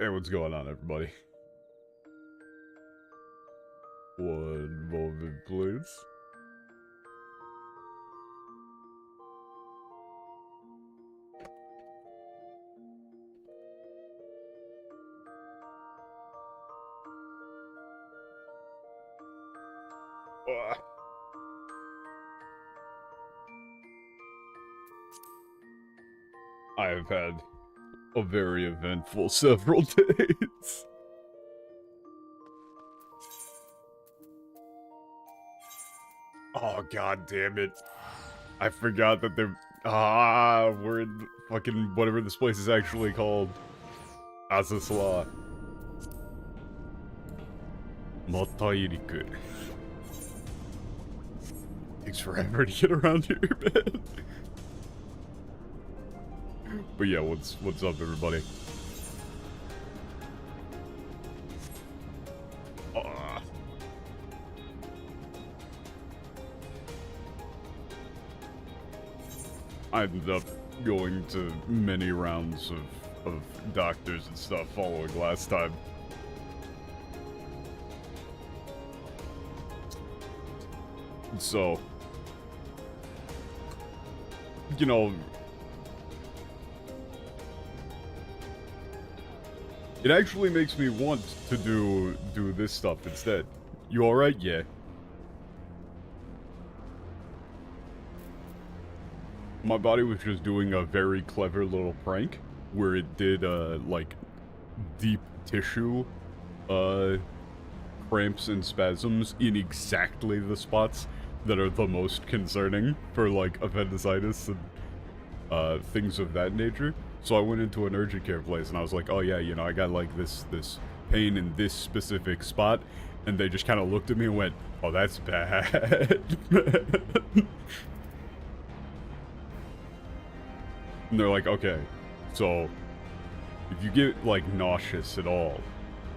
Hey, what's going on, everybody? One moment, please. I have had a very eventful several days. Oh, god damn it. I forgot that they're... we're in fucking whatever this place is actually called. Asasla. Matairiku. Takes forever to get around here, man. But yeah, what's up, everybody? I ended up going to many rounds of doctors and stuff following last time. So, you know, it actually makes me want to do this stuff instead. You alright? Yeah. My body was just doing a very clever little prank where it did, like, deep tissue, cramps and spasms in exactly the spots that are the most concerning for, like, appendicitis and, things of that nature. So I went into an urgent care place and I was like, oh yeah, you know, I got, like, this pain in this specific spot. And they just kind of looked at me and went, oh, that's bad. And they're like, okay, so if you get like nauseous at all,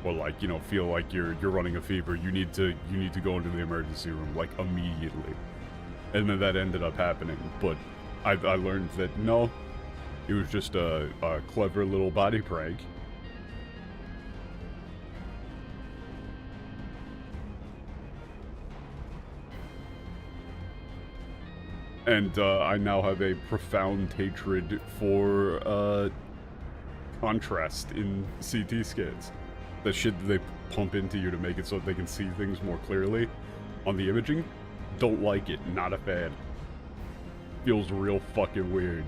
or like, you know, feel like you're running a fever, you need to go into the emergency room like immediately. And then that ended up happening, but I learned that no, it was just a clever little body prank. And I now have a profound hatred for contrast in CT scans. The shit that they pump into you to make it so that they can see things more clearly on the imaging. Don't like it. Not a fan. Feels real fucking weird.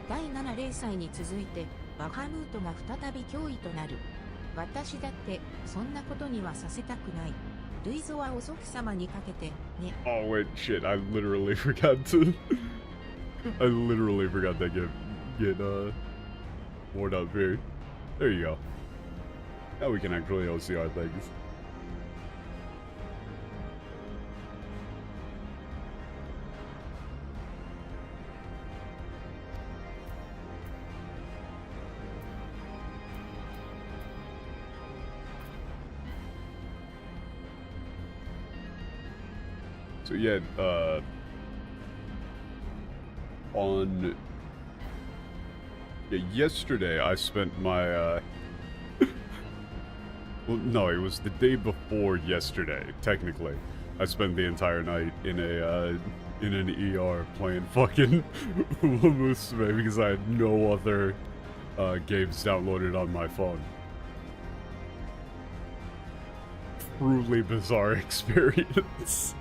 第7例祭に続いてバハムートが再び脅威となる。私だってそんなことにはさせたくない。ルイゾは遅く様にかけてね。Oh wait, shit! I literally forgot to. I literally forgot to get moored up here. There you go. Now we can actually OCR things. So yeah, yesterday I spent my, well, no, it was the day before yesterday, technically. I spent the entire night in an ER playing fucking Hula Musume because I had no other, games downloaded on my phone. Truly bizarre experience.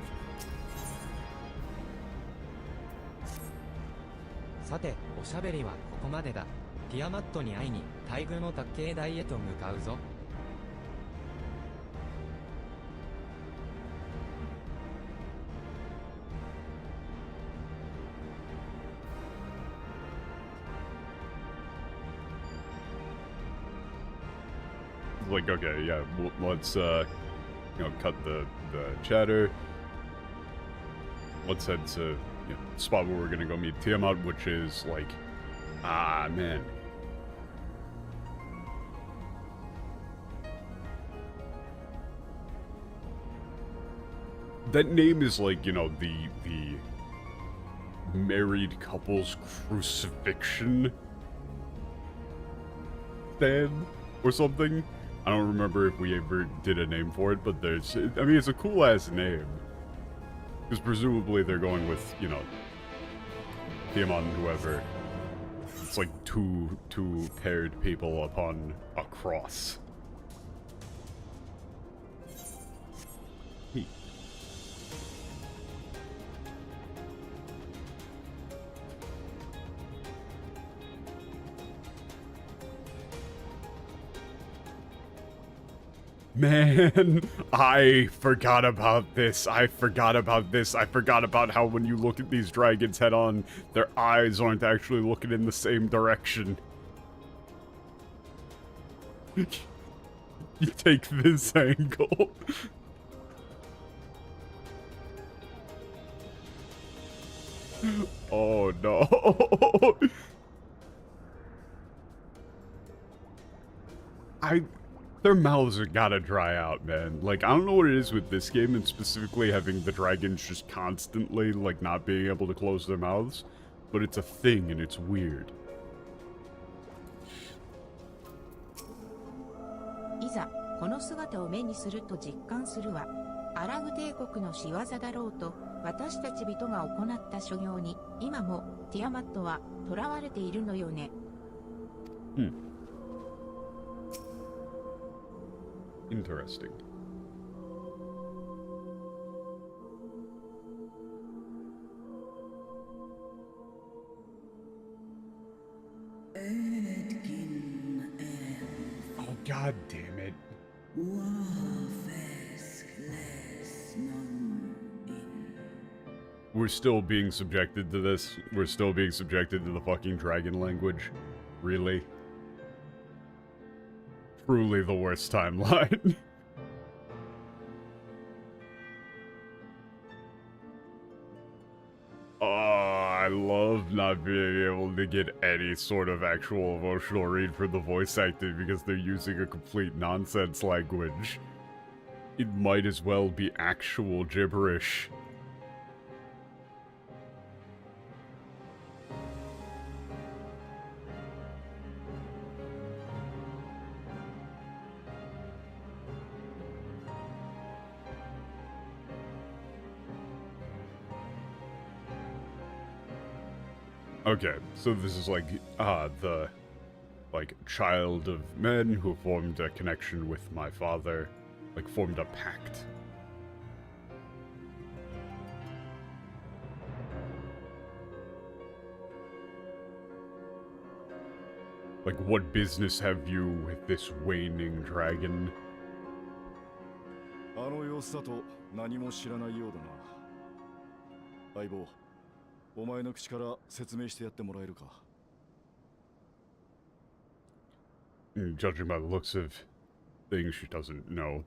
さて、おしゃべりはここまでだ。ティアマットに会いに、大軍の卓形台へと向かうぞ。Like, okay, yeah, let's, you know, cut the chatter. Let's head to, you know, spot where we're gonna go meet Tiamat, which is, like, man. That name is, like, you know, the married couples crucifixion stand or something. I don't remember if we ever did a name for it, but there's, I mean, it's a cool ass name. Because presumably they're going with, you know, Tiamat and whoever. It's like two paired people upon a cross. Neat. Man, I forgot about this. I forgot about this. I forgot about how when you look at these dragons head on, their eyes aren't actually looking in the same direction. You take this angle. Oh no. Their mouths are gotta dry out, man. Like, I don't know what it is with this game, and specifically having the dragons just constantly, like, not being able to close their mouths. But it's a thing, and it's weird. いざこの姿を目にすると実感するわ。アラグ帝国の仕業だろうと、私たち人が行った所業に、今もティアマットは囚われているのよね。Interesting. Oh, god damn it. We're still being subjected to this. We're still being subjected to the fucking dragon language. Really? Truly the worst timeline. Oh, I love not being able to get any sort of actual emotional read for the voice acting because they're using a complete nonsense language. It might as well be actual gibberish. Okay, so this is like, the, like, child of men who formed a connection with my father, like, formed a pact. Like, what business have you with this waning dragon? あの様子だと何も知らないようだな。相棒、お前の口から説明してやってもらえるか。Judging by the looks of things, she doesn't know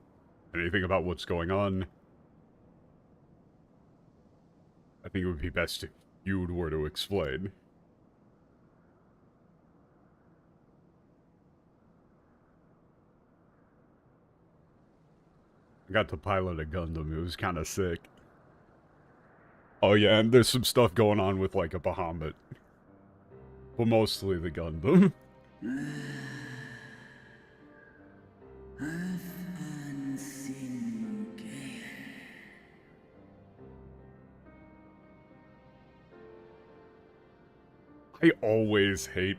anything about what's going on. I think it would be best if you were to explain. I got to pilot a Gundam. It was kind of sick. Oh yeah, and there's some stuff going on with like a Bahamut. But mostly the Gundam. I always hate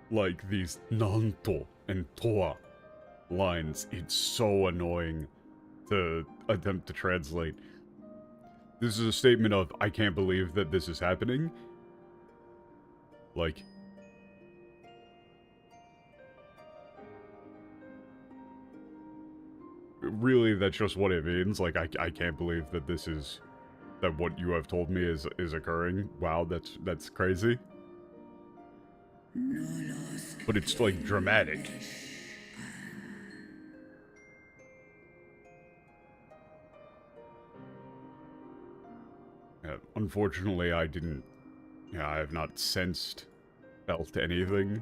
like these Nanto and Toa lines. It's so annoying to attempt to translate. This is a statement of, I can't believe that this is happening. Like, really, that's just what it means. Like, I can't believe that this is, that what you have told me is occurring. Wow, that's crazy. But it's, like, dramatic. Unfortunately, I didn't... Yeah, I have not felt anything.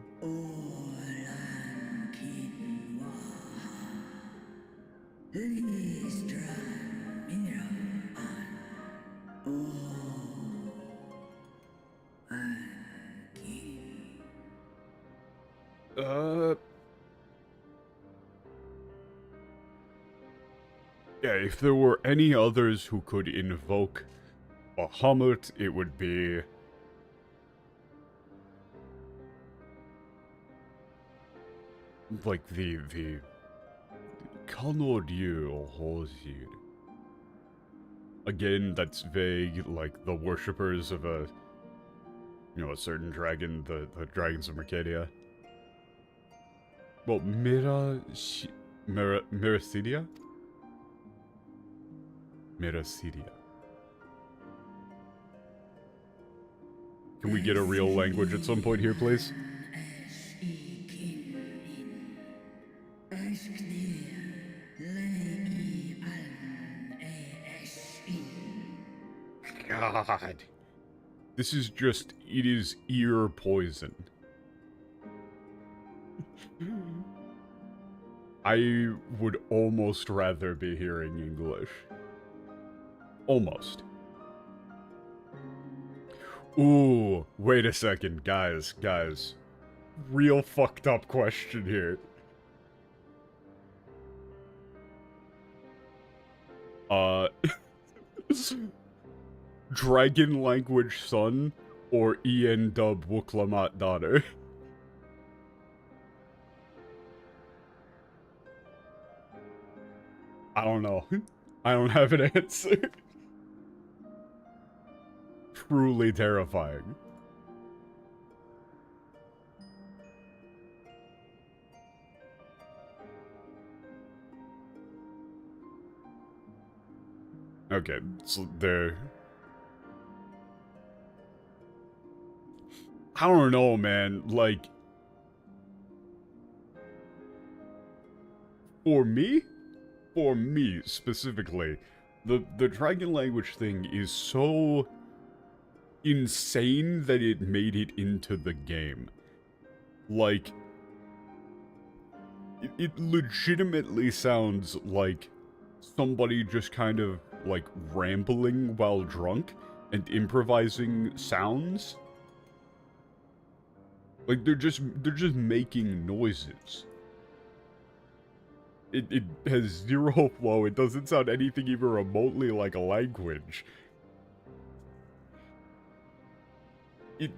Yeah, if there were any others who could invoke Bahamut, it would be... like the Kanodyu Hosir. Again, that's vague, like the worshippers of a, you know, a certain dragon, the dragons of Mercadia. Well, Miracidia? Miracidia. Can we get a real language at some point here, please? God. This is just, it is ear poison. I would almost rather be hearing English. Almost. Ooh, wait a second, guys. Real fucked up question here. Dragon language son or Ian dub Wuklamat daughter? I don't know. I don't have an answer. Truly terrifying. Okay, so there... I don't know, man. Like... For me specifically, the dragon language thing is so insane that it made it into the game. Like, it legitimately sounds like somebody just kind of, like, rambling while drunk and improvising sounds. Like, they're just making noises. It has zero flow. It doesn't sound anything even remotely like a language. It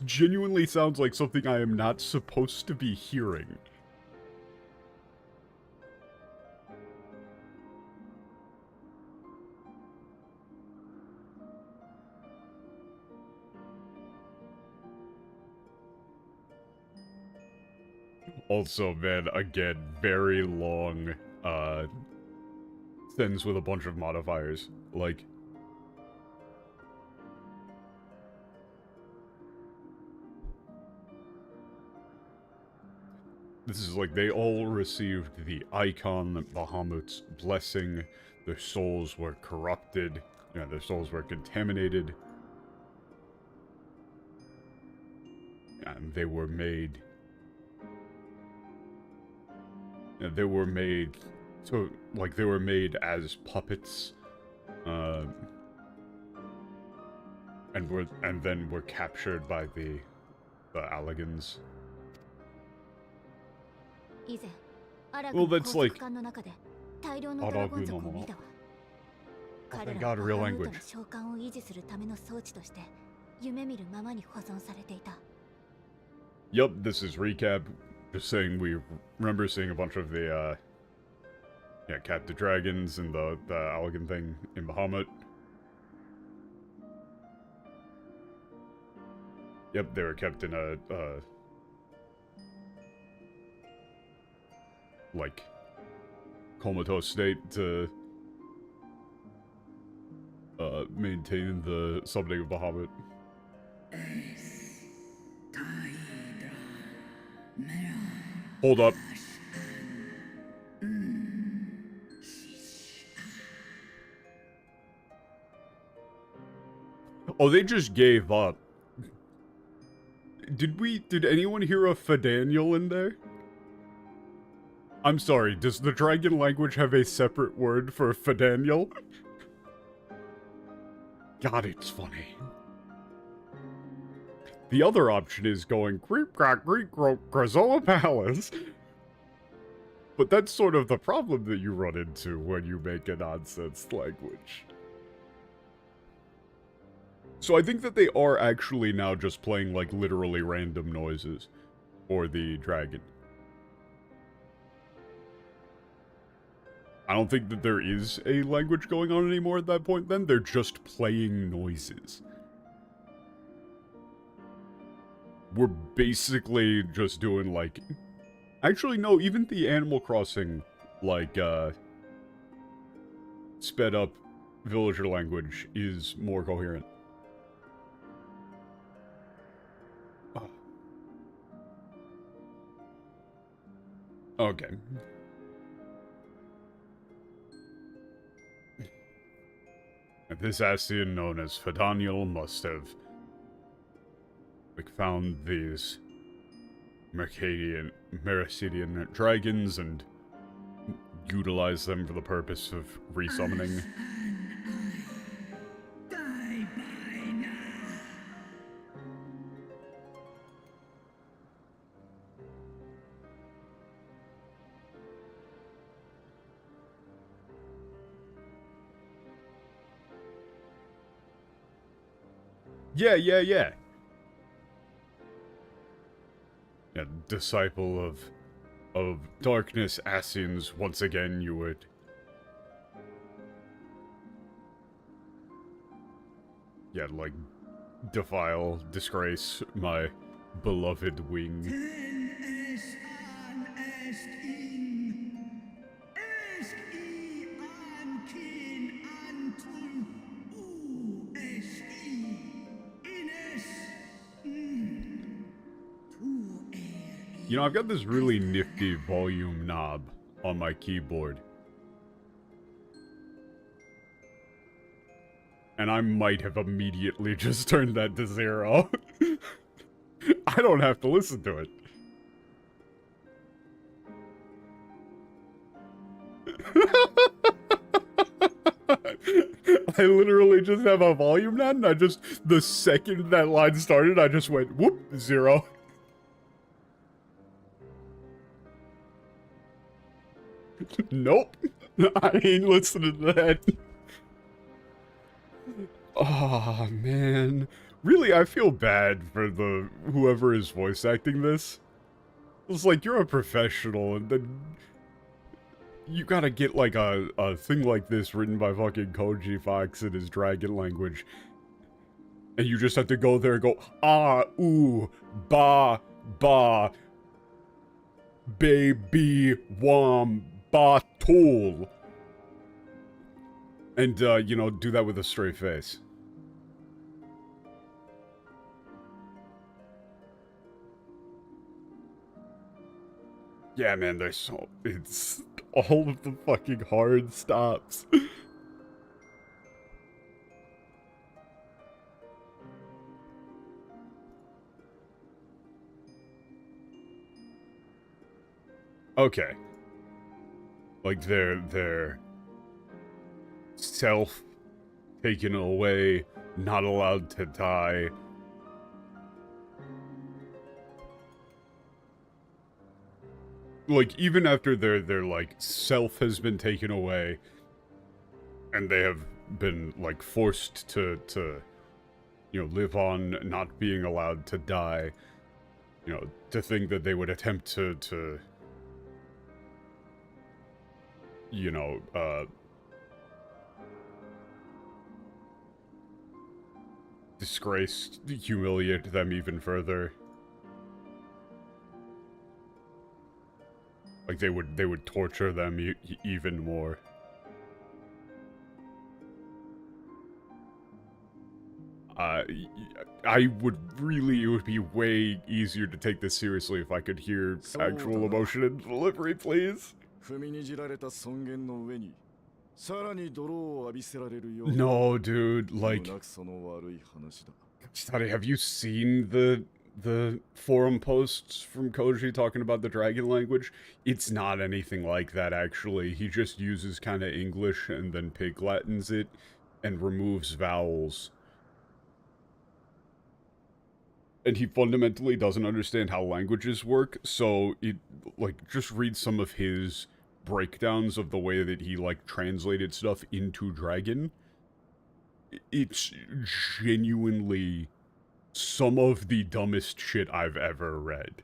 genuinely sounds like something I am not supposed to be hearing. Also, man, again, very long, sentence with a bunch of modifiers. Like... This is like, they all received the icon, Bahamut's blessing, their souls were corrupted, yeah, their souls were contaminated, and they were made... They were made, so, like, they were made as puppets, and then were captured by the Alligans. Well, that's like... Oh, thank God, real language. Yup, this is recap. Just saying, we remember seeing a bunch of the, yeah, captive dragons and the Allagan thing in Bahamut. Yep, they were kept in a, like, comatose state to, maintain the summoning of Bahamut. Hold up. Oh, they just gave up. Did anyone hear a Fidaniel in there? I'm sorry, does the dragon language have a separate word for Fidaniel? God, it's funny. The other option is going creep crack creep Krazoa Palace. But that's sort of the problem that you run into when you make a nonsense language. So I think that they are actually now just playing, like, literally random noises for the dragon. I don't think that there is a language going on anymore at that point then. They're just playing noises. We're basically just doing, like... Actually, no, even the Animal Crossing, like, sped up villager language is more coherent. Oh. Okay. This Ascian known as Fedaniel must have, like, found these Mericidian dragons and utilize them for the purpose of resummoning. Yeah. Yeah, disciple of darkness, Ascians, once again you would... Yeah, like, defile, disgrace my beloved wing. You know, I've got this really nifty volume knob on my keyboard. And I might have immediately just turned that to 0. I don't have to listen to it. I literally just have a volume knob, and I just, the second that line started, I just went, whoop, 0. Nope. I ain't listening to that. Oh, man. Really, I feel bad for the whoever is voice acting this. It's like, you're a professional, and then you gotta get, like, a thing like this written by fucking Koji Fox in his dragon language. And you just have to go there and go, ah, ooh, ba, ba, baby, wam, ba, tool. And, you know, do that with a straight face. Yeah, man, there's so... It's all of the fucking hard stops. Okay. Like, they're self taken away, not allowed to die. Like, even after their like, self has been taken away, and they have been, like, forced to, you know, live on, not being allowed to die, you know, to think that they would attempt to you know, disgrace, humiliate them even further. Like, they would torture them even more. I would really, it would be way easier to take this seriously if I could hear actual emotion and delivery, please. No, dude, like... Study, have you seen the forum posts from Koji talking about the dragon language? It's not anything like that, actually. He just uses kind of English and then Pig-Latins it and removes vowels. and he fundamentally doesn't understand how languages work, so it, like, just read some of his breakdowns of the way that he, like, translated stuff into Dragon. It's genuinely some of the dumbest shit I've ever read.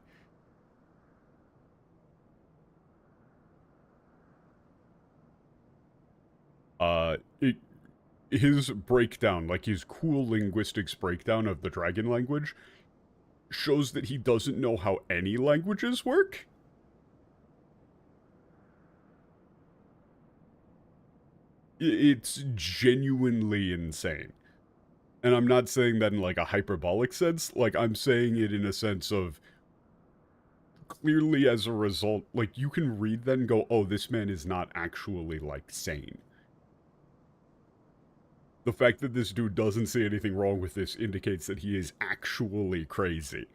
His breakdown, like his cool linguistics breakdown of the Dragon language, shows that he doesn't know how any languages work. It's genuinely insane. And I'm not saying that in like a hyperbolic sense, like I'm saying it in a sense of clearly as a result, like you can read that and go, oh, this man is not actually like sane. The fact that this dude doesn't see anything wrong with this indicates that he is actually crazy.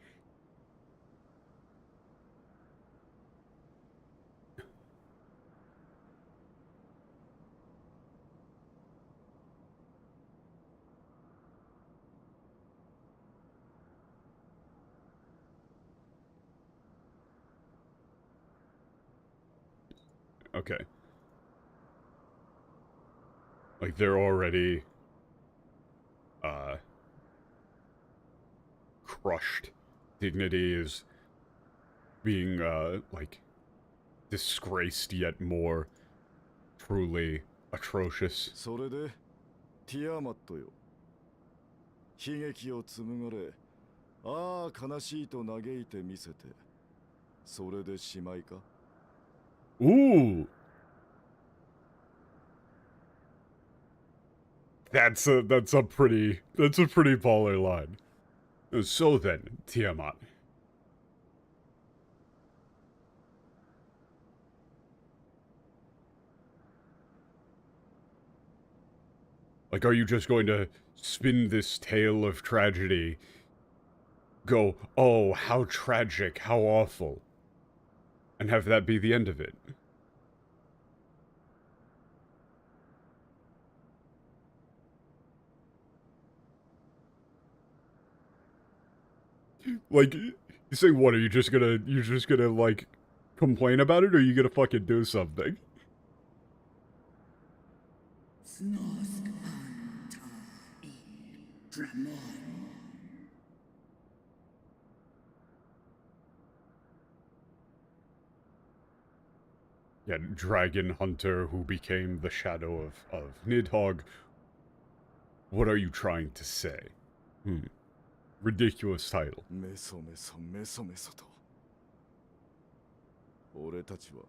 Okay. Like, they're already, crushed. Dignity is being, like, disgraced yet more. Truly atrocious. それでティアマットよ、悲劇を紡がれ、ああ悲しいと嘆いてみせて、それでしまいか。 Ooh! That's a pretty baller line. So then, Tiamat. Like, are you just going to spin this tale of tragedy? Go, oh, how tragic, how awful. And have that be the end of it? Like, you say, what, are you just gonna, like, complain about it, or are you gonna fucking do something? Yeah, Dragon Hunter who became the shadow of Nidhogg. What are you trying to say? Ridiculous title. メソメソメソメソと。俺たちは、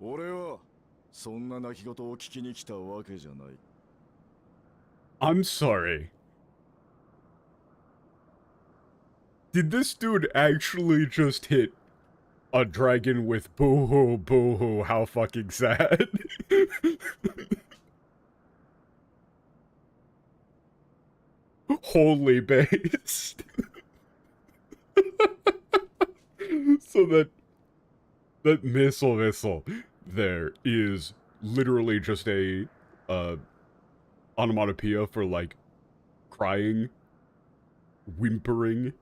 俺はそんな泣き言を聞きに来たわけじゃない。I'm sorry. Did this dude actually just hit a dragon with boo-hoo, boo-hoo, how fucking sad? Wholly based. So that missile there is literally just a onomatopoeia for like crying, whimpering.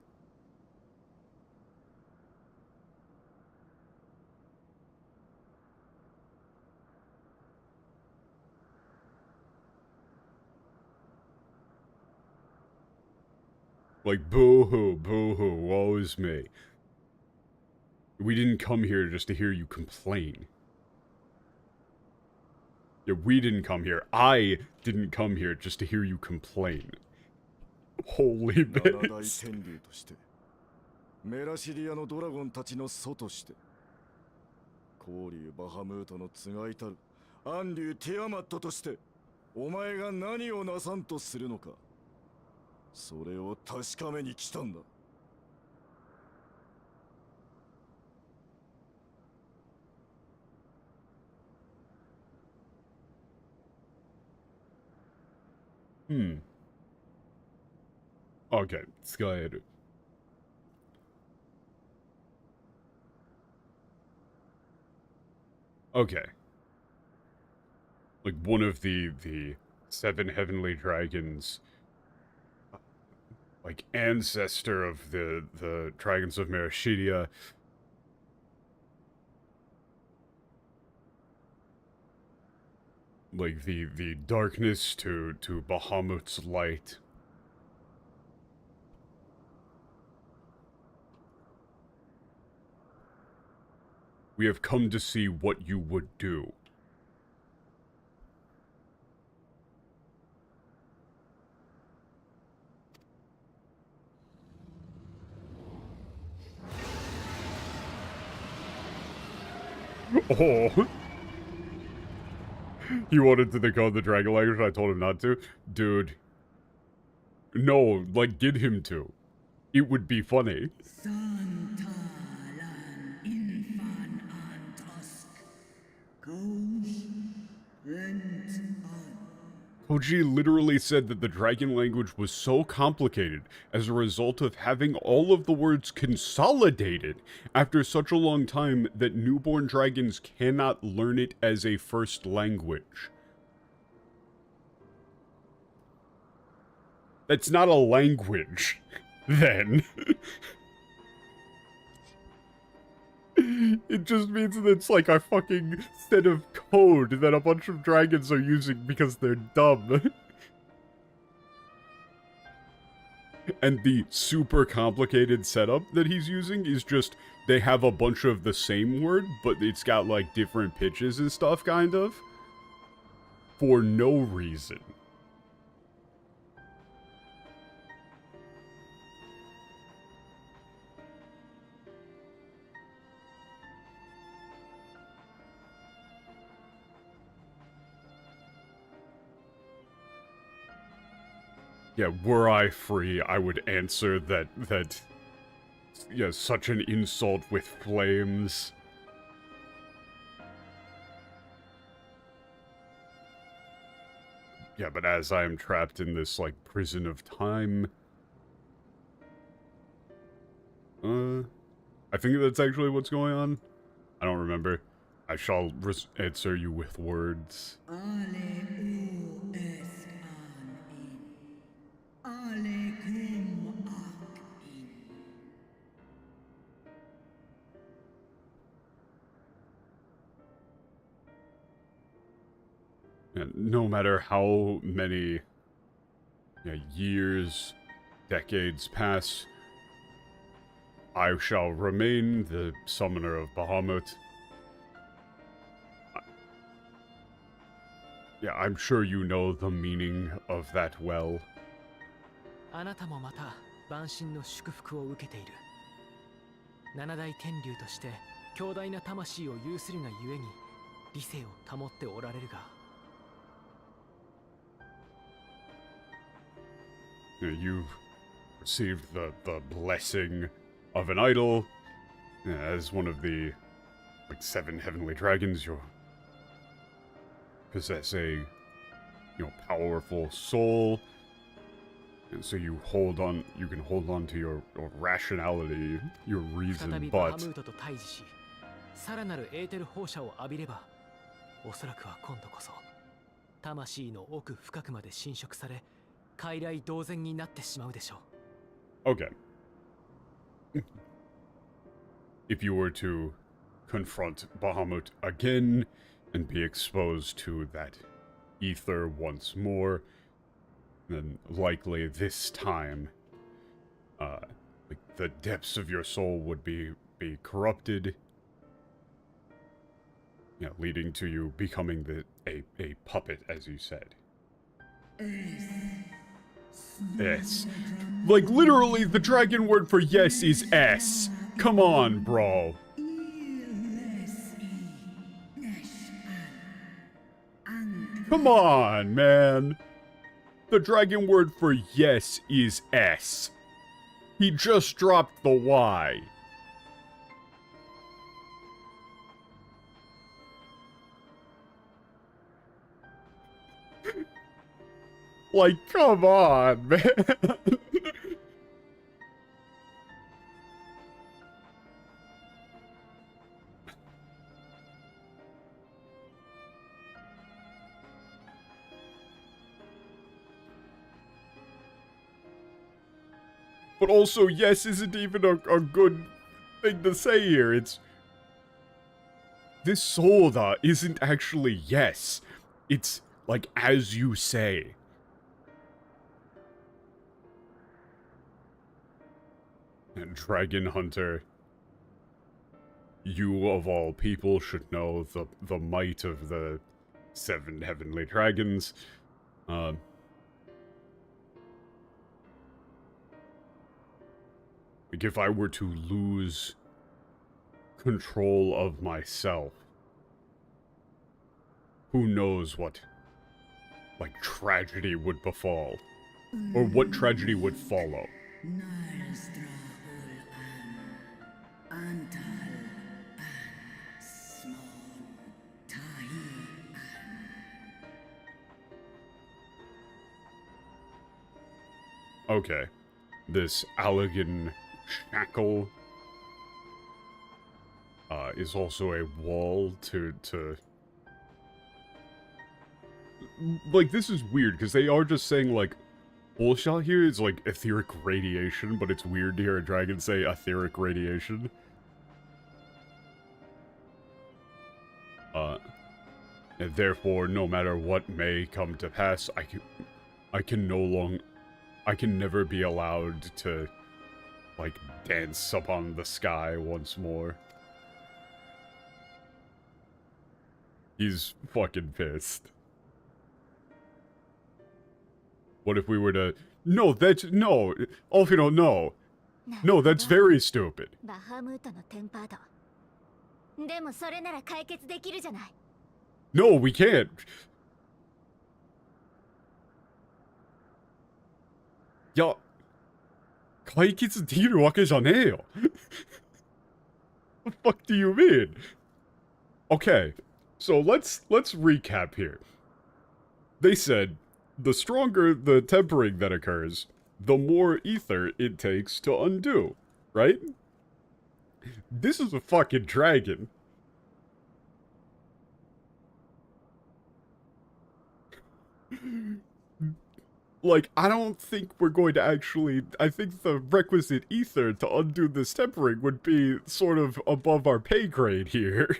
Like, boo-hoo, boo-hoo, woe is me. We didn't come here just to hear you complain. Yeah, we didn't come here. I didn't come here just to hear you complain. Holy bitch. メラシリアのドラゴンたちの祖として、コーリュー・バハムートのつがいたるアンリュー・ティアマットとして、お前が何をなさんとするのか、それを確かめに来たんだ。Okay, 使える。Okay. Like one of the 7 heavenly dragons like ancestor of the dragons of Merashidia. Like the darkness to Bahamut's light. We have come to see what you would do. Oh. He wanted to decode the dragon language, I told him not to. Dude. No, like, get him to. It would be funny. Koji literally said that the dragon language was so complicated as a result of having all of the words consolidated after such a long time that newborn dragons cannot learn it as a first language. That's not a language, then. It just means that it's like a fucking set of code that a bunch of dragons are using because they're dumb. And the super complicated setup that he's using is just, they have a bunch of the same word, but it's got like different pitches and stuff, kind of. For no reason. Yeah, were I free, I would answer that, yeah, such an insult with flames. Yeah, but as I am trapped in this, like, prison of time... I think that's actually what's going on. I don't remember. I shall answer you with words. And no matter how many years, decades pass, I shall remain the summoner of Bahamut. Yeah, I'm sure you know the meaning of that well. あなたもまた万神の祝福を受けている。七大天竜として強大な魂を有するがゆえに理性を保っておられるが。You've received the blessing of an idol. As one of the, like, 7 heavenly dragons, you possess a, powerful soul. And so you can hold on to your rationality, your reason, but... さらなるエーテル放射を浴びれば、おそらくは今度こそ魂の奥深くまで侵食され、傀儡同然になってしまうでしょう。Okay. If you were to confront Bahamut again and be exposed to that ether once more, then likely this time, like the depths of your soul would be corrupted, leading to you becoming a puppet, as you said. S. Like, literally, the dragon word for yes is S. Come on, bro. Come on, man. The dragon word for yes is S. He just dropped the Y. Like, come on, man. But also, yes isn't even a good thing to say here. It's... This soda isn't actually yes. It's, like, as you say. And Dragon Hunter, you of all people should know the might of the 7 heavenly dragons. Like, if I were to lose control of myself, who knows what, like, tragedy would befall, or what tragedy would follow. Okay, this Allegan shackle is also a wall to... Like, this is weird, because they are just saying, like, bullshot here is, like, etheric radiation, but it's weird to hear a dragon say etheric radiation. And therefore, no matter what may come to pass, I can never be allowed to, like, dance upon the sky once more. He's fucking pissed. What if we were to... No, that's... No! Alfino, no! No, that's very stupid. No, we can't! Ya... 解決できるわけじゃねえよ. What the fuck do you mean? Okay, so let's recap here. They said, the stronger the tempering that occurs, the more ether it takes to undo, right? This is a fucking dragon. Like, I don't think we're going to actually... I think the requisite ether to undo this tempering would be sort of above our pay grade here.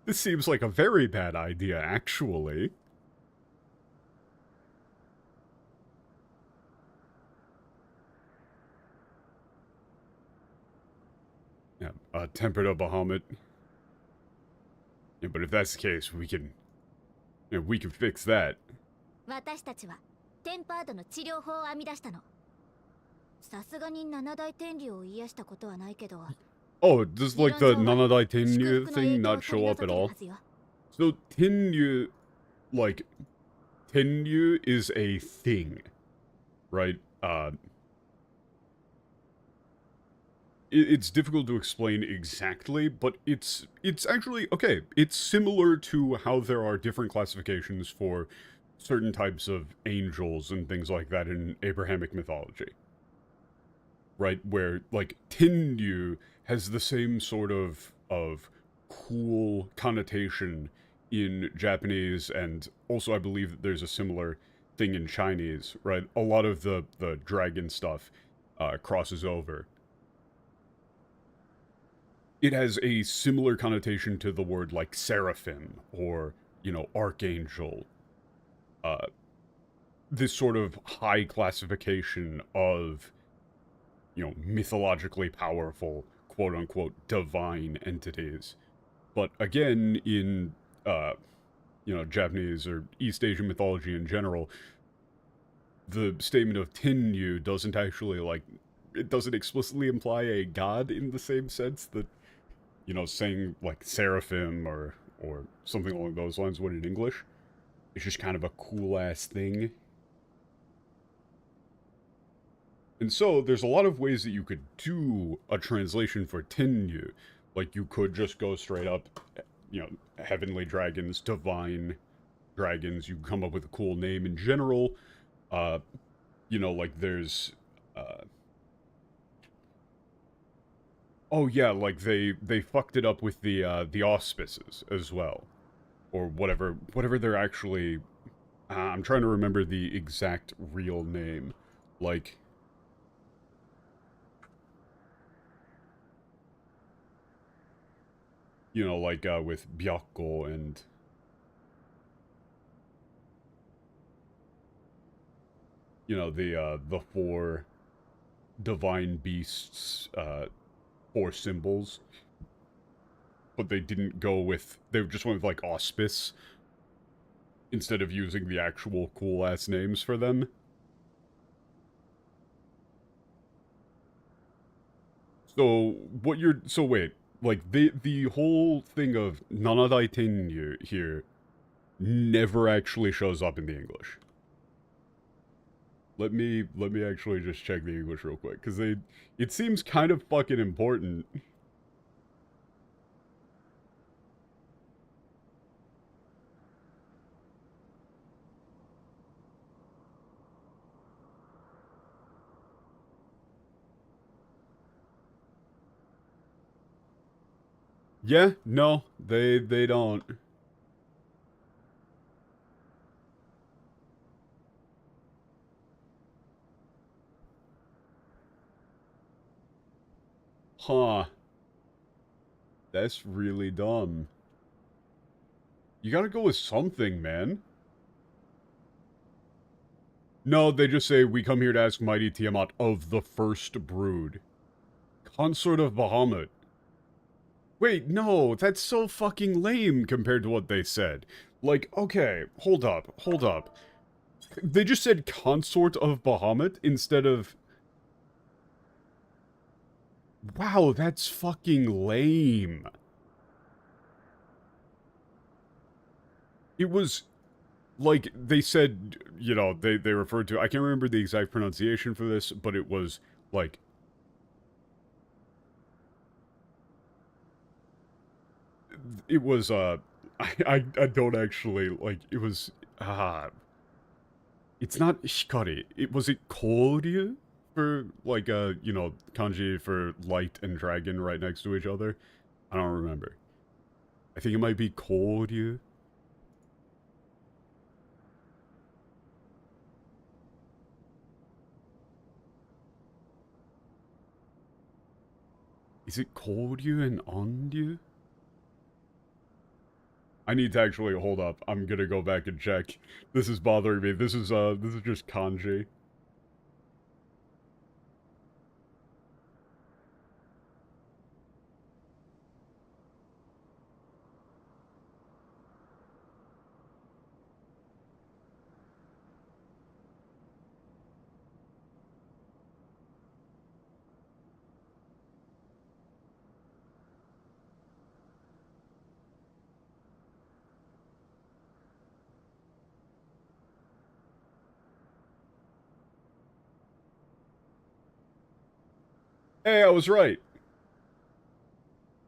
This seems like a very bad idea, actually. Yeah, tempered a Bahamut. Yeah, but if that's the case, we can fix that. 私たちはテンパードの治療法を編み出したの。さすがに七大天竜を癒したことはないけど。Oh, does like the Nanadai Tenyu thing not show up at all? So Tenyu, like, Tenyu is a thing, right? It's difficult to explain exactly, but it's actually, okay, it's similar to how there are different classifications for certain types of angels and things like that in Abrahamic mythology. Right, where, like, Tenyu has the same sort of cool connotation in Japanese, and also I believe that there's a similar thing in Chinese, right? A lot of the dragon stuff crosses over. It has a similar connotation to the word, like, seraphim, or, you know, archangel. This sort of high classification of, you know, mythologically powerful, quote-unquote, divine entities. But again, in, you know, Japanese or East Asian mythology in general, the statement of Tenyu doesn't actually, like, it doesn't explicitly imply a god in the same sense that, you know, saying, like, seraphim or something along those lines would in English. It's just kind of a cool-ass thing. And so, there's a lot of ways that you could do a translation for Tenyu. Like, you could just go straight up, you know, heavenly dragons, divine dragons. You come up with a cool name in general. You know, like, there's, oh yeah, like, they fucked it up with the auspices as well. Or whatever they're actually... I'm trying to remember the exact real name. Like... You know, like with Byakko and you know the four divine beasts, four symbols, but they didn't go with, they just went with like auspice instead of using the actual cool ass names for them. So what you're, so wait, like the whole thing of Nanadai Tenyu here never actually shows up in the English. Let me actually just check the English real quick, because it seems kind of fucking important. Yeah, no, they don't. Huh. That's really dumb. You gotta go with something, man. No, they just say, we come here to ask Mighty Tiamat of the First Brood. Consort of Bahamut. Wait, no, that's so fucking lame compared to what they said. Like, okay, hold up. They just said Consort of Bahamut instead of... Wow, that's fucking lame. It was... Like, they said, you know, they referred to... I can't remember the exact pronunciation for this, but it was, like... It was, I don't actually, like, it was, it's not Hikari. Was it Koryu? For, like, you know, kanji for light and dragon right next to each other? I don't remember. I think it might be Koryu. Is it Koryu and Onryu? I need to actually, hold up. I'm gonna go back and check. This is bothering me. This is just kanji. Hey, I was right.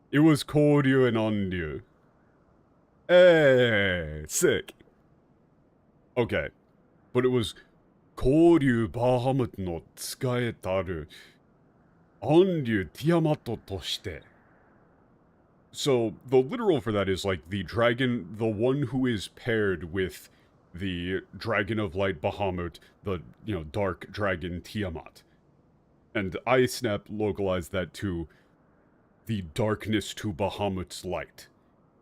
It was Koryu and Onryu. Hey, sick. Okay. But it was Koryu Bahamut no tsukaetaru Onryu Tiamat to shite. So, the literal for that is like the dragon, the one who is paired with the Dragon of Light Bahamut, the, you know, dark dragon Tiamat. And iSnap localized that to the darkness to Bahamut's light.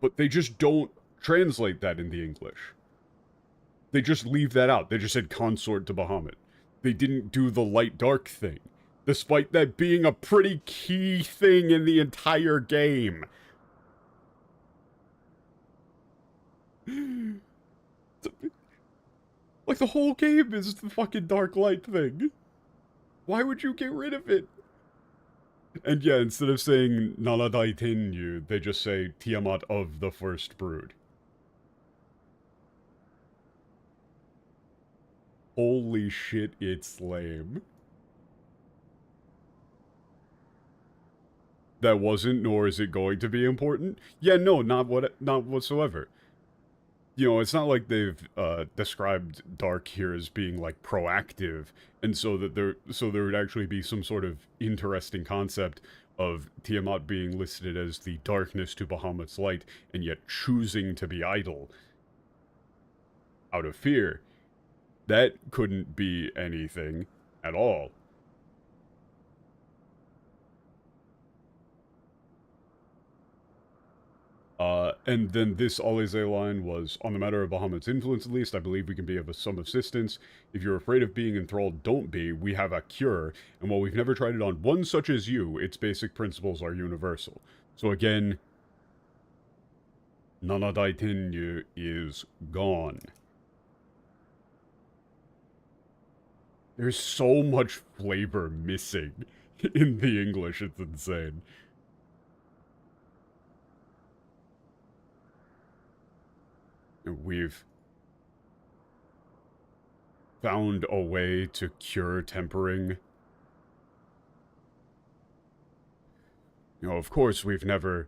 But they just don't translate that in the English. They just leave that out. They just said consort to Bahamut. They didn't do the light-dark thing, despite that being a pretty key thing in the entire game. Like, the whole game is the fucking dark light thing. Why would you get rid of it? And yeah, instead of saying Naladai Tenyu, they just say Tiamat of the First Brood. Holy shit, it's lame. That wasn't, nor is it going to be important? Yeah, no, not whatsoever. You know, it's not like they've described Dark here as being like proactive, and so that there would actually be some sort of interesting concept of Tiamat being listed as the darkness to Bahamut's light, and yet choosing to be idle out of fear. That couldn't be anything at all. And then this Alize line was, on the matter of Bahamut's influence at least, I believe we can be of some assistance. If you're afraid of being enthralled, don't be. We have a cure, and while we've never tried it on one such as you, its basic principles are universal. So again, Nanadai Tenyu is gone. There's so much flavor missing in the English, it's insane. We've found a way to cure tempering. You know, of course, we've never,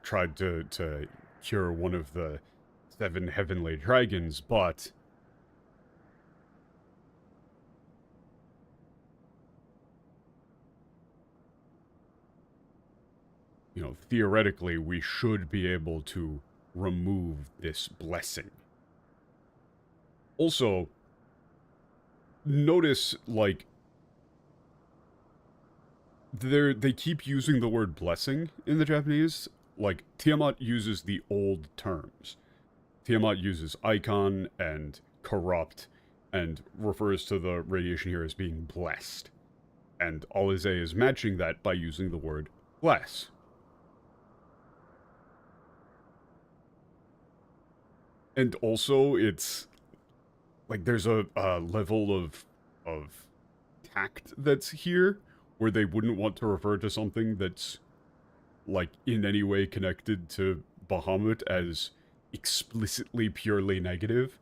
tried to cure one of the 7 heavenly dragons, but theoretically, we should be able to remove this blessing. Also, notice, like, they keep using the word blessing in the Japanese. Like, Tiamat uses the old terms. Tiamat uses icon and corrupt, and refers to the radiation here as being blessed. And Alize is matching that by using the word bless. And also, it's, like, there's a level of tact that's here, where they wouldn't want to refer to something that's, like, in any way connected to Bahamut as explicitly purely negative.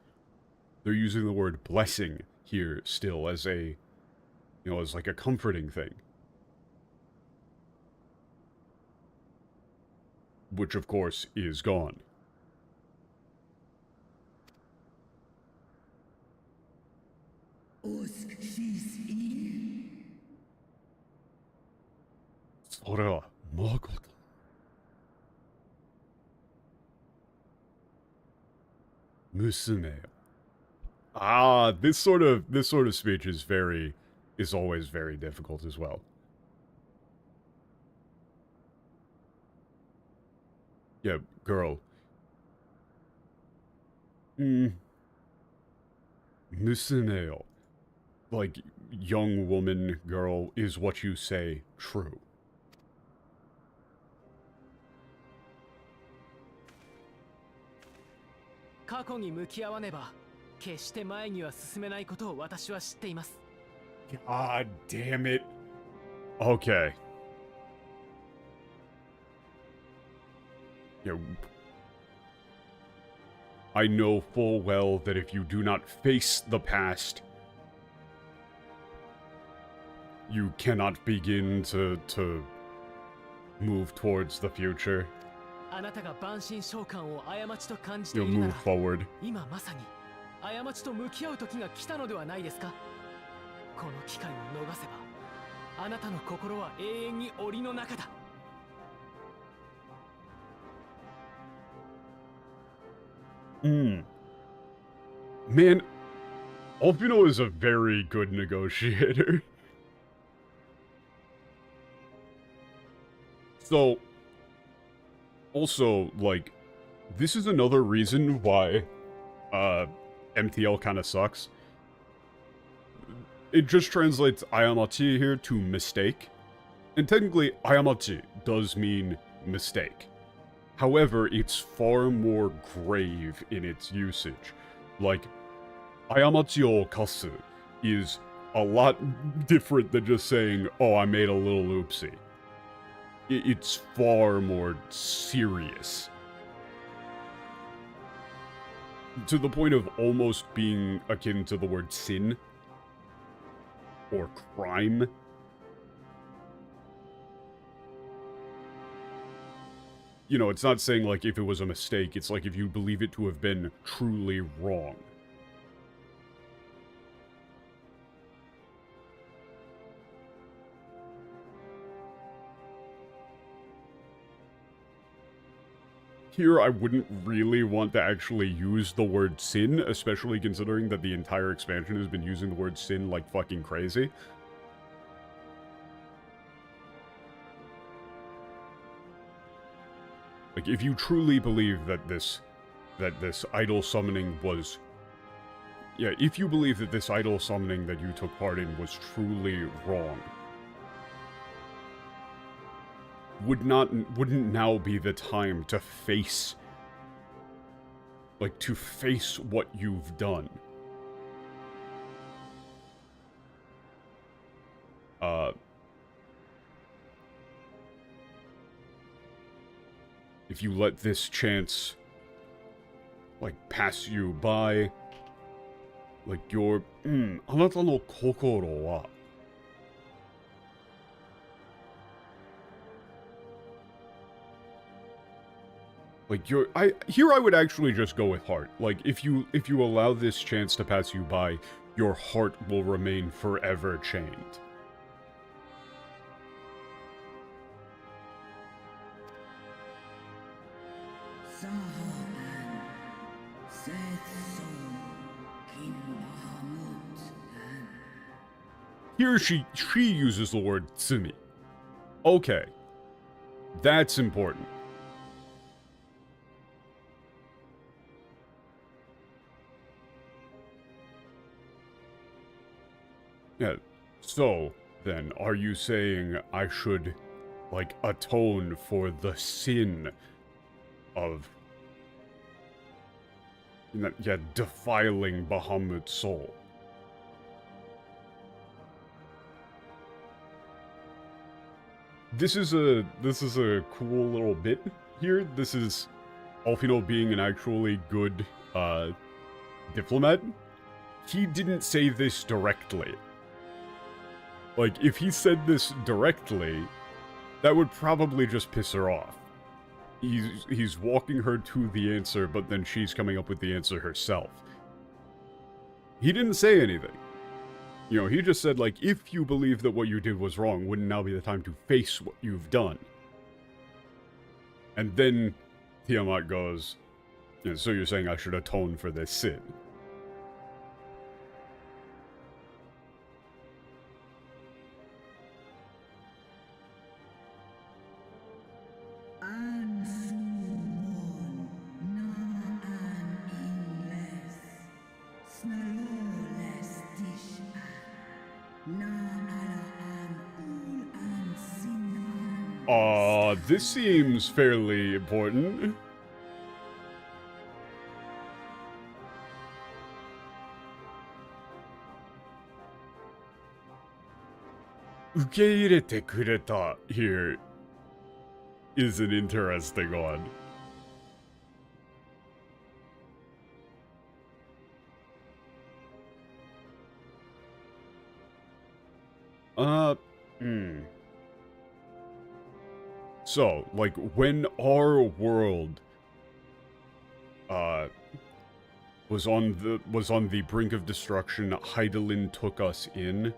They're using the word blessing here still as a, as like a comforting thing. Which, of course, is gone. Musume. Ah, this sort of speech is always very difficult as well. Yeah, girl. Musume. Like, young woman, girl, is what you say true? 過去に向き合わねば決して前には進めないことを私は知っています。 God damn it. Okay. Yeah. I know full well that if you do not face the past, you cannot begin to move towards the future. あなたが万神召喚を過ちと感じて You'll いるな move ら forward. 今まさに過ちと向き合う時が来たのではないですか。この機会を逃せばあなたの心は永遠に檻の中だ。 Man, Alpino is a very good negotiator. So, also, like, this is another reason why, MTL kind of sucks. It just translates Ayamachi here to mistake. And technically, Ayamachi does mean mistake. However, it's far more grave in its usage. Like, Ayamachi o kasu is a lot different than just saying, oh, I made a little oopsie. It's far more serious. To the point of almost being akin to the word sin. Or crime. You know, it's not saying, like, if it was a mistake, it's like if you believe it to have been truly wrong. Here, I wouldn't really want to actually use the word sin, especially considering that the entire expansion has been using the word sin like fucking crazy. Like, if you truly believe that this idol summoning was... Yeah, if you believe that this idol summoning that you took part in was truly wrong, wouldn't now be the time to face... Like, to face what you've done? If you let this chance, like, pass you by, like, your, あなたの心は、like, here I would actually just go with heart. Like, if you allow this chance to pass you by, your heart will remain forever chained. Here she uses the word tsumi. Okay. That's important. Yeah, so, then, are you saying I should, like, atone for the sin of, yeah, defiling Bahamut's soul? This is a cool little bit here. This is Alfino being an actually good, diplomat. He didn't say this directly. Like, if he said this directly, that would probably just piss her off. He's walking her to the answer, but then she's coming up with the answer herself. He didn't say anything. You know, he just said, like, if you believe that what you did was wrong, wouldn't now be the time to face what you've done? And then Tiamat goes, yeah, so you're saying I should atone for this sin? This seems fairly important. Ukeirete kureta here is an interesting one. So, like, when our world, was on the brink of destruction, Hydaelyn took us in.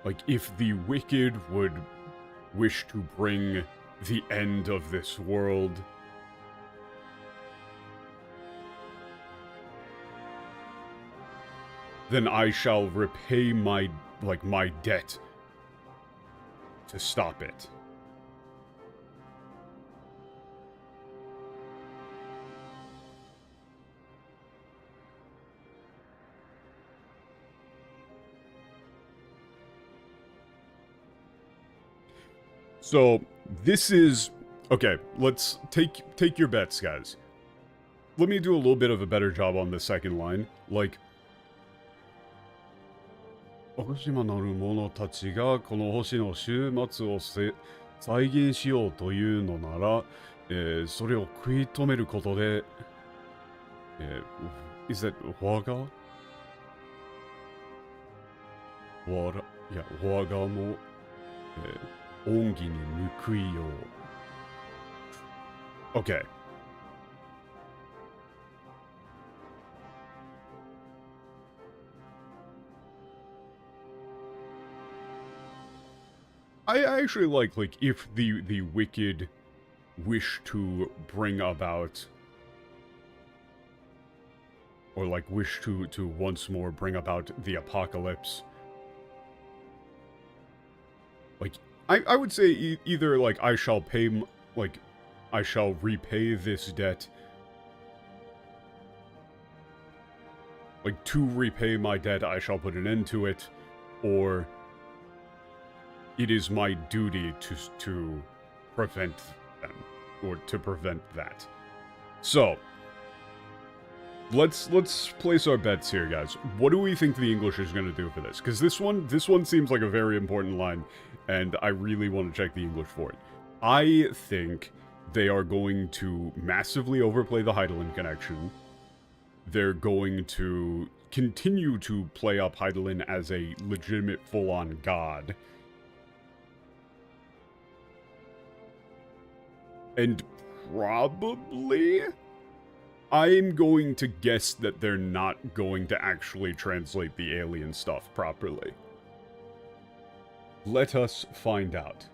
Like, if the wicked would wish to bring the end of this world, then I shall repay my debt to stop it. So, this is... Okay, let's take your bets, guys. Let me do a little bit of a better job on the second line. Like... 星島なる者たちがこの星の終末を再現しようというのなら、それを食い止めることで、is that 我がも、恩義に報いよう。Okay. I actually like if the wicked wish to bring about, or wish to once more bring about the apocalypse, Like, I would say either, like, I shall repay this debt. Like, to repay my debt, I shall put an end to it. Or, it is my duty to prevent them. Or to prevent that. So, let's place our bets here, guys. What do we think the English is going to do for this? Because this one seems like a very important line, and I really want to check the English for it. I think they are going to massively overplay the Hydaelyn connection. They're going to continue to play up Hydaelyn as a legitimate full-on god. And probably, I'm going to guess that they're not going to actually translate the alien stuff properly. Let us find out.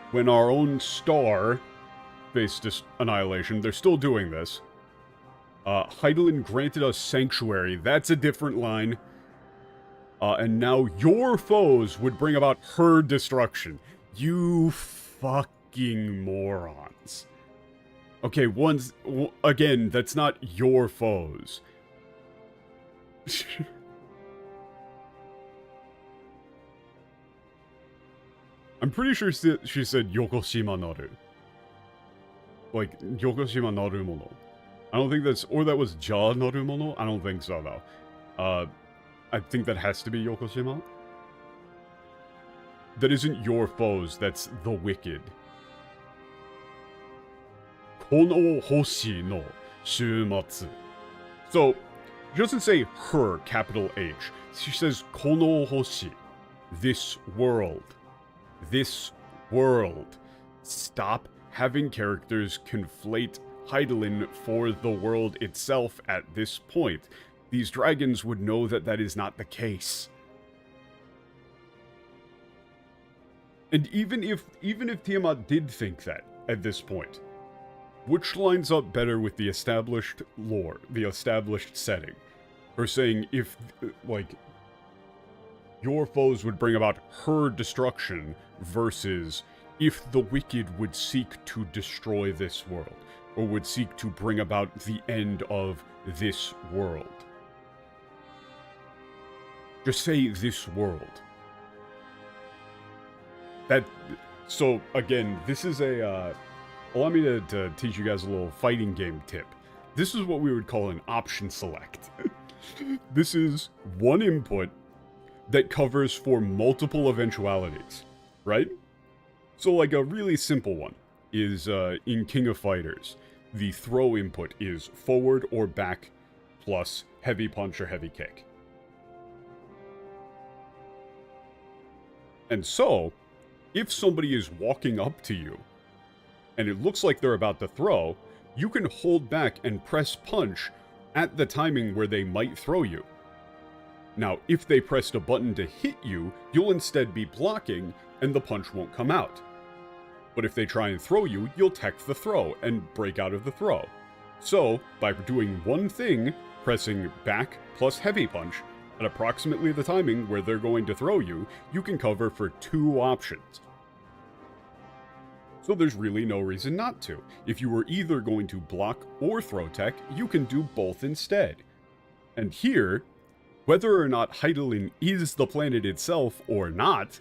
When our own star faced annihilation, they're still doing this. Hydaelyn granted us sanctuary. That's a different line. And now your foes would bring about her destruction. You fucking morons. Okay, again, that's not your foes. I'm pretty sure she said Yokoshima Naru. Like, Yokoshima Narumono. I don't think that's... Or that was Ja Narumono? I don't think so, though. I think that has to be Yokoshima. That isn't your foes, that's the wicked. Kono Hoshi no Shumatsu. So, she doesn't say her, capital H. She says Kono Hoshi. This world. This world. Stop having characters conflate Hydaelyn for the world itself at this point. These dragons would know that that is not the case. And even if Tiamat did think that at this point, which lines up better with the established lore, the established setting? Or saying if, like, your foes would bring about her destruction versus if the wicked would seek to destroy this world, or would seek to bring about the end of this world. Just say this world. So again, this is allow me to teach you guys a little fighting game tip. This is what we would call an option select. This is one input that covers for multiple eventualities, right? So like a really simple one is in King of Fighters, the throw input is forward or back plus heavy punch or heavy kick. And so, if somebody is walking up to you, and it looks like they're about to throw, you can hold back and press punch at the timing where they might throw you. Now, if they pressed a button to hit you, you'll instead be blocking, and the punch won't come out. But if they try and throw you, you'll tech the throw and break out of the throw. So, by doing one thing, pressing back plus heavy punch, at approximately the timing where they're going to throw you, you can cover for two options. So there's really no reason not to. If you were either going to block or throw tech, you can do both instead. And here, whether or not Hydaelyn is the planet itself or not,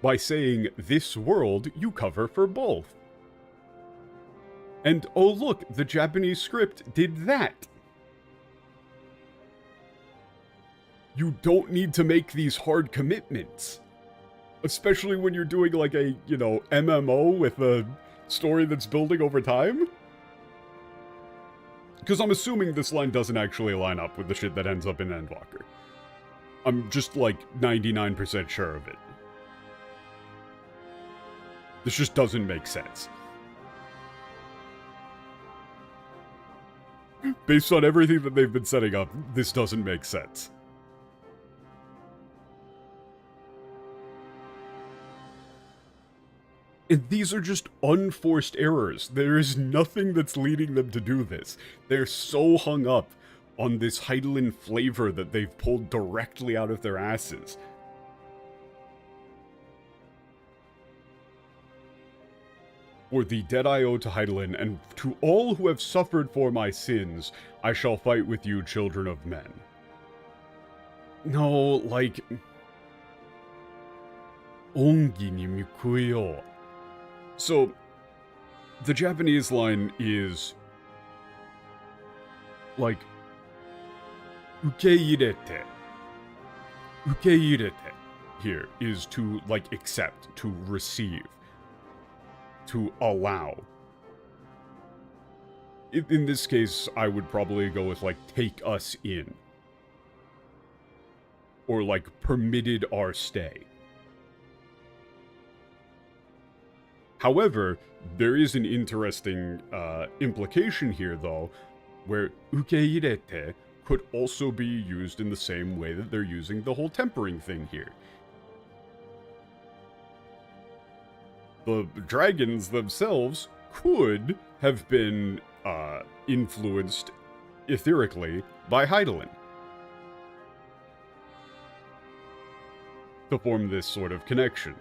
by saying this world, you cover for both. And oh look, the Japanese script did that! You don't need to make these hard commitments. Especially when you're doing like a, you know, MMO with a story that's building over time. Because I'm assuming this line doesn't actually line up with the shit that ends up in Endwalker. I'm just like 99% sure of it. This just doesn't make sense. Based on everything that they've been setting up, this doesn't make sense. And these are just unforced errors. There is nothing that's leading them to do this. They're so hung up on this Heidelin flavor that they've pulled directly out of their asses. For the debt I owe to Heidelin, and to all who have suffered for my sins, I shall fight with you, children of men. No, like... Ongi ni mikui o. So, the Japanese line is... like... Ukeirete. Ukeirete here is to, like, accept, to receive. To allow. In this case, I would probably go with, like, take us in. Or, like, permitted our stay. However, there is an interesting implication here, though, where ukeirete could also be used in the same way that they're using the whole tempering thing here. The dragons themselves could have been influenced etherically by Heidelin to form this sort of connection.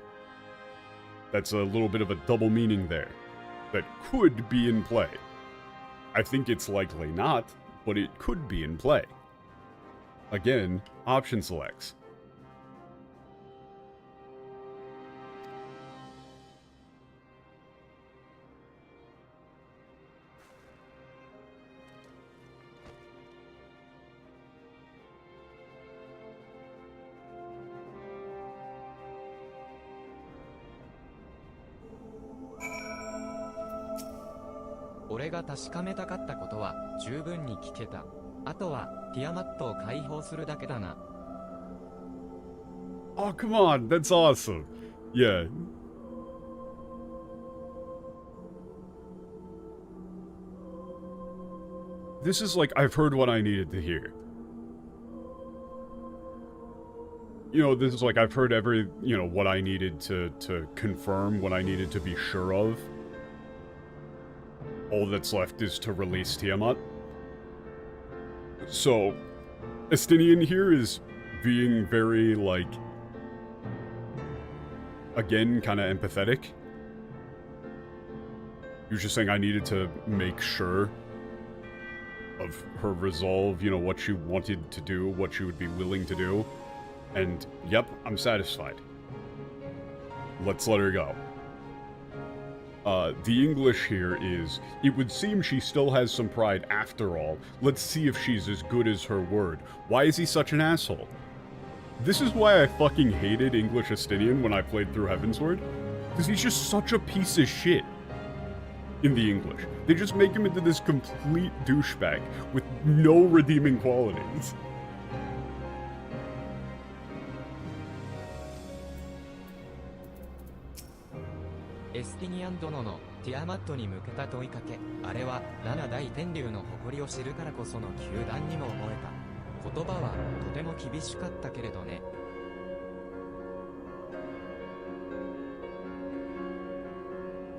That's a little bit of a double meaning there that could be in play. I think it's likely not, but it could be in play. Again, option selects. 俺が確かめたかったことは十分に聞けた。あとはティアマットを解放するだけだな。Oh, come on, that's awesome. Yeah. This is like, I've heard what I needed to hear. You know, this is like, I've heard every, you know, what I needed to confirm, what I needed to be sure of. All that's left is to release Tiamat. So, Estinian here is being very, like, again, kind of empathetic. He was just saying I needed to make sure of her resolve, you know, what she wanted to do, what she would be willing to do. And, yep, I'm satisfied. Let's let her go. The English here is, it would seem she still has some pride after all. Let's see if she's as good as her word. Why is he such an asshole? This is why I fucking hated English Estinian when I played through Heavensward. Because he's just such a piece of shit in the English. They just make him into this complete douchebag with no redeeming qualities.エスティニアン殿のティアマットに向けた問いかけ、あれは七大天竜の誇りを知るからこその球団にも思えた。言葉はとても厳しかったけれどね。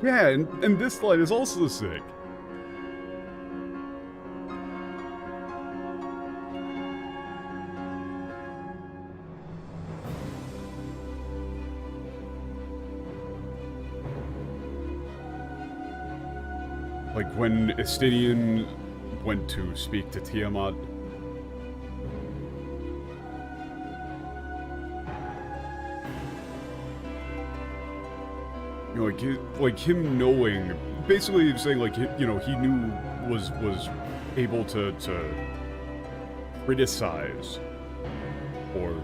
Yeah, and this line is also sick. Like when Estinian went to speak to Tiamat, you know, like him knowing, basically saying like, you know, he knew was able to criticize or,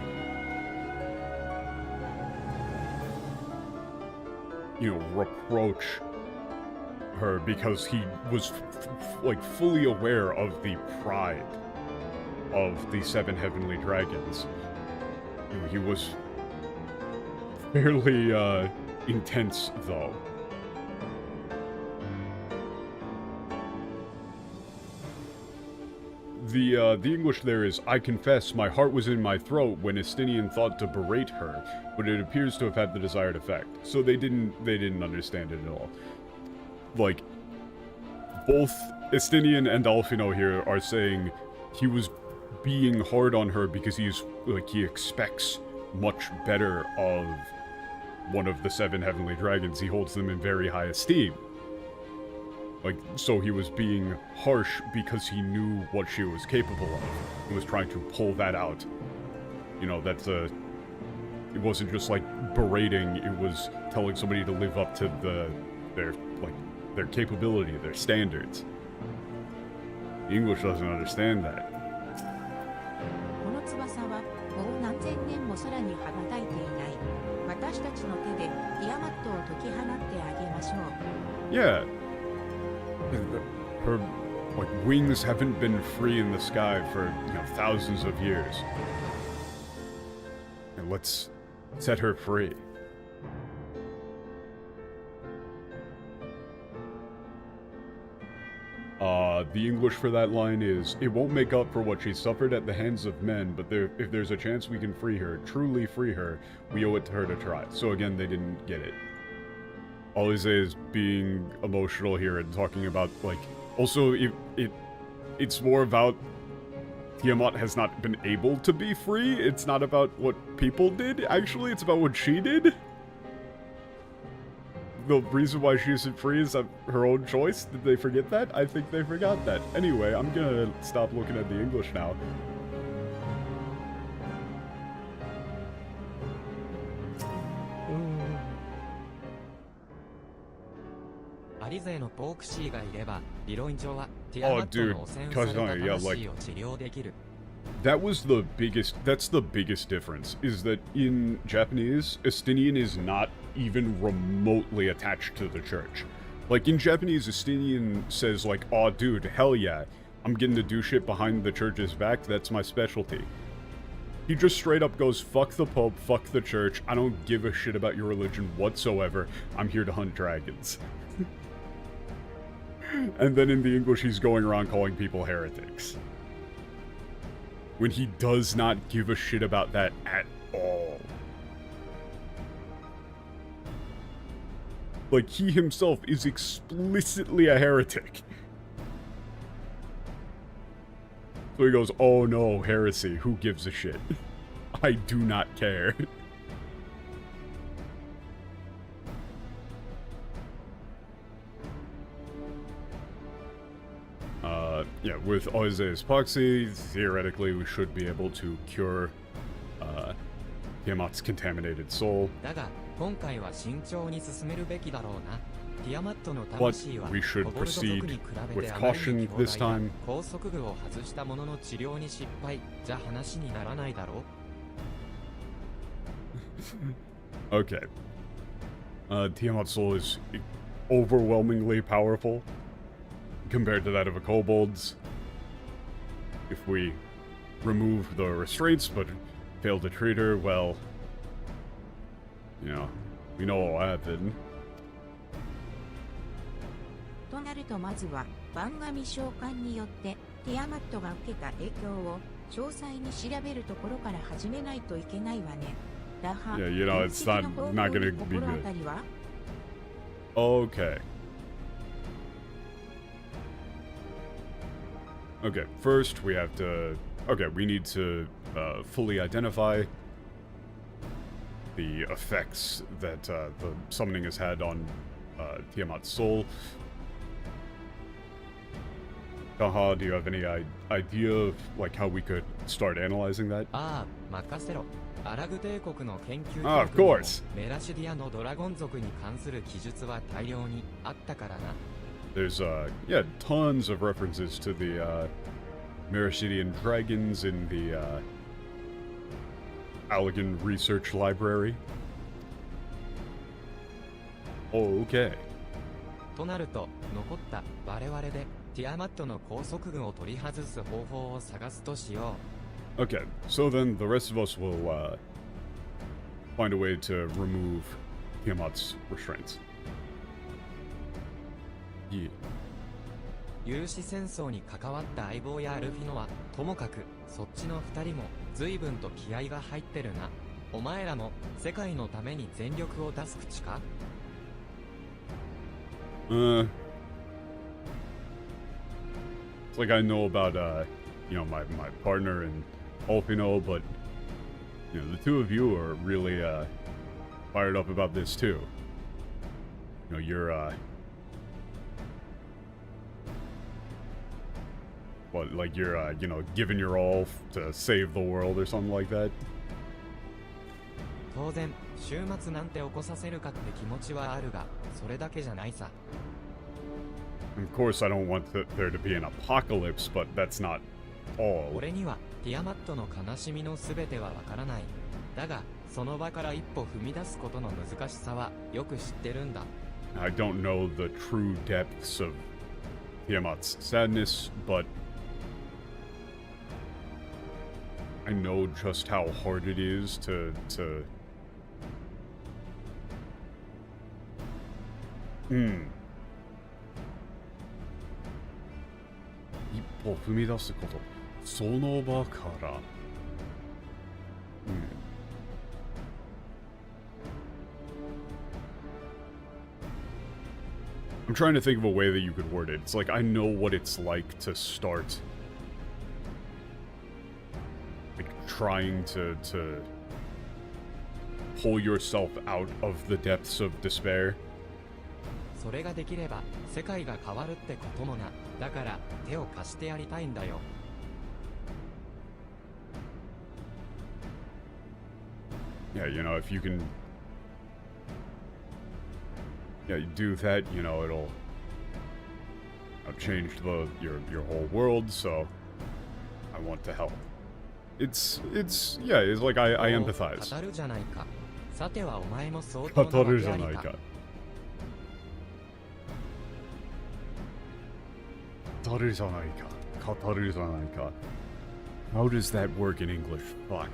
you know, reproach her because he was like fully aware of the pride of the 7 heavenly dragons. You know, he was fairly intense though. the English there is, I confess, my heart was in my throat when Estinian thought to berate her, but it appears to have had the desired effect. So they didn't understand it at all. Like, both Estinian and Alfino here are saying he was being hard on her because he expects much better of one of the 7 heavenly dragons. He holds them in very high esteem. Like, so he was being harsh because he knew what she was capable of. He was trying to pull that out. You know, that's it wasn't just like berating, it was telling somebody to live up to their capability, their standards. The English doesn't understand that. この翼はもう何千年も空に羽ばたいていない。私たちの手でティアマットを解き放ってあげましょう。Yeah. Her wings haven't been free in the sky for, thousands of years. And let's set her free. The English for that line is, it won't make up for what she suffered at the hands of men, but if there's a chance we can free her, truly free her, we owe it to her to try. So again, they didn't get it. Alize is being emotional here and talking about, also, it's more about Tiamat has not been able to be free. It's not about what people did, actually, it's about what she did. The reason why she isn't free is her own choice. Did they forget that? I think they forgot that. Anyway, I'm gonna stop looking at the English now. Oh, dude, that's the biggest difference, is that in Japanese, Estinian is not even remotely attached to the church. Like, in Japanese, Estinian says, aw, dude, hell yeah, I'm getting to do shit behind the church's back, that's my specialty. He just straight up goes, fuck the Pope, fuck the church, I don't give a shit about your religion whatsoever, I'm here to hunt dragons. And then in the English, he's going around calling people heretics. When he does not give a shit about that at all. Like, he himself is explicitly a heretic. So he goes, oh no, heresy, who gives a shit? I do not care. Yeah, with Alize's epoxy, theoretically we should be able to cure Tiamat's contaminated soul. But we should proceed with caution this time. Okay. Tiamat's soul is overwhelmingly powerful compared to that of a kobold's. If we remove the restraints but fail to treat her, well, we know what will happen. となるとまずは番組召喚によってティアマットが受けた影響を詳細に調べるところから始めないといけないわね。ラハ、 Yeah, it's not gonna be good. Okay. Okay, first we have to... Okay, we need to fully identify the effects that the summoning has had on Tiamat's soul. Taha, do you have any idea of how we could start analyzing that? Ah, of course! There's, yeah, tons of references to the, Mericidian dragons in the, Allegan Research Library. Oh, okay. Okay, so then the rest of us will, find a way to remove Tiamat's restraints. Yeah. 有志戦争に関わった相棒やアルフィノはともかくそっちの2人も随分と気合が入ってるな。お前らも世界のために全力を出す口か？ It's like I know about, you know, my partner and Alpino, but, you know, the two of you are really, fired up about this too. You know, you're, what, like you're, you know, giving your all to save the world or something like that? 当然、終末なんて起こさせるかって気持ちはあるが、それだけじゃないさ。Of course, I don't want there to be an apocalypse, but that's not all. 俺にはティアマットの悲しみのすべてはわからない。だが、その場から一歩踏み出すことの難しさはよく知ってるんだ。I don't know the true depths of Tiamat's sadness, but I know just how hard it is to一歩踏み出すこと。その場から。I'm trying to think of a way that you could word it. It's like, I know what it's like to start, like, trying to pull yourself out of the depths of despair. それができれば世界が変わるってこともな。だから手を貸してやりたいんだよ。Yeah, you know, if you can, yeah, you do that, you know, it'll change your whole world. So I want to help. It's yeah, it's like I empathize. 語るじゃないか。さてはお前も相当な語る訳ありか。じゃないか。語るじゃないか。語るじゃないか。How does that work in English? Fuck.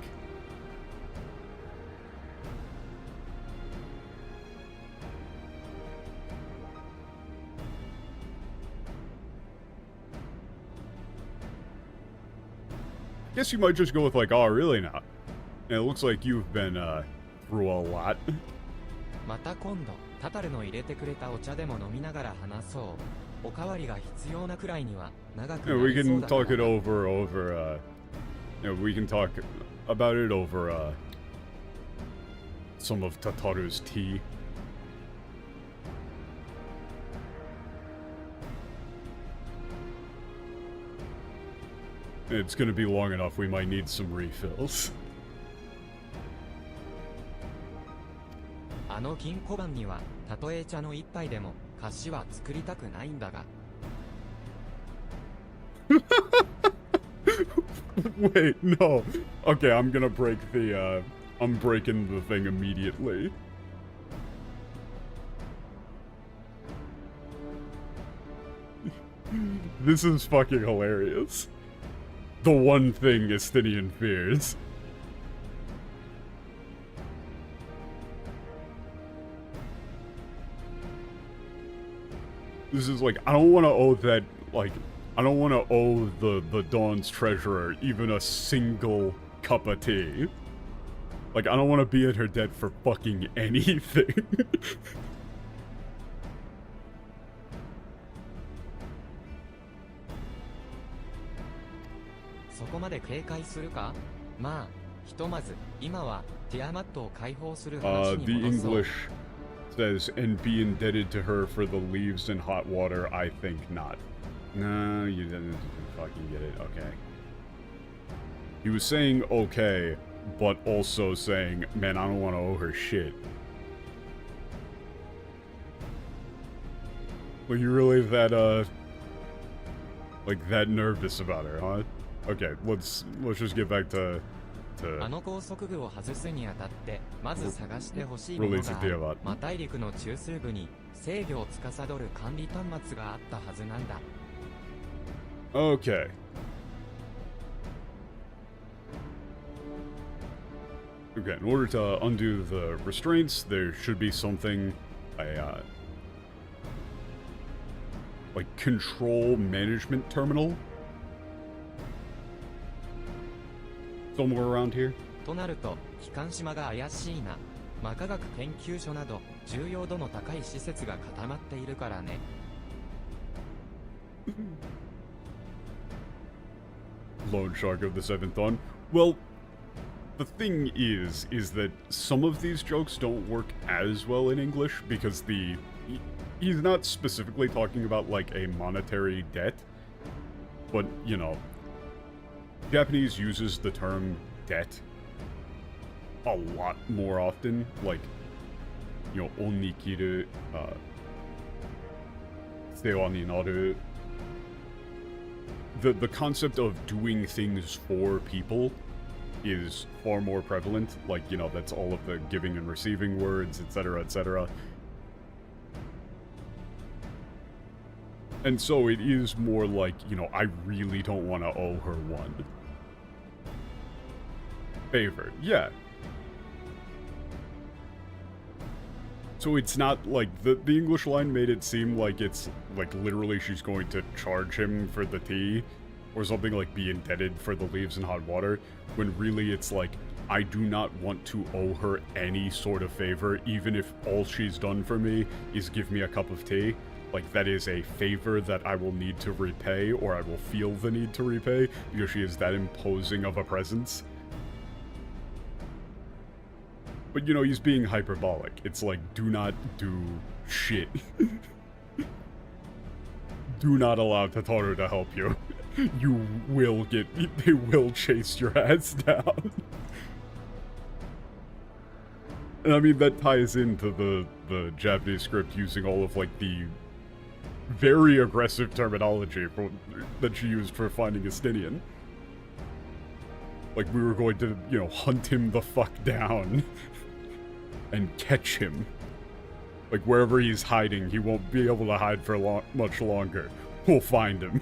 I guess you might just go with like, oh, really now? And it looks like you've been through a lot. また今度、タタルの入れてくれたお茶でも飲みながら話そう。おかわりが必要なくらいには長く Yeah, な we りそう can だから talk it over, you know, we can talk about it over, some of Tataru's tea. It's gonna be long enough, we might need some refills. あの金庫番にはたとえ茶の一杯でも菓子は作りたくないんだが。Wait, no. Okay, I'm gonna break the, I'm breaking the thing immediately. This is fucking hilarious. The one thing Estinian fears. This is like, I don't want to owe that, like, I don't want to owe the Dawn's treasurer even a single cup of tea. Like, I don't want to be in her debt for fucking anything. そこまで警戒するか？まあ、ひとまず今はティアマットを解放する話 The に戻そう。 English says, and be indebted to her for the leaves and hot water, I think not. No, you didn't fucking get it, okay. He was saying okay, but also saying, man, I don't want to owe her shit. Well, you really that, like that nervous about her, huh? Okay, let's just get back to あの高速具を外すにあたってまず探してほしいもの release が the Tiamat. 魔大陸の中枢部に制御を司る管理端末があったはずなんだ。 Okay. Okay, in order to undo the restraints, there should be something, like like, control management terminal. Somewhere around here. となると、機関島が怪しいな。魔科学研究所など、重要度の高い施設が固まっているからね。Loan shark of the seventh dawn. Well, the thing is that some of these jokes don't work as well in English because he's not specifically talking about like a monetary debt, but you know, Japanese uses the term debt a lot more often, like, you know, onikiru, sewa ni naru. The concept of doing things for people is far more prevalent. Like, you know, that's all of the giving and receiving words, etc., etc. And so it is more like, you know, I really don't want to owe her one favor. Yeah. So it's not like the English line made it seem like it's like literally she's going to charge him for the tea or something, like be indebted for the leaves and hot water, when really it's like, I do not want to owe her any sort of favor, even if all she's done for me is give me a cup of tea. Like, that is a favor that I will need to repay, or I will feel the need to repay, because she is that imposing of a presence. But, you know, he's being hyperbolic. It's like, do not do shit. Do not allow Tataru to help you. You will get... They will chase your ass down. And I mean, that ties into the Japanese script using all of, like, the very aggressive terminology that she used for finding Estinian. Like, we were going to, you know, hunt him the fuck down. And catch him. Like, wherever he's hiding, he won't be able to hide for much longer. We'll find him.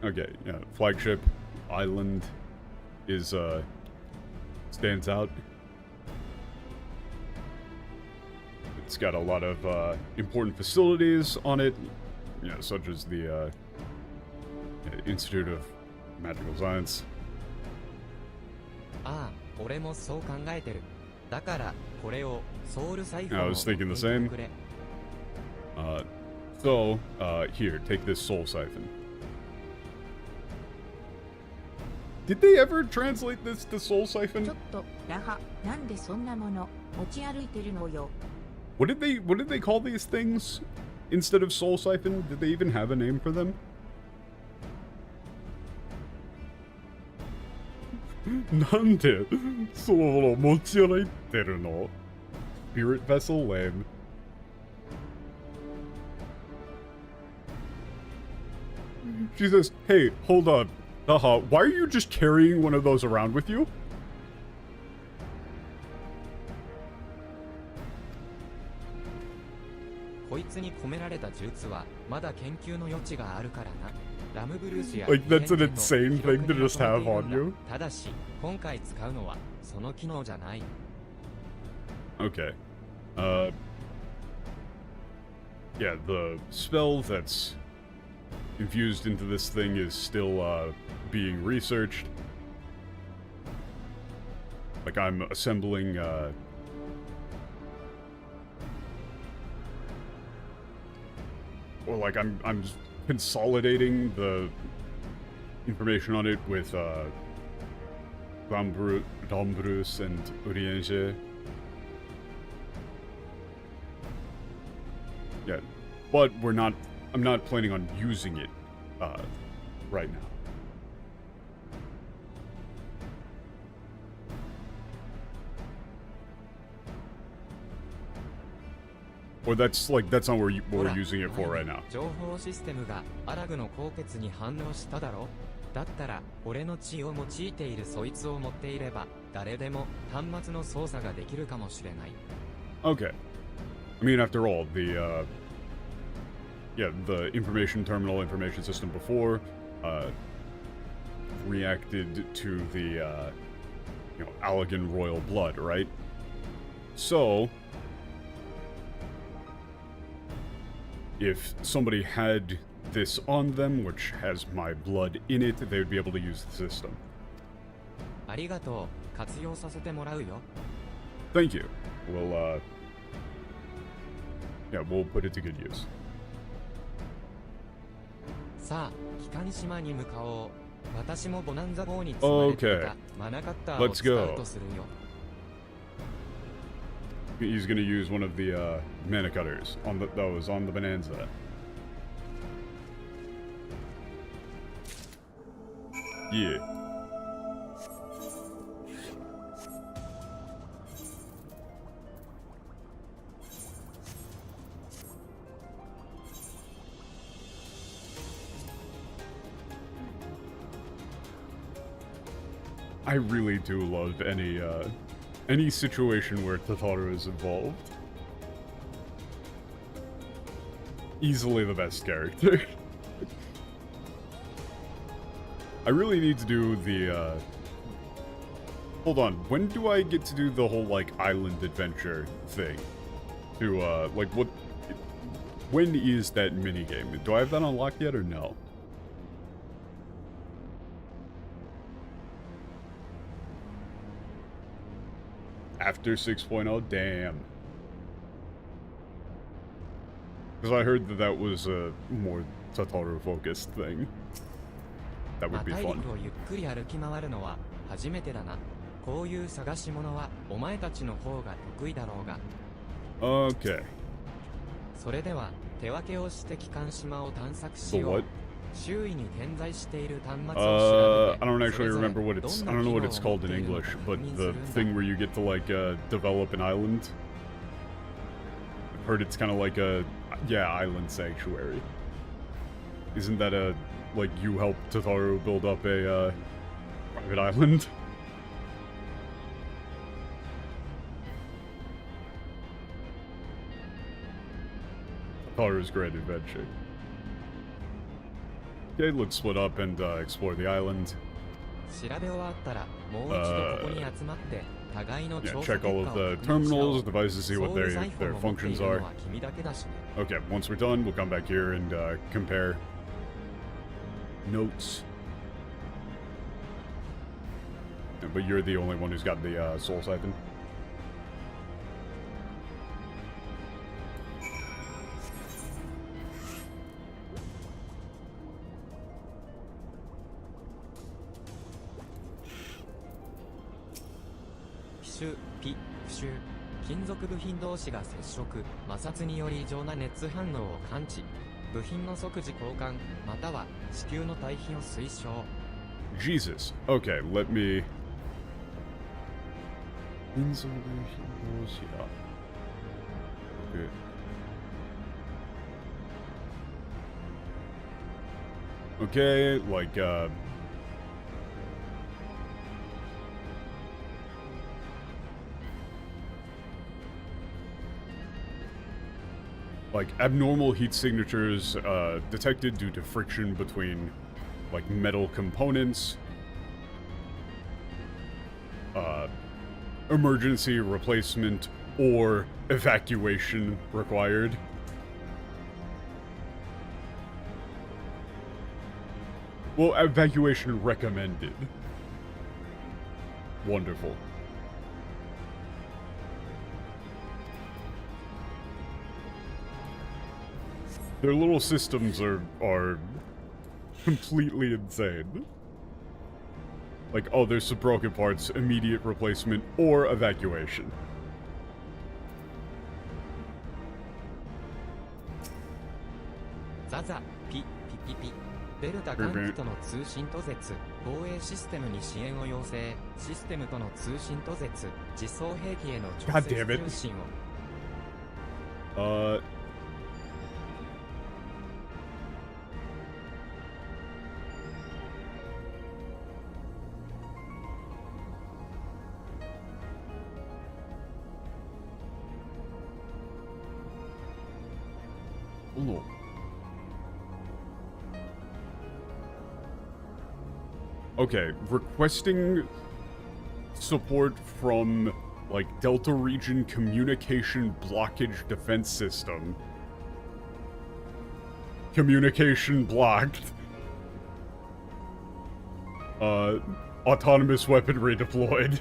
Okay, yeah, flagship island is, stands out. It's got a lot of, important facilities on it, you know, such as the, Institute of Magical Science. ああ、俺もそう考えてる。だから、これをソウルサイフォン I を was thinking the 持って same. くれ。So, here, take this soul siphon. Did they ever translate this to soul ちょ siphon? っと、ラハ、なんでそんなもの、持ち歩いてるのよ。What did they call these things instead of soul siphon? Did they even have a name for them? なんでそのものを持ち歩いてるの? Spirit vessel? Lame. She says, hey, hold on. Why are you just carrying one of those around with you? こいつに込められた呪術はまだ研究の余地があるからな。ラムブルースや Like, that's an リエンジと insane 記録 thing to に just まとめ have ている on んだ you. ただし、今回使うのはその機能じゃない。Okay. Yeah, the spell that's infused into this thing is still, being researched. Like, I'm assembling, or like, I'm consolidating the information on it with, Dombrus and Urienge. Yeah, but I'm not planning on using it, right now. Or that's not what we're using it for right now. 情報システムがアラグの高血に反応しただろ。だったら俺の血を用いているそいつを持っていれば誰でも端末の操作ができるかもしれない。Okay. I mean, after all, the information terminal information system before, reacted to the, Allegan royal blood, right? So, if somebody had this on them, which has my blood in it, they would be able to use the system. ありがとう。活用させてもらうよ。Thank you. We'll, yeah, we'll put it to good use. さあ、機関島に向かおう。私もボナンザ号に積まれていたマナカッターを使うとするよ。He's gonna use one of the mana cutters on that was on the Bonanza. Yeah. I really do love any situation where Totaro is involved. Easily the best character. I really need to do the, hold on, when do I get to do the whole, like, island adventure thing? To, like, what... When is that minigame? Do I have that unlocked yet or no? After 6.0? Damn. Because I heard that that was a more Totaro-focused thing. That would be fun. をゆっくり歩き回るのは初めてだな。こういう探し物はお前たちの方が得意だろうが。Okay. それでは手分けをして機関島を探索しよう。周囲に点在している端末を調べて。I don't actually remember what it's. I don't know what it's called in English, but the thing where you get to like develop an island. I've heard it's kind of like a island sanctuary. Isn't that a like you help Totaro build up a private island? Totaro's Great Adventure. Okay, let's split up and explore the island. Yeah, check all of the terminals, devices, see what their functions are. Okay, once we're done, we'll come back here and compare notes. But you're the only one who's got the soul siphon. P 不臭金属部品同士が接触摩擦により異常な熱反応を感知部品の即時交換または地球の退避を推奨 Jesus. Okay, let me... 金属部品同士だ Okay, like, like, abnormal heat signatures detected due to friction between, like, metal components. Emergency replacement or evacuation required. Well, evacuation recommended. Wonderful. Their little systems are completely insane. Like, oh, there's some broken parts, immediate replacement, or evacuation. Zaza, P, P, P, P. デルタ艦機との通信途絶防衛システムに支援を要請システムとの通信途絶自走兵器への直接通信を Ooh. Okay, requesting support from, like, Delta Region Communication Blockage Defense System. Communication blocked. Autonomous weaponry deployed.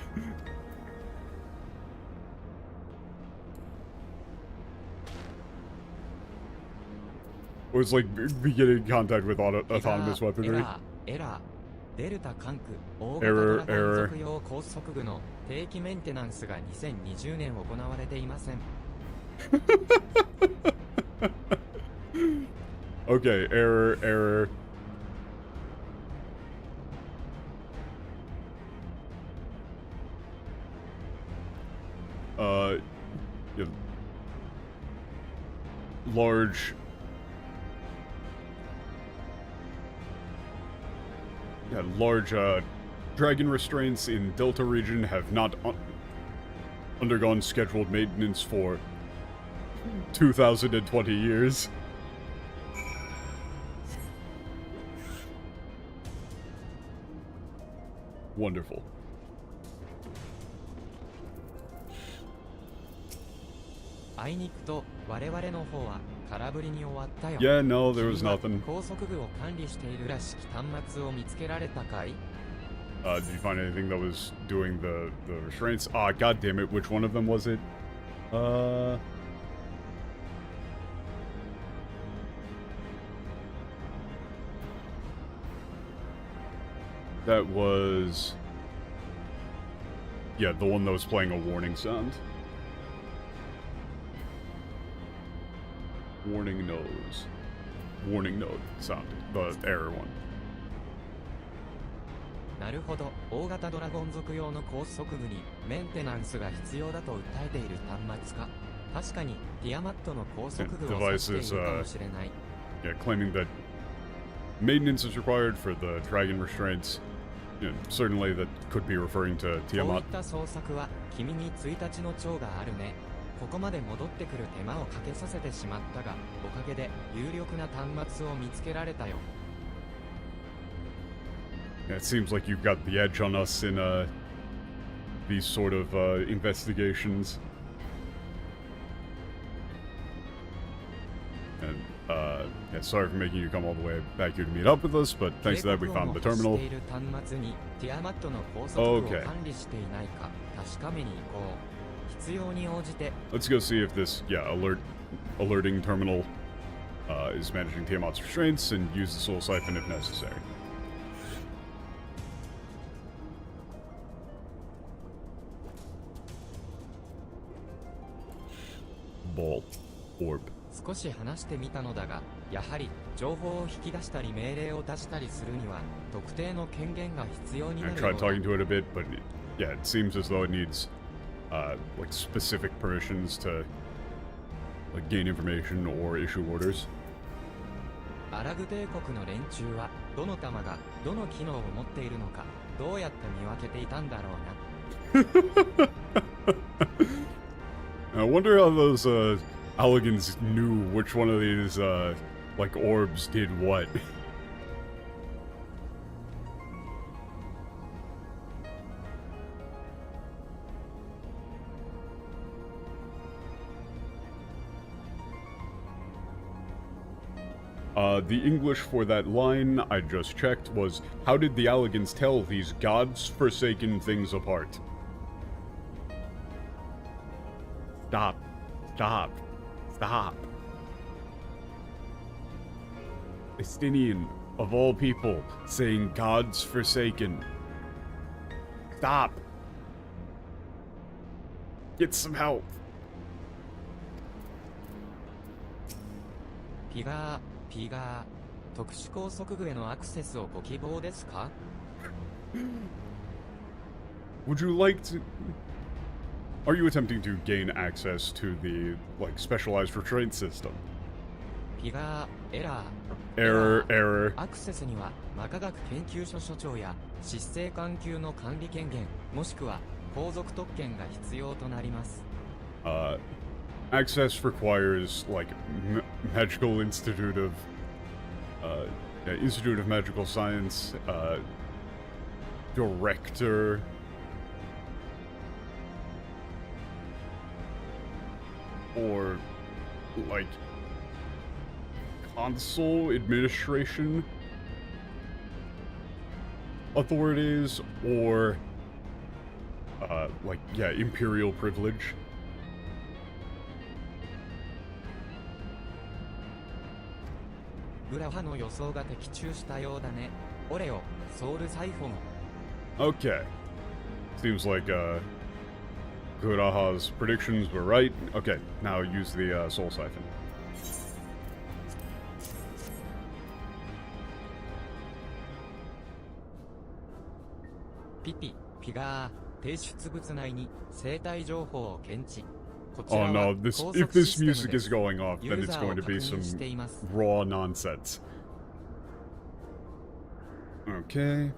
It was like beginning contact with autonomous weaponry. エラーデルタ管区大 Error, 型ドラゴン族用高速具の定期メンテナンスが2020年行われていません。Okay, error. Yeah. Large. Yeah, large, dragon restraints in Delta region have not undergone scheduled maintenance for 2,020 years. Wonderful. あいにくと我々の方は空振りに終わったよ。 Yeah, no, there was 君は nothing. 高速具を管理しているらしき端末を見つけられたかい？ Did you find anything that was doing the restraints? Ah, god damn it, which one of them was it? That was... Yeah, the one that was playing a warning sound. Warning nose. Warning note sound. The error one. なるほど、大型ドラゴン族用の高速具にメンテナンスが必要だと訴えている端末か。確かにティアマットの高速具を指しているかもしれない。 Yeah, claiming that maintenance is required for the dragon restraints. You know, certainly that could be referring to こうい Tiamat. った捜索は君に1日の長があるね。ここまで戻ってくる手間をかけさせてしまったが、おかげで有力な端末を見つけられたよ。 Yeah, it seems like you've got the edge on us in these sort of investigations. And yeah, sorry for making you come all the way back here to meet up with us, but thanks to that we found the terminal. Okay. Let's go see if this, yeah, alerting terminal is managing Tiamat's restraints and use the soul siphon if necessary. Ball. Orb. 少し話してみたのだが、やはり情報を引き出したり命令を出したりするには特定の権限が必要にな I るよう tried だ。 talking to it a bit, but yeah, it seems as though it needs like specific permissions to like gain information or issue orders. アラグ帝国の連中はどの弾がどの機能を持っているのかどうやって見分けていたんだろうな。 I wonder how those Alligans knew which one of these like orbs did what. The English for that line I just checked was, how did the Alligans tell these gods-forsaken things apart? Stop. Stop. Stop. Estinian, of all people, saying gods forsaken. Stop. Get some help. ピガー、特殊高速具へのアクセスをご希望ですか？ Would you like to... Are you attempting to gain access to the, like, specialized restraint system? ピガー、エラー。 Error. アクセスにはマ科学研究所所長や執政官級の管理権限もしくは皇族特権が必要となります。 Access requires, like, Magical Institute of... yeah, Institute of Magical Science, Director... Or, like, console administration authorities or like, yeah, imperial privilege. Okay. Seems like Guraha's predictions were right. Okay, now use the soul siphon. Oh no, if this music is going off, then it's going to be some raw nonsense. Okay.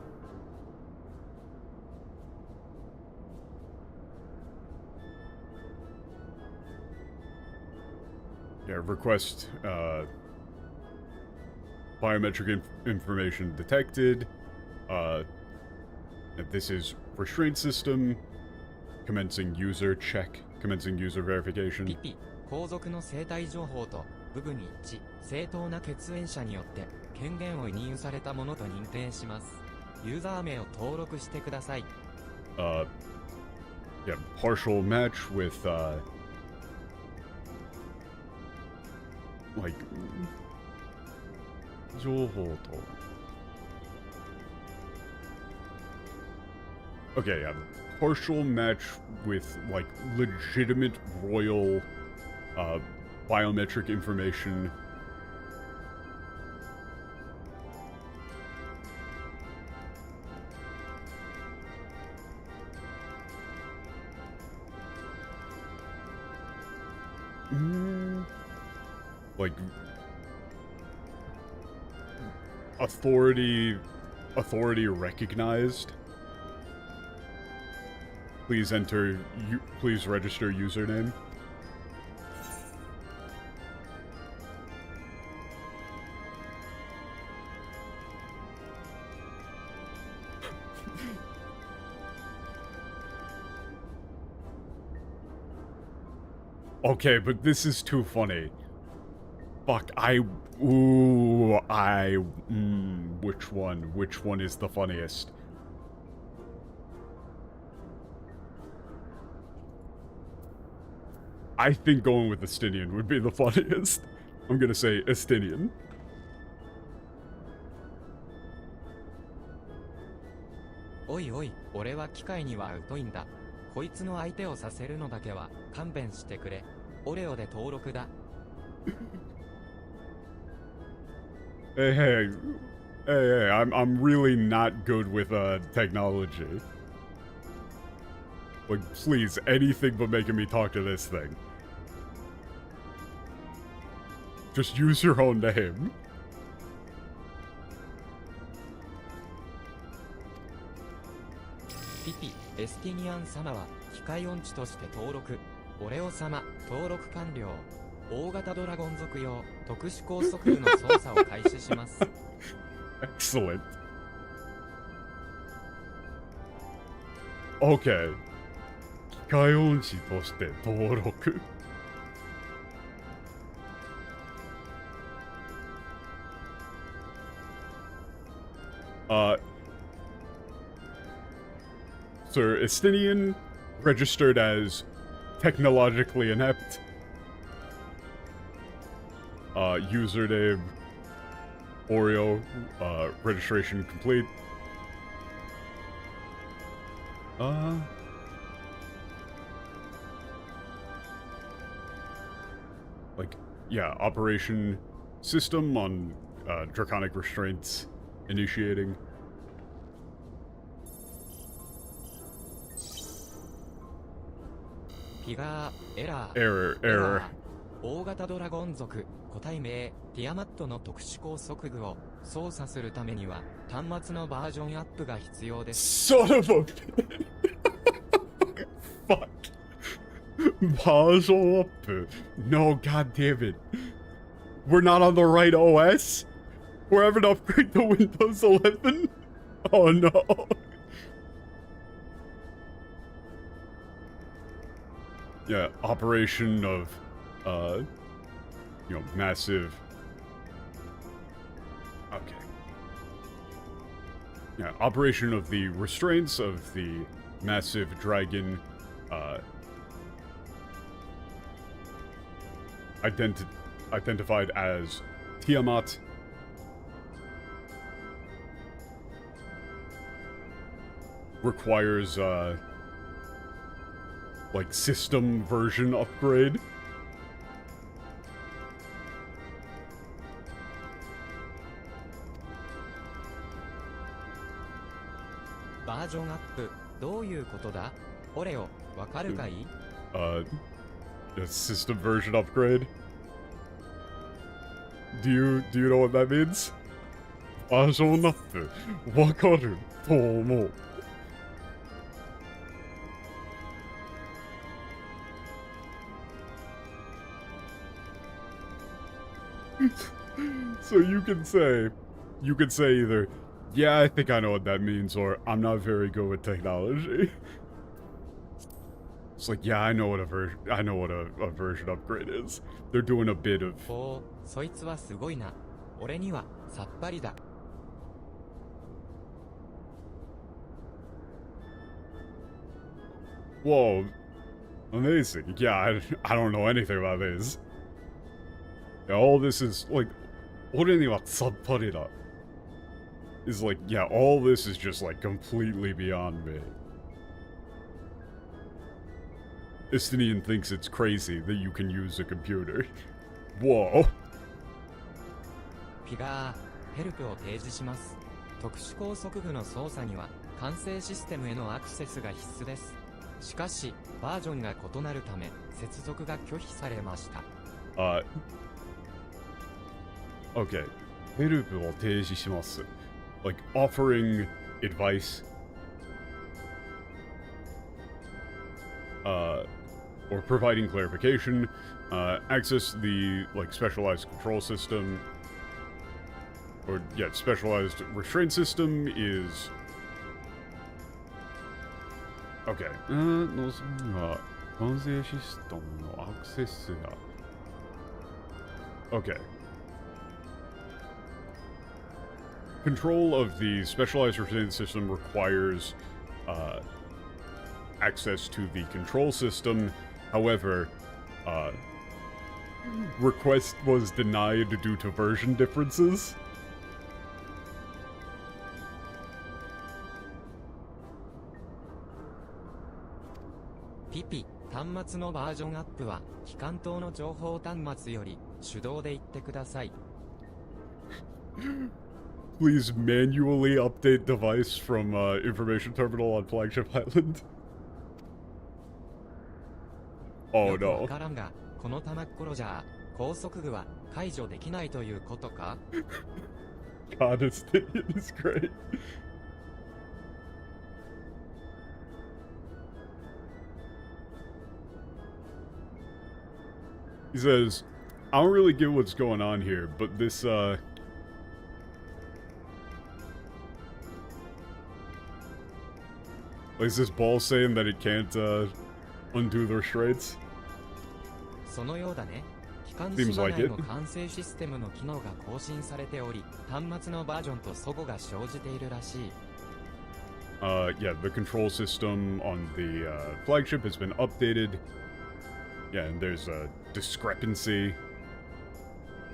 Yeah, request biometric information detected. This is Restraint system. Commencing user check. Commencing user verification. 後続の生体情報と部分に一致、正当な血縁者によって権限を移入されたものと認定します。ユーザー名を登録してください。Yeah, partial match with like 情報と Okay, yeah. Partial match with, like, legitimate royal, biometric information. Like, authority recognized. Please please register username. Okay, but this is too funny. Fuck, which one is the funniest? I think going with Estinian would be the funniest. I'm gonna say Estinian. おいおい、俺は機械には疎いんだ。こいつの相手をさせるのだけは勘弁してくれ。オレオで登録だ。Hey, I'm really not good with technology. Like, please, anything but making me talk to this thing. Just use your own name. ピピ、エスティニアン様は機械音痴として登録。オレオ様、登録完了。大型ドラゴン族用特殊高速具の操作を開始します。Excellent. Okay. 機械音痴として登録。Sir Estinian, registered as technologically inept. Username Oreo, registration complete. Like, yeah, operation system on draconic restraints initiating. Error. 大型ドラゴン族個体名ティアマットの特殊高速具を操作するためには端末のバージョンアップが必要です。Son of a fuck. Barzol up. No, god damn it. We're not on the right OS? We're having to upgrade to Windows 11? Oh no. Yeah, operation of, you know, massive Okay. Yeah, operation of the restraints of the massive dragon, identified as Tiamat. Requires, like, system version upgrade. Version up どういうことだ？オレオ、わかるかい？ A system version upgrade. Do you know what that means? Version up. わかると思う。So you can say either, yeah, I think I know what that means, or I'm not very good with technology. It's like, yeah, I know what a version upgrade is. They're doing a bit of. おー、そいつはすごいな。俺にはさっぱりだ。Whoa, amazing. Yeah, I don't know anything about this. Yeah, all this is like, 俺にはさっぱりだ is like, yeah, all this is just like completely beyond me. Istinian thinks it's crazy that you can use a computer. Whoa. ピガー、ヘルプを提示します。特殊高速具の操作には、完成システムへのアクセスが必須です。しかし、バージョンが異なるため、接続が拒否されました。Okay. ヘルプを提示します。Like, offering advice. Or providing clarification. Access the, like, specialized control system. Or, yeah, specialized restraint system is... Okay. のそんな完成システムのアクセスが Okay. Control of the specialized restraint system requires access to the control system. However, request was denied due to version differences. PP、端末のバージョンアップは、機関等の情報端末より手動で言ってください。Please manually update device from information terminal on Flagship Island. Oh よくわ no. からんが、この玉っころじゃ、高速具は解除できないということか？ God, it's great. He says, I don't really get what's going on here, but this, is this ball saying that it can't, undo the restraints? そのようだね。機関 Seems 島 like 内 it. の管制システムの機能が更新されており、端末のバージョンと齟齬が生じているらしい。Yeah, the control system on the, flagship has been updated. Yeah, and there's a discrepancy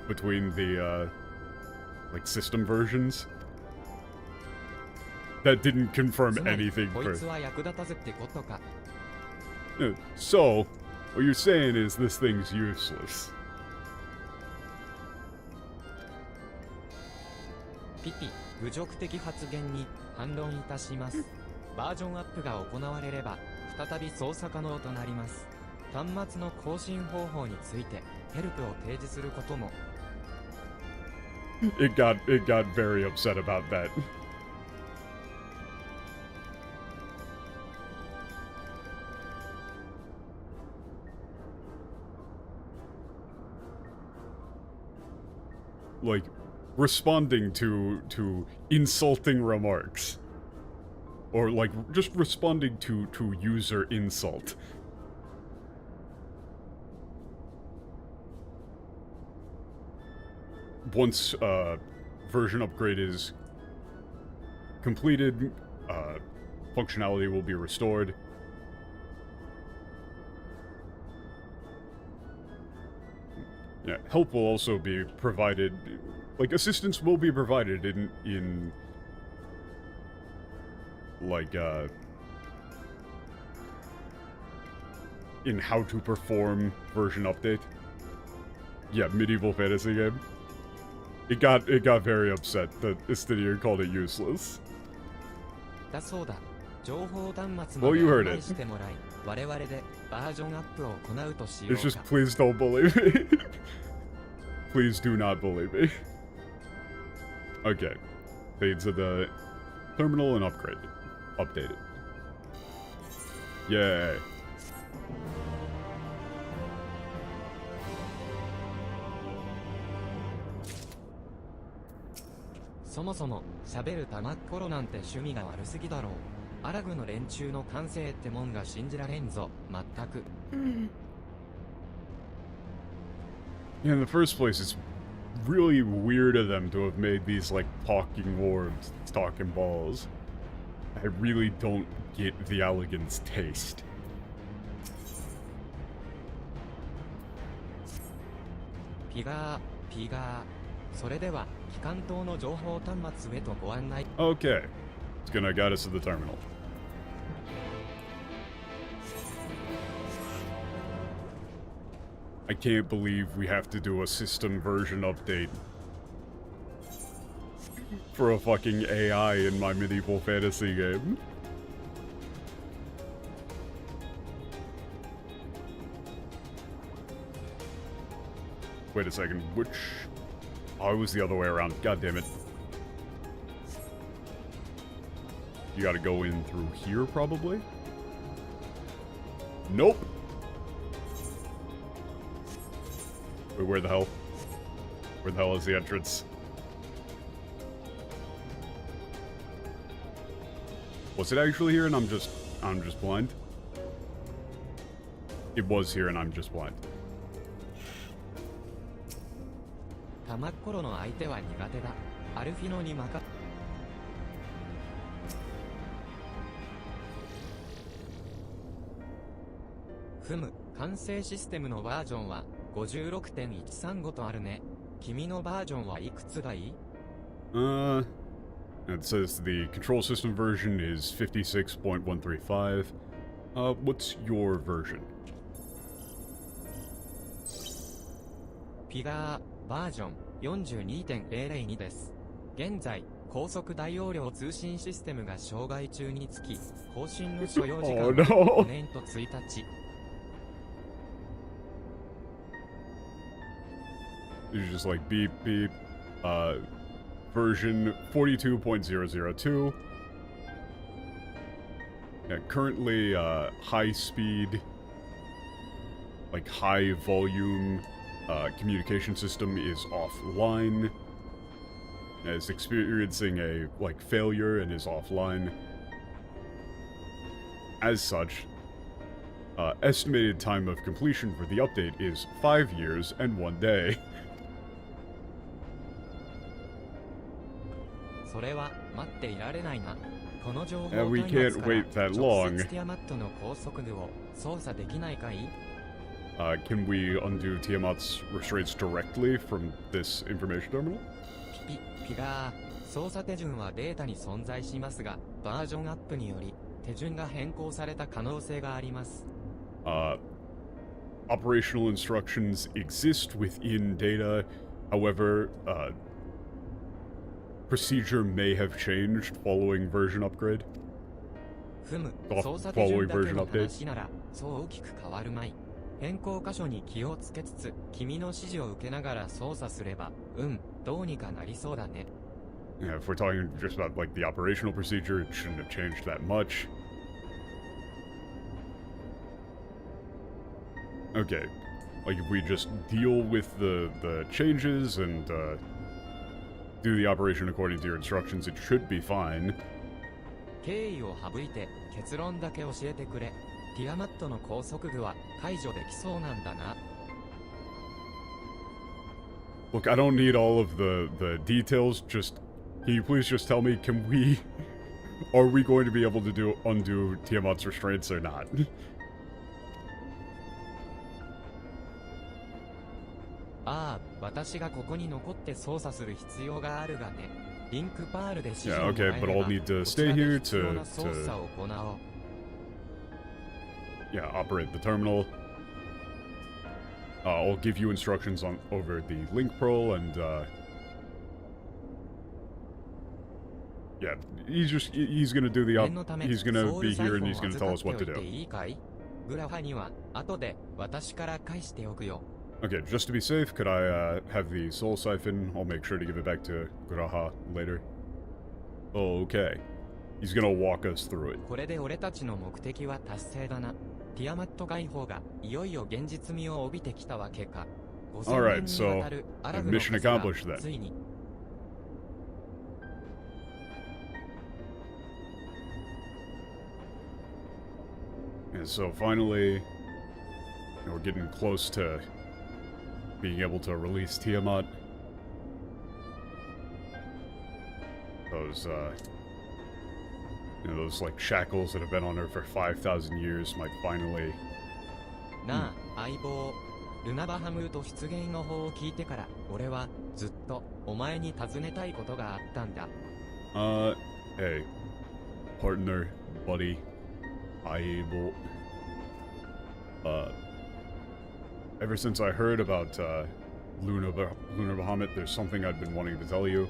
between the, like, system versions. That didn't confirm つまり anything こい for... つは役立たずってことか。So, what you're saying is this thing's useless. ピピ、侮辱的発言に反論いたします。バージョンアップが行われれば、再び操作可能となります。端末の更新方法について、ヘルプを提示することも。It got very upset about that. Like, responding to insulting remarks. Or, like, just responding to user insult. Once, version upgrade is completed, functionality will be restored. Yeah, help will also be provided, like, assistance will be provided in like, in how to perform version update. Yeah, medieval fantasy game. It got very upset that Estinian called it useless. だそうだ。情報端末 Well, まで you heard 案内 it. してもらい、我々でバージョンアップを行うとしよう It's just か。 please don't bully me. Please do not bully me. Okay. Fade to the terminal and update it. Yay. そもそも喋る玉っころなんて趣味が悪すぎだろう。アラグの連中の感性ってもんが信じられんぞ。まったく。Yeah, in the first place, it's really weird of them to have made these, like, talking orbs, talking balls. I really don't get the elegance taste. ピガー。それでは機関塔の情報端末へとご案内。 Okay. It's gonna guide us to the terminal. I can't believe we have to do a system version update for a fucking AI in my medieval fantasy game. Wait a second, which... Oh, it was the other way around. God damn it. You gotta go in through here, probably? Nope! Wait, where the hell? Where the hell is the entrance? Was it actually here and I'm just blind? It was here and I'm just blind. 玉っころの相手は苦手だ。アルフィノに任ふむ、完成システムのバージョンは 56.135 とあるね。君のバージョンはいくつがいい？ It says the control system version is 56.135. What's your version? ピガーバージョン 42.002 です。現在、高速大容量通信システムが障害中につき、更新の所要時間は Oh, no. 5年と1日。It's just like beep beep. Version 42.002. Yeah, currently high speed, like high volume communication system is offline. Is experiencing a like failure and is offline. As such, estimated time of completion for the update is 5 years and 1 day. それは待っていられないな。この情報 And we 端末 can't から wait that 直 long. 接ティアマットの高速具を操作できないかい？ Can we undo Tiamat's restraints directly from this information terminal? ピガー、操作手順はデータに存在しますが、バージョンアップにより手順が変更された可能性があります。Operational instructions exist within data. However, procedure may have changed following version upgrade. ふむ、 Off- 操作手順 following だけ version の update. 話なら、そう大きく変わるまい。変更箇所に気をつけつつ、君の指示を受けながら操作すれば、どうにかなりそうだね。Yeah, if we're talking just about like the operational procedure, it shouldn't have changed that much. Okay, like if we just deal with the changes and do the operation according to your instructions, it should be fine. 経緯を省いて結論だけ教えてくれ。ティアマットの拘束具は解除できそうなんだな。Look, I don't need all of the details, just... Can you please just tell me, can we... Are we going to be able to undo Tiamat's restraints or not? ああ、私がここに残って操作する必要があるがね。リンクパールで指示をもらえれば、 Yeah, okay, but I'll need to こち stay らで here 必要 to な操作を行おう。Yeah, operate the terminal. I'll give you instructions on over the link pro and yeah, he's gonna do the he's gonna be here and he's gonna tell us what to do. グラハには後で私から返しておくよ。 Okay, just to be safe, could I have the soul siphon? I'll make sure to give it back to Graha later. Oh, okay. He's gonna walk us through it. これで俺たちの目的は達成だな。ティアマット解放がいよいよ現実味を帯びてきたわけか。Alright, so mission accomplished then. ついに And so finally, we're getting close to being able to release Tiamat. Those, those like shackles that have been on her for 5,000 years might finally... なあ、相棒。ルナバハムート出現の方を聞いてから、俺はずっとお前に尋ねたいことがあったんだ。Hey, partner, buddy, Aibo. Ever since I heard about Lunar Bahamut, there's something I've been wanting to tell you.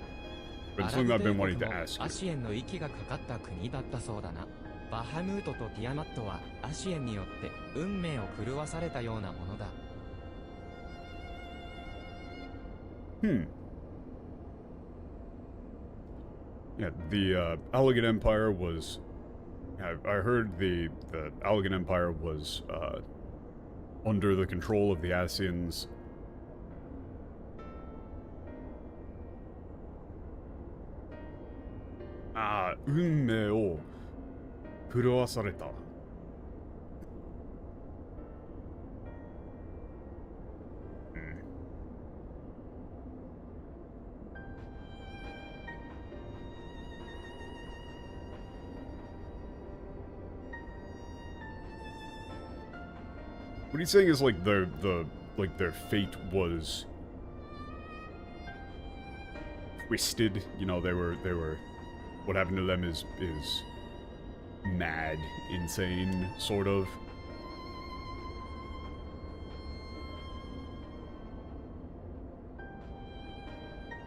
But something I've been wanting to ask ア you. シエンの息がかかった国だったそうだな。バハムートとティアマットはアシエンによって運命を狂わされたようなものだ。Yeah, the Allegan Empire was... I heard the Allegan Empire was under the control of the Asians. Ah, 運命を狂わされた。What he's saying is like their fate was twisted. You know, they were what happened to them is mad, insane, sort of.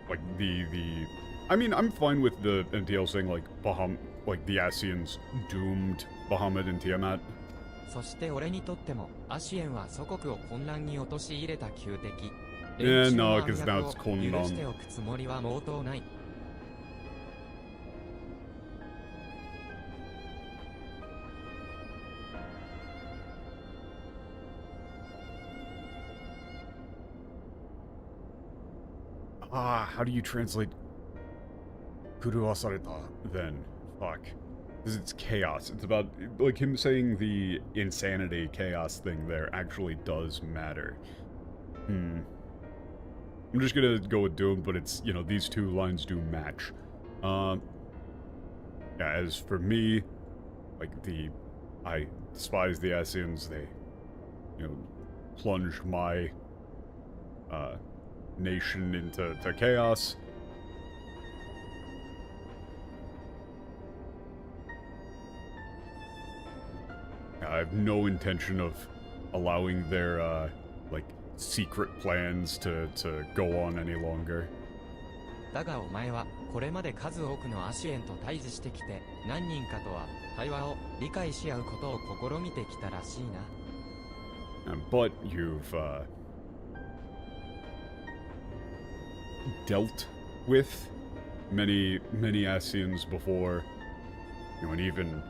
Like I mean, I'm fine with the NTL saying like the Asians doomed Bahamut and Tiamat. そして俺にとってもアシエンは祖国を混乱に陥れた旧敵。 Yeah, 連中 no, の because 暗 now 躍 it's を 混許して乱。おくつもりは毛頭ない。How do you translate Kuruwasareta then? Fuck. Because it's chaos. It's about, like, him saying the insanity chaos thing there actually does matter. I'm just gonna go with Doom, but it's, you know, these two lines do match. Yeah, as for me, like, I despise the Asians. They, you know, plunged my, nation into chaos. I have no intention of allowing their, like, secret plans to go on any longer. だがお前はこれまで数多くのアシエンと対峙してきて何人かとは対話を理解し合うことを試みてきたらしいな。But you've, dealt with many Asians before, you know, and even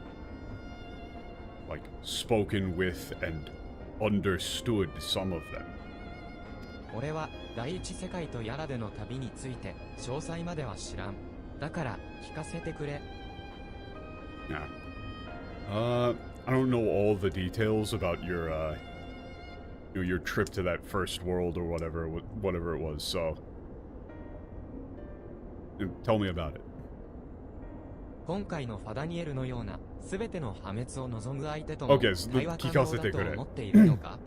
like spoken with and understood some of them. 俺は第一世界とやらでの旅について詳細までは知らん。だから聞かせてくれ。I don't know all the details about your your trip to that first world or whatever it was. So Tell me about it. 今回のファダニエルのような全ての破滅を望む相手とも Okay, so 対話可能だと思ってい 聞かせてくれ。るのか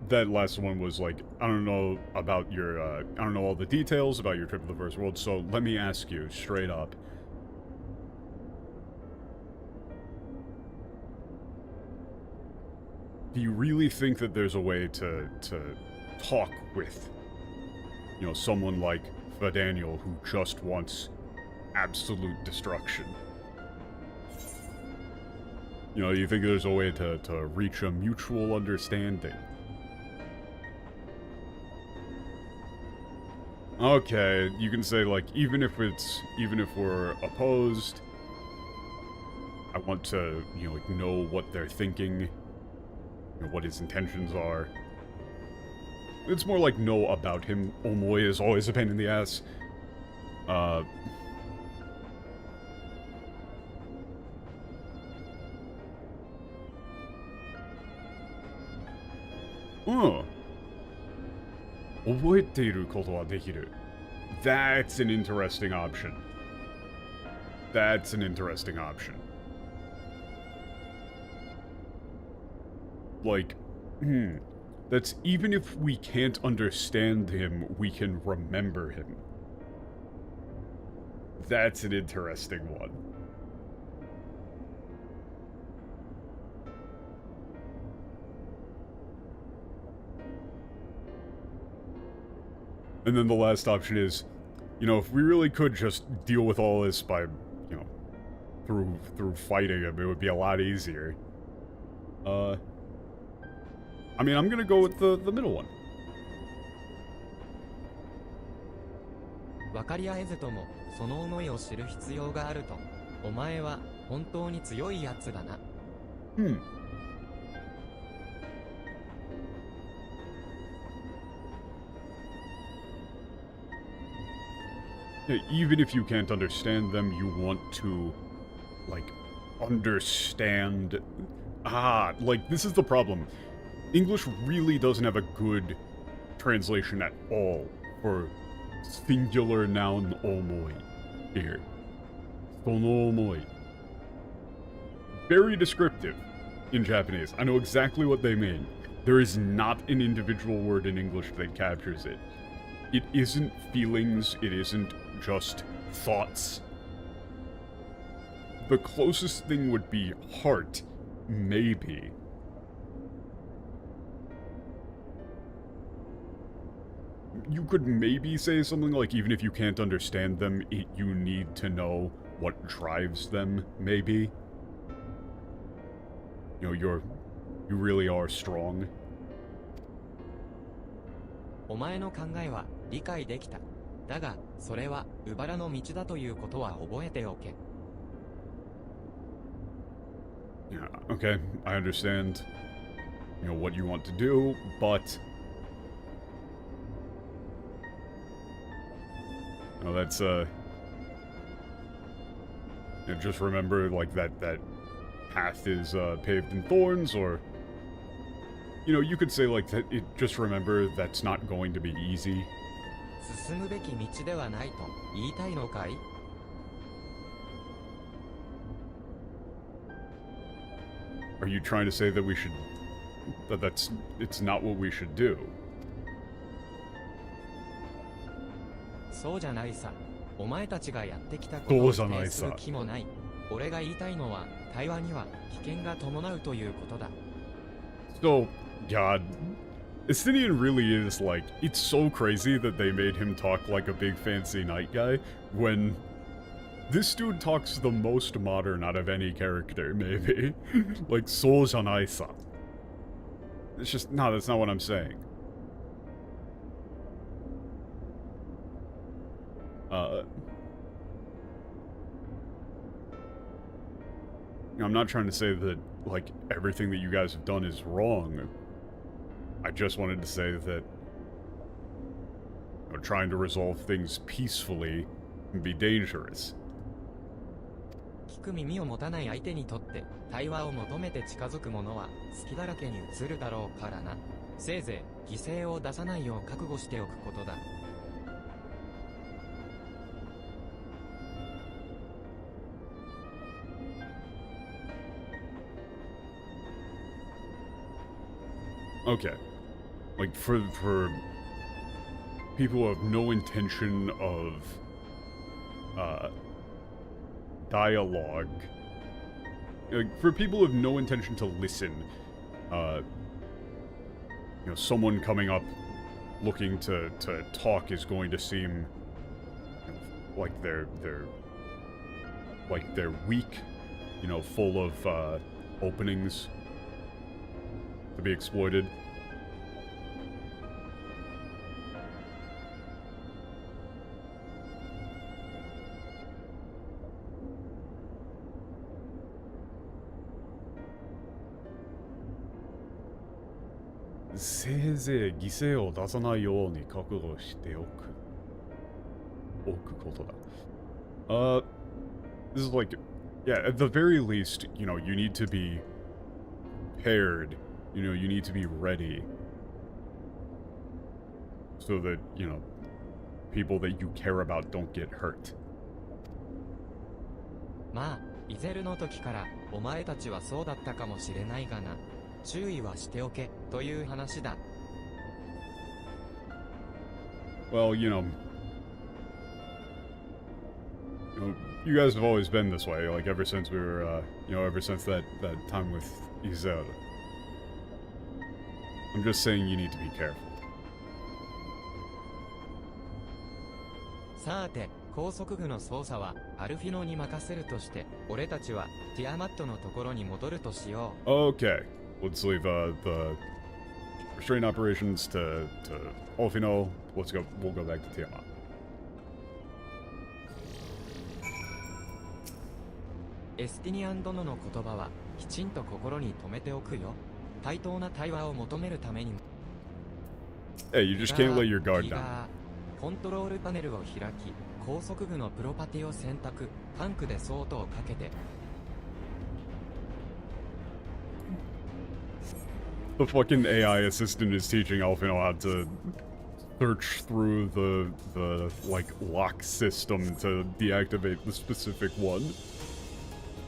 That last one was like, I don't know about your, I don't know all the details about your trip to the first world, so let me ask you straight up. Do you really think that there's a way to talk with, you know, someone like Daniel who just wants absolute destruction? You know, do you think there's a way to reach a mutual understanding? Okay, you can say like, even if we're opposed, I want to, you know, like, know what they're thinking, you know, what his intentions are. It's more like know about him. Omoi is always a pain in the ass. That's an interesting option. That's an interesting option. Like, that's even if we can't understand him, we can remember him. That's an interesting one. And then the last option is, you know, if we really could just deal with all this by, you know, through fighting him, it would be a lot easier. I mean, I'm gonna go with the middle one. 分かり合えずともその思いを知る必要があると。お前は本当に強いやつだな。Even if you can't understand them, you want to, like, understand. Like, this is the problem. English really doesn't have a good translation at all for singular noun omoi here. Sono omoi. Very descriptive in Japanese. I know exactly what they mean. There is not an individual word in English that captures it. It isn't feelings, it isn't just thoughts. The closest thing would be heart, maybe. You could maybe say something like, even if you can't understand them, you need to know what drives them, maybe. You know, you really are strong. お前の考えは理解できた。だが、それはウバラの道だということは覚えておけ。Yeah, okay, I understand, you know, what you want to do, but... No, that's, you know, just remember, like, that path is, paved in thorns, or... You know, you could say, like, that just remember that's not going to be easy. 進むべき道ではないと言いたいのかい? Are you trying to say that we should... it's not what we should do? そうじゃないさ。お前たちがやってきたことを否定する気もない。俺が言いたいのは、対話には危険が伴うということだ。So, God, Estinian really is like, it's so crazy that they made him talk like a big fancy knight guy, when this dude talks the most modern out of any character, maybe. Like, so janai sa. It's just, no, that's not what I'm saying. I'm not trying to say that, like, everything that you guys have done is wrong. I just wanted to say that, you know, trying to resolve things peacefully can be dangerous. 聞く耳を持たない相手にとって対話を求めて近づく者は隙だらけに映るだろうからな。せいぜい犠牲を出さないよう覚悟しておくことだ。Okay. Like, for people who have no intention of, dialogue. Like, for people who have no intention to listen, you know, someone coming up looking to talk is going to seem like they're weak, you know, full of openings to be exploited. This is like, yeah, at the very least, you know, you need to be prepared, you know, you need to be ready. So that, you know, people that you care about don't get hurt. まあ、イゼルの時からお前たちはそうだったかもしれないがな。注意はしておけという話だ。Well, you know, you guys have always been this way, like ever since we were, you know, ever since that time with Izel. I'm just saying you need to be careful. さて、高速具の操作はアルフィノに任せるとして、俺たちはティアマットのところに戻るとしよう。Okay, let's leave the restraint operations to Alfino. We'll go back to Tiamat. エスティニアン殿の言葉はきちんと心に留めておくよ。対等な対話を求めるためにも。Hey, you just can't let your guard down. コントロールパネルを開き、高速具のプロパティを選択、タンクでソートをかけて。The fucking AI assistant is teaching Alfino how to search through the like lock system to deactivate the specific one.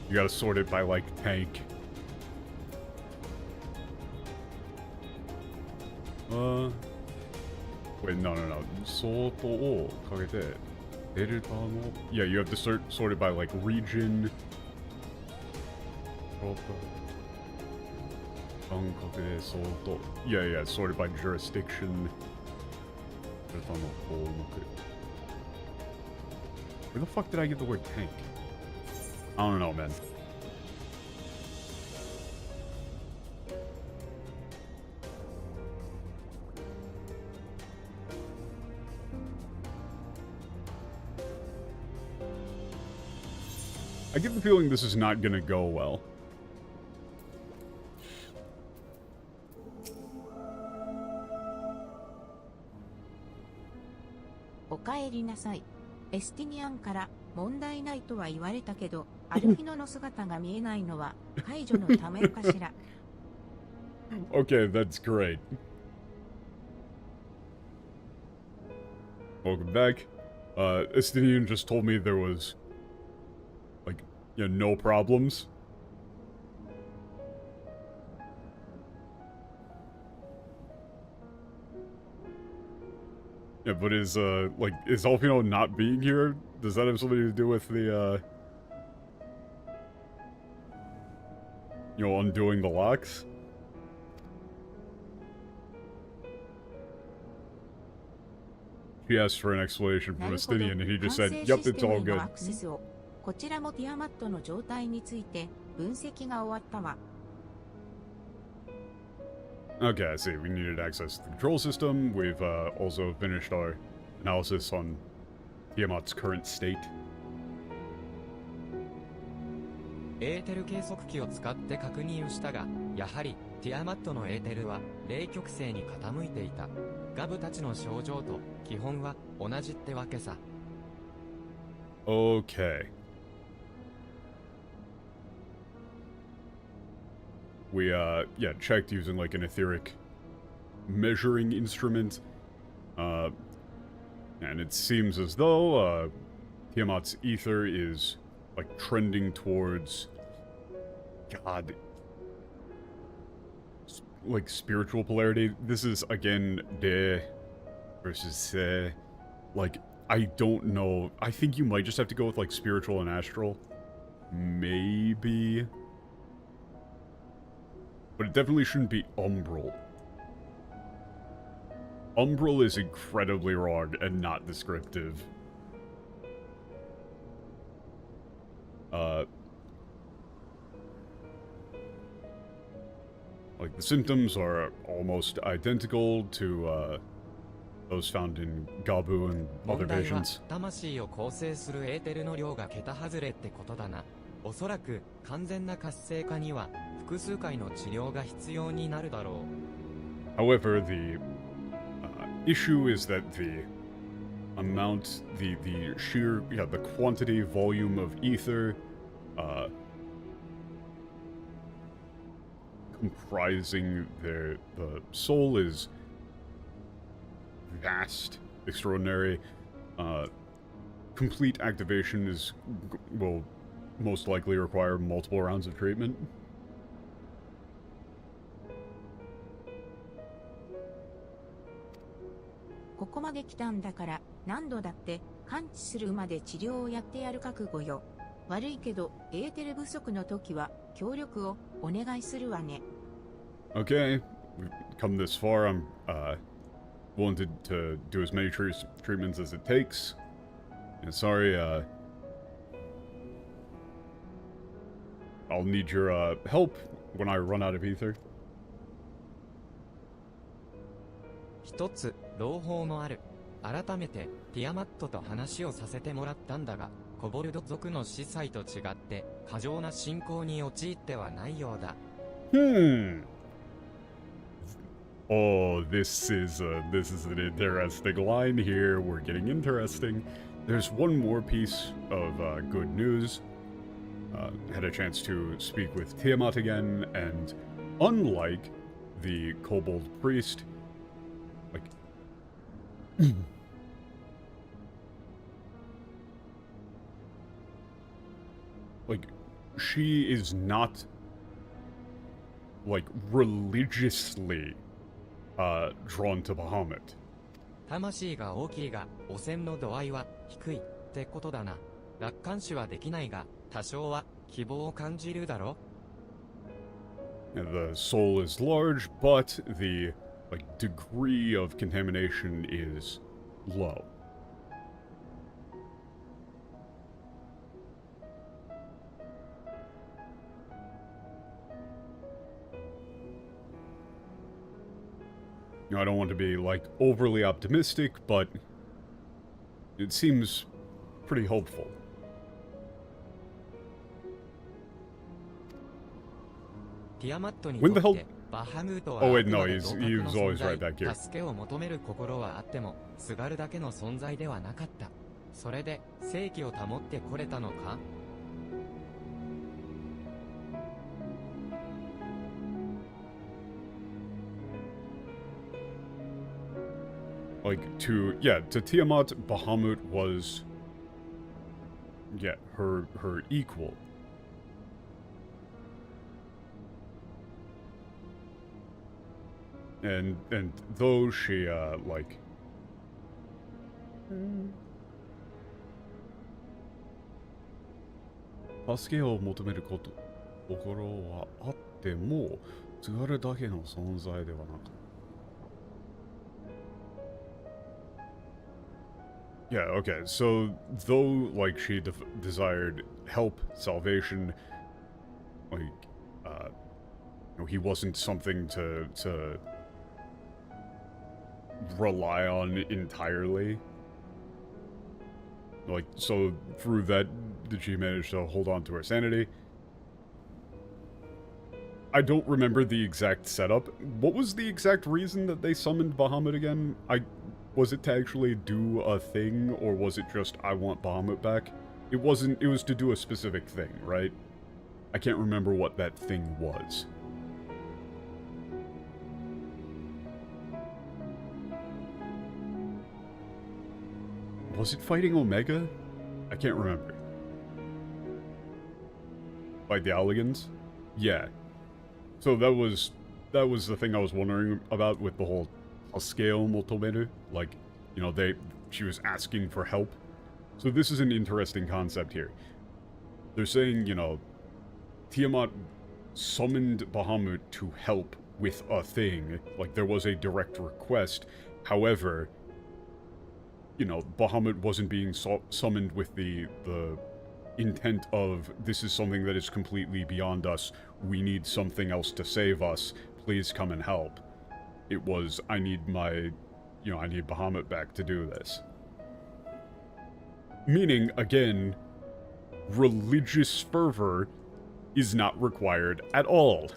You gotta sort it by like tank. Wait, no. Soto o kagete. Yeah, you have to sort it by like region. Yeah, sorted by jurisdiction. Where the fuck did I get the word tank? I don't know, man. I get the feeling this is not gonna go well. O kaeri nasai. エスティニアンから問題ないとは言われたけど、アルフィノの姿が見えないのは解除のためかしら。Okay, that's great. Welcome back. Estinian just told me there was, like, yeah, no problems. Yeah, but is Alfino not being here? Does that have something to do with the, you know, undoing the locks? He asked for an explanation from Estinian, and he just said, "Yep, it's all good." こちらもティアマットの状態について分析が終わったわ。Okay, I see. We needed access to the control system. We've also finished our analysis on Tiamat's current state. エーテル計測器を使って確認をしたが、やはりティアマットのエーテルは冷極性に傾いていた。ガブたちの症状と基本は同じってわけさ。Okay. We, yeah, checked using, like, an etheric measuring instrument. And it seems as though, Tiamat's ether is, like, trending towards... God. like spiritual polarity. This is again de versus se. Like, I don't know. I think you might just have to go with like spiritual and astral. Maybe. But it definitely shouldn't be umbral. Umbral is incredibly wrong and not descriptive. Like, the symptoms are almost identical to, those found in Gabu and other 問題は patients. 魂を構成するエーテルの量が桁外れってことだな。おそらく完全な活性化には複数回の治療が必要になるだろう。However, the issue is that the amount, the sheer, yeah, the quantity, volume of ether, comprising the soul is vast, extraordinary. Complete activation will most likely require multiple rounds of treatment. ここまで来たんだから何度だって完治するまで治療をやってやる覚悟よ。悪いけどエーテル不足の時は協力をお願いするわね。Okay, we've come this far. I'm willing to do as many treatments as it takes. And sorry, I'll need your help when I run out of ether. 一つ朗報のある。改めてティアマットと話をさせてもらったんだが、コボルド族の司祭と違って過剰な信仰に陥ってはないようだ。Oh, this is an interesting line here. We're getting interesting. There's one more piece of good news. Had a chance to speak with Tiamat again, and unlike the kobold priest, like like she is not like religiously drawn to Bahamut. 魂が大きいが汚染の度合いは低いってことだな。楽観視はできないが多少は希望を感じるだろ。 And the soul is large, but the like degree of contamination is low. You know, I don't want to be like overly optimistic, but it seems pretty hopeful. ティアマットに When と the っ hell- てバハムートは Oh, あ wait, く no, まで he 同 was 格の always 存 right back 在。 here. 助けを求める心はあってもすがるだけの存在ではなかった。それで正気を保ってこれたのか。 Like, to Tiamat, Bahamut was, her equal. And though she, like... Asukeを求めること、心はあっても、すがるだけの存在ではなかった。 Yeah, okay, so though, like, she desired help, salvation, like, you know, he wasn't something to rely on entirely. Like, so through that, did she manage to hold on to her sanity? I don't remember the exact setup. What was the exact reason that they summoned Bahamut again? Was it to actually do a thing, or was it just, I want Bahamut back? It wasn't, it was to do a specific thing, right? I can't remember what that thing was. Was it fighting Omega? I can't remember. Like the Alligans? Yeah. So that was that was the thing I was wondering about with the whole scale multimeter. Like, you know, she was asking for help. So this is an interesting concept here. They're saying, you know, Tiamat summoned Bahamut to help with a thing. Like, there was a direct request. However, you know, Bahamut wasn't being summoned with the intent of, this is something that is completely beyond us. We need something else to save us. Please come and help. It was, I need I need Bahamut back to do this. Meaning, again, religious fervor is not required at all.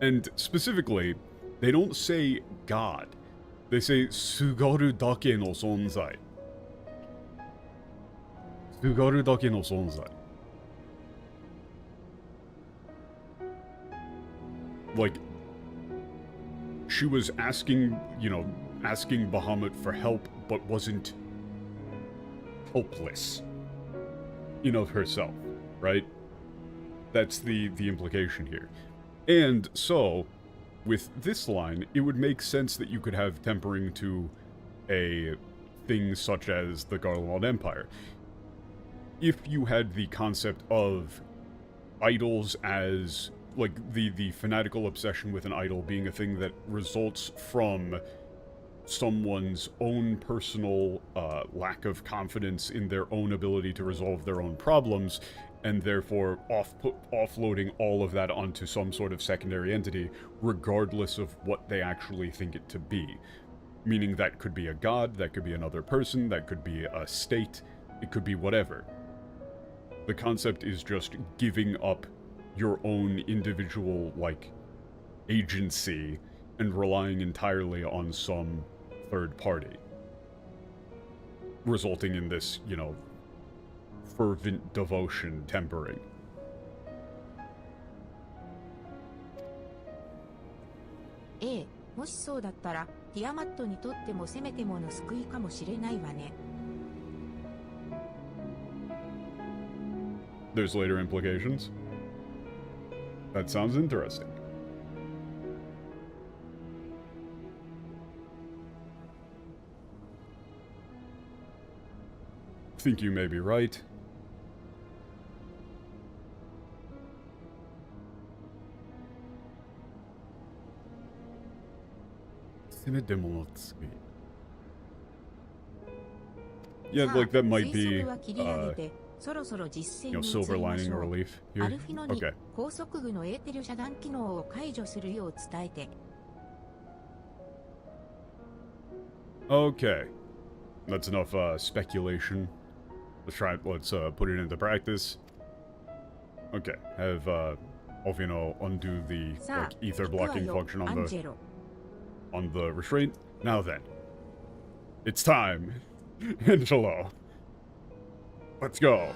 And specifically, they don't say God. They say Sugaru dake no sonzai. Sugaru dake no sonzai. Like, she was asking, you know, asking Bahamut for help, but wasn't helpless in of herself, right? That's the implication here. And so, with this line, it would make sense that you could have tempering to a thing such as the Garlemald Empire. If you had the concept of idols as, like, the fanatical obsession with an idol being a thing that results from someone's own personal lack of confidence in their own ability to resolve their own problems, and therefore offloading all of that onto some sort of secondary entity, regardless of what they actually think it to be. Meaning that could be a god, that could be another person, that could be a state, it could be whatever. The concept is just giving up your own individual, like, agency and relying entirely on some third party. Resulting in this, you know, fervent devotion tempering. A もしそうだったら、ティアマットにとってもせめてもの救いかもしれないわね。There's later implications. That sounds interesting. Think you may be right. Yeah, like that might be, silver lining relief here. Okay. 高速具のエーテル遮断機能を解除するよう伝えて。Okay. That's enough speculation. Let's put it into practice. Okay. Have Alfino undo the like ether blocking function on the restraint. Now then. It's time. Angelo. Let's go.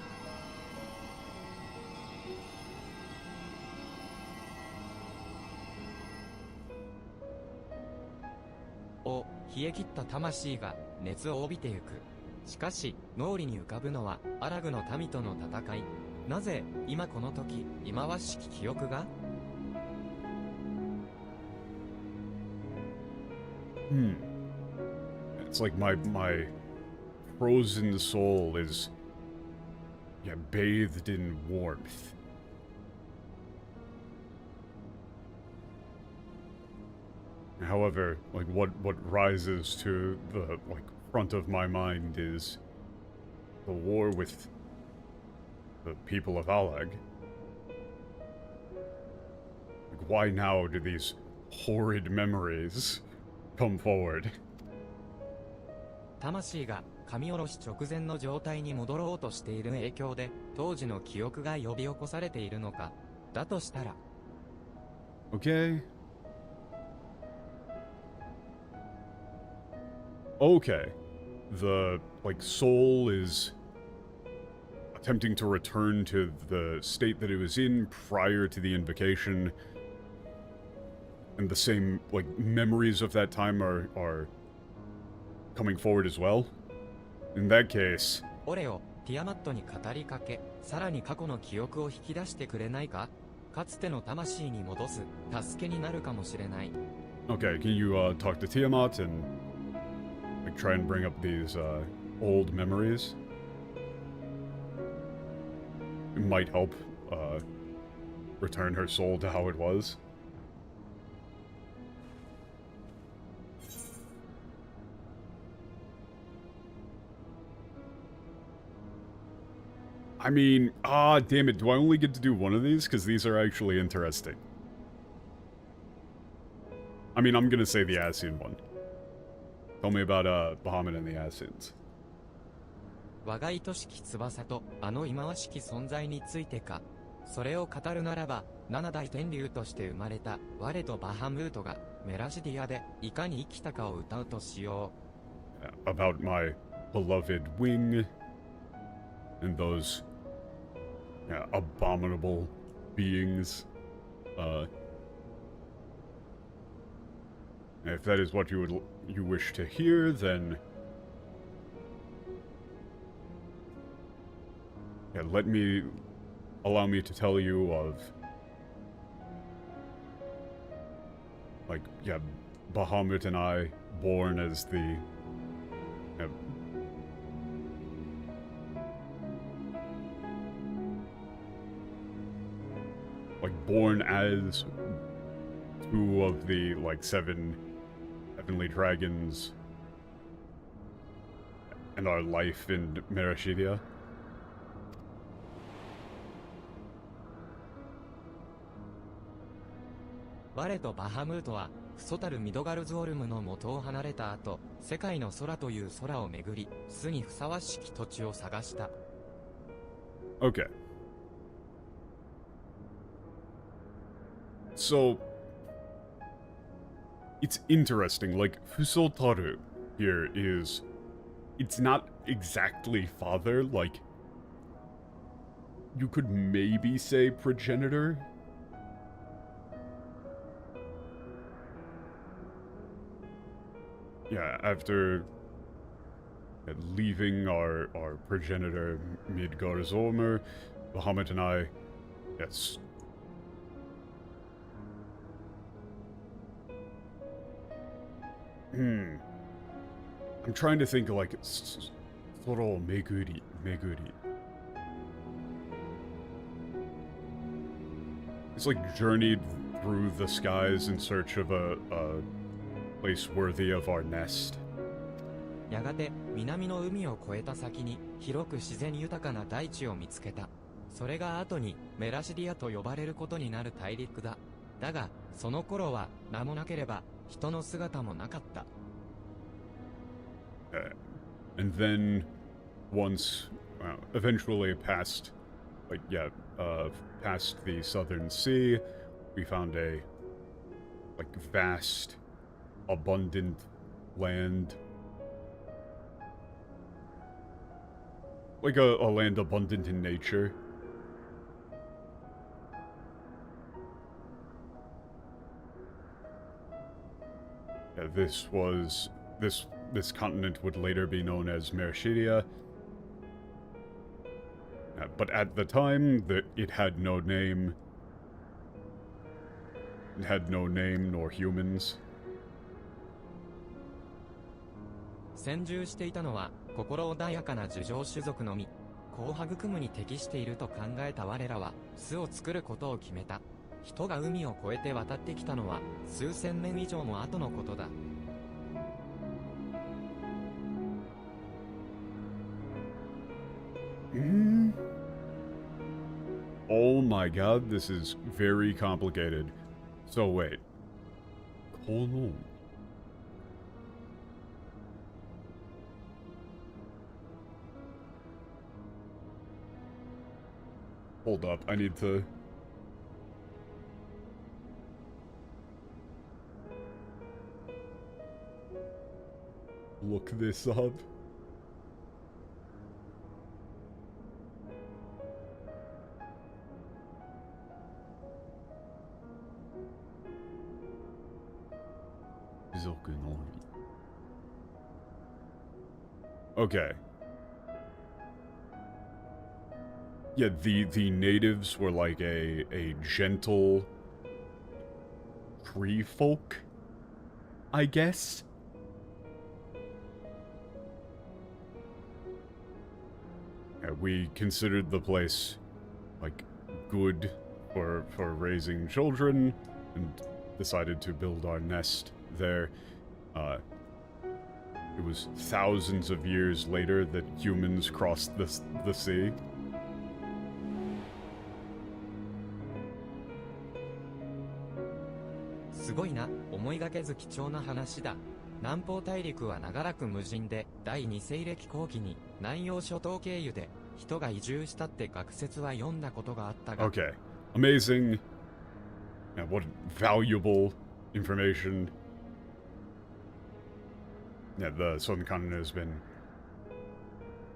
お、冷え切った魂が熱を帯びてゆく。しかし、脳裏に浮かぶのはアラグの民との戦い。なぜ、今この時、忌まわしき記憶がIt's like my frozen soul is, yeah, bathed in warmth. However, like what rises to the like front of my mind is the war with the people of Alag. Like, why now do these horrid memories come forward? 魂が神下ろし直前の状態に戻ろうとしている影響で当時の記憶が呼び起こされているのか。だとしたら Okay. Okay. The, like, soul is attempting to return to the state that it was in prior to the invocation. And the same, like, memories of that time are coming forward as well. In that case... 俺をティアマットに語りかけ、さらに過去の記憶を引き出してくれないか？かつての魂に戻す、助けになるかもしれない。Okay, can you talk to Tiamat and like try and bring up these old memories? It might help return her soul to how it was. I mean, damn it, do I only get to do one of these? Because these are actually interesting. I mean, I'm gonna say the Ascian one. Tell me about Bahamut and the Ascians. 我が愛しき翼とあの忌まわしき存在についてか。それを語るならば、七大天竜として生まれた我とバハムートがメラシディアでいかに生きたかを歌うとしよう。About my beloved wing and those abominable beings. If that is what you wish to hear, then allow me to tell you of Bahamut and I, born as the born as two of the 7 heavenly dragons and our life in Merashidia. う。我とバハムートはクソたるミドガルズオルムの元を離れた後、世界の空という空を巡り、巣にふさわしき土地を探した。Okay. So, it's interesting, Fusotaru here is, it's not exactly father, you could maybe say progenitor? Yeah, after leaving our progenitor Midgarzormer, Bahamut and I, yes. I'm trying to think Soro Meguri. It's journeyed through the skies in search of a place worthy of our nest. やがて南の海を越えた先に広く自然豊かな大地を見つけた。それが後にメラシディアと呼ばれることになる大陸だ。だがその頃は名もなければ人の姿もなかった。And then once eventually past past the southern sea, we found a vast, abundant land. A land abundant in nature. This continent would later be known as Merashidia. But at the time, it had no name. It had no name nor humans. 先住していたのは心穏やかな樹上種族のみ。子を育むに適していると考えた我らは巣を作ることを決めた。人が海を越えて渡ってきたのは数千年以上も後のことだ。Oh my god, this is very complicated. So wait. Kono. Hold up, I need to... look this up. Okay. yeah, the natives were like a gentle tree folk, I guess. Yeah, we considered the place like good for raising children and decided to build our nest there. It was thousands of years later that humans crossed the sea.すごいな、思いがけず貴重な話だ。南方大陸は長らく無人で、第二西暦後期に南洋諸島経由で人が移住したって学説は読んだことがあったが。Okay, amazing. Yeah, what valuable information. Yeah, the southern continent has been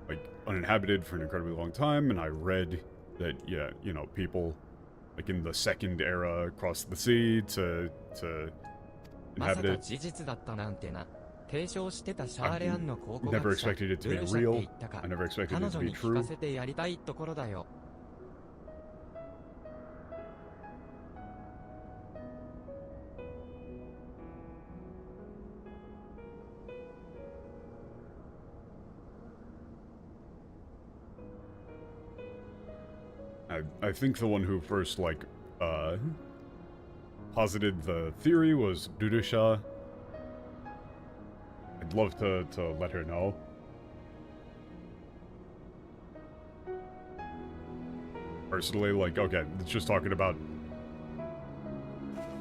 like uninhabited for an incredibly long time, and I read that, yeah, you know, people like in the second era crossed the sea to まさ inhabit か it. 事実だったなんてな。提唱してたシャーレアンの考古 Never 学者、ル expected it to be ルーシャって real. 言ったか I。never expected 彼 it to 女 be に聞か true. せてやりたいところだよ。I think the one who first, like, posited the theory was Dudusha. I'd love to let her know. Personally, like, okay, it's just talking about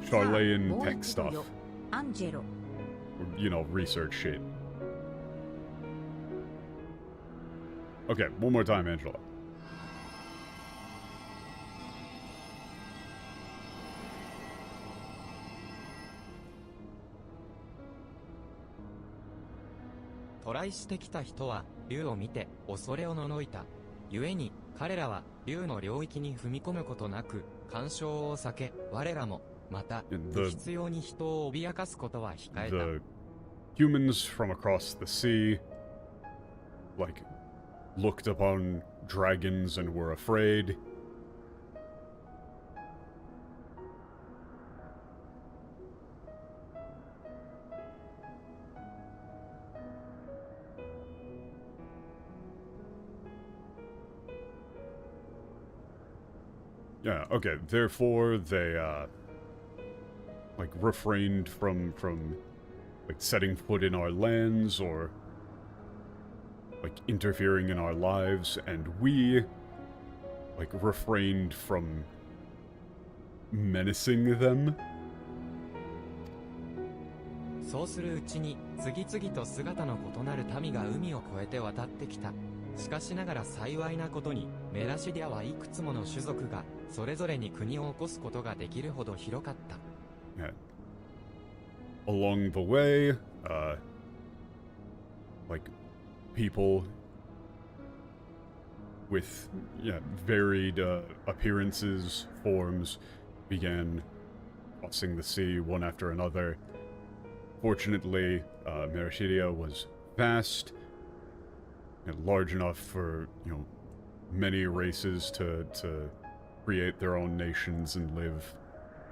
Charlatan tech stuff. アンジェロ。 You know, research shit. Okay, one more time, Angela.「トライしてきた人は竜を見て恐れをののいた。故に彼らは竜の領域に踏み込むことなく干渉を避け、我らもまた The- 必要に人を脅かすことは控えた。 The humans from across the sea, like, looked upon dragons and were afraid. Yeah, okay, therefore they, like, refrained from, like, setting foot in our lands or, like, interfering in our lives, and we, like, refrained from menacing them. そうするうちに次々と姿の異なる民が海を越えて渡ってきた。しかしながら幸いなことにメラシディアはいくつもの種族がそれぞれに国を起こすことができるほど広かった。 Yeah. Along the way, like, people with, yeah, varied appearances, forms, began crossing the sea one after another. Fortunately, Merashidia was vast and large enough for, you know, many races to create their own nations and live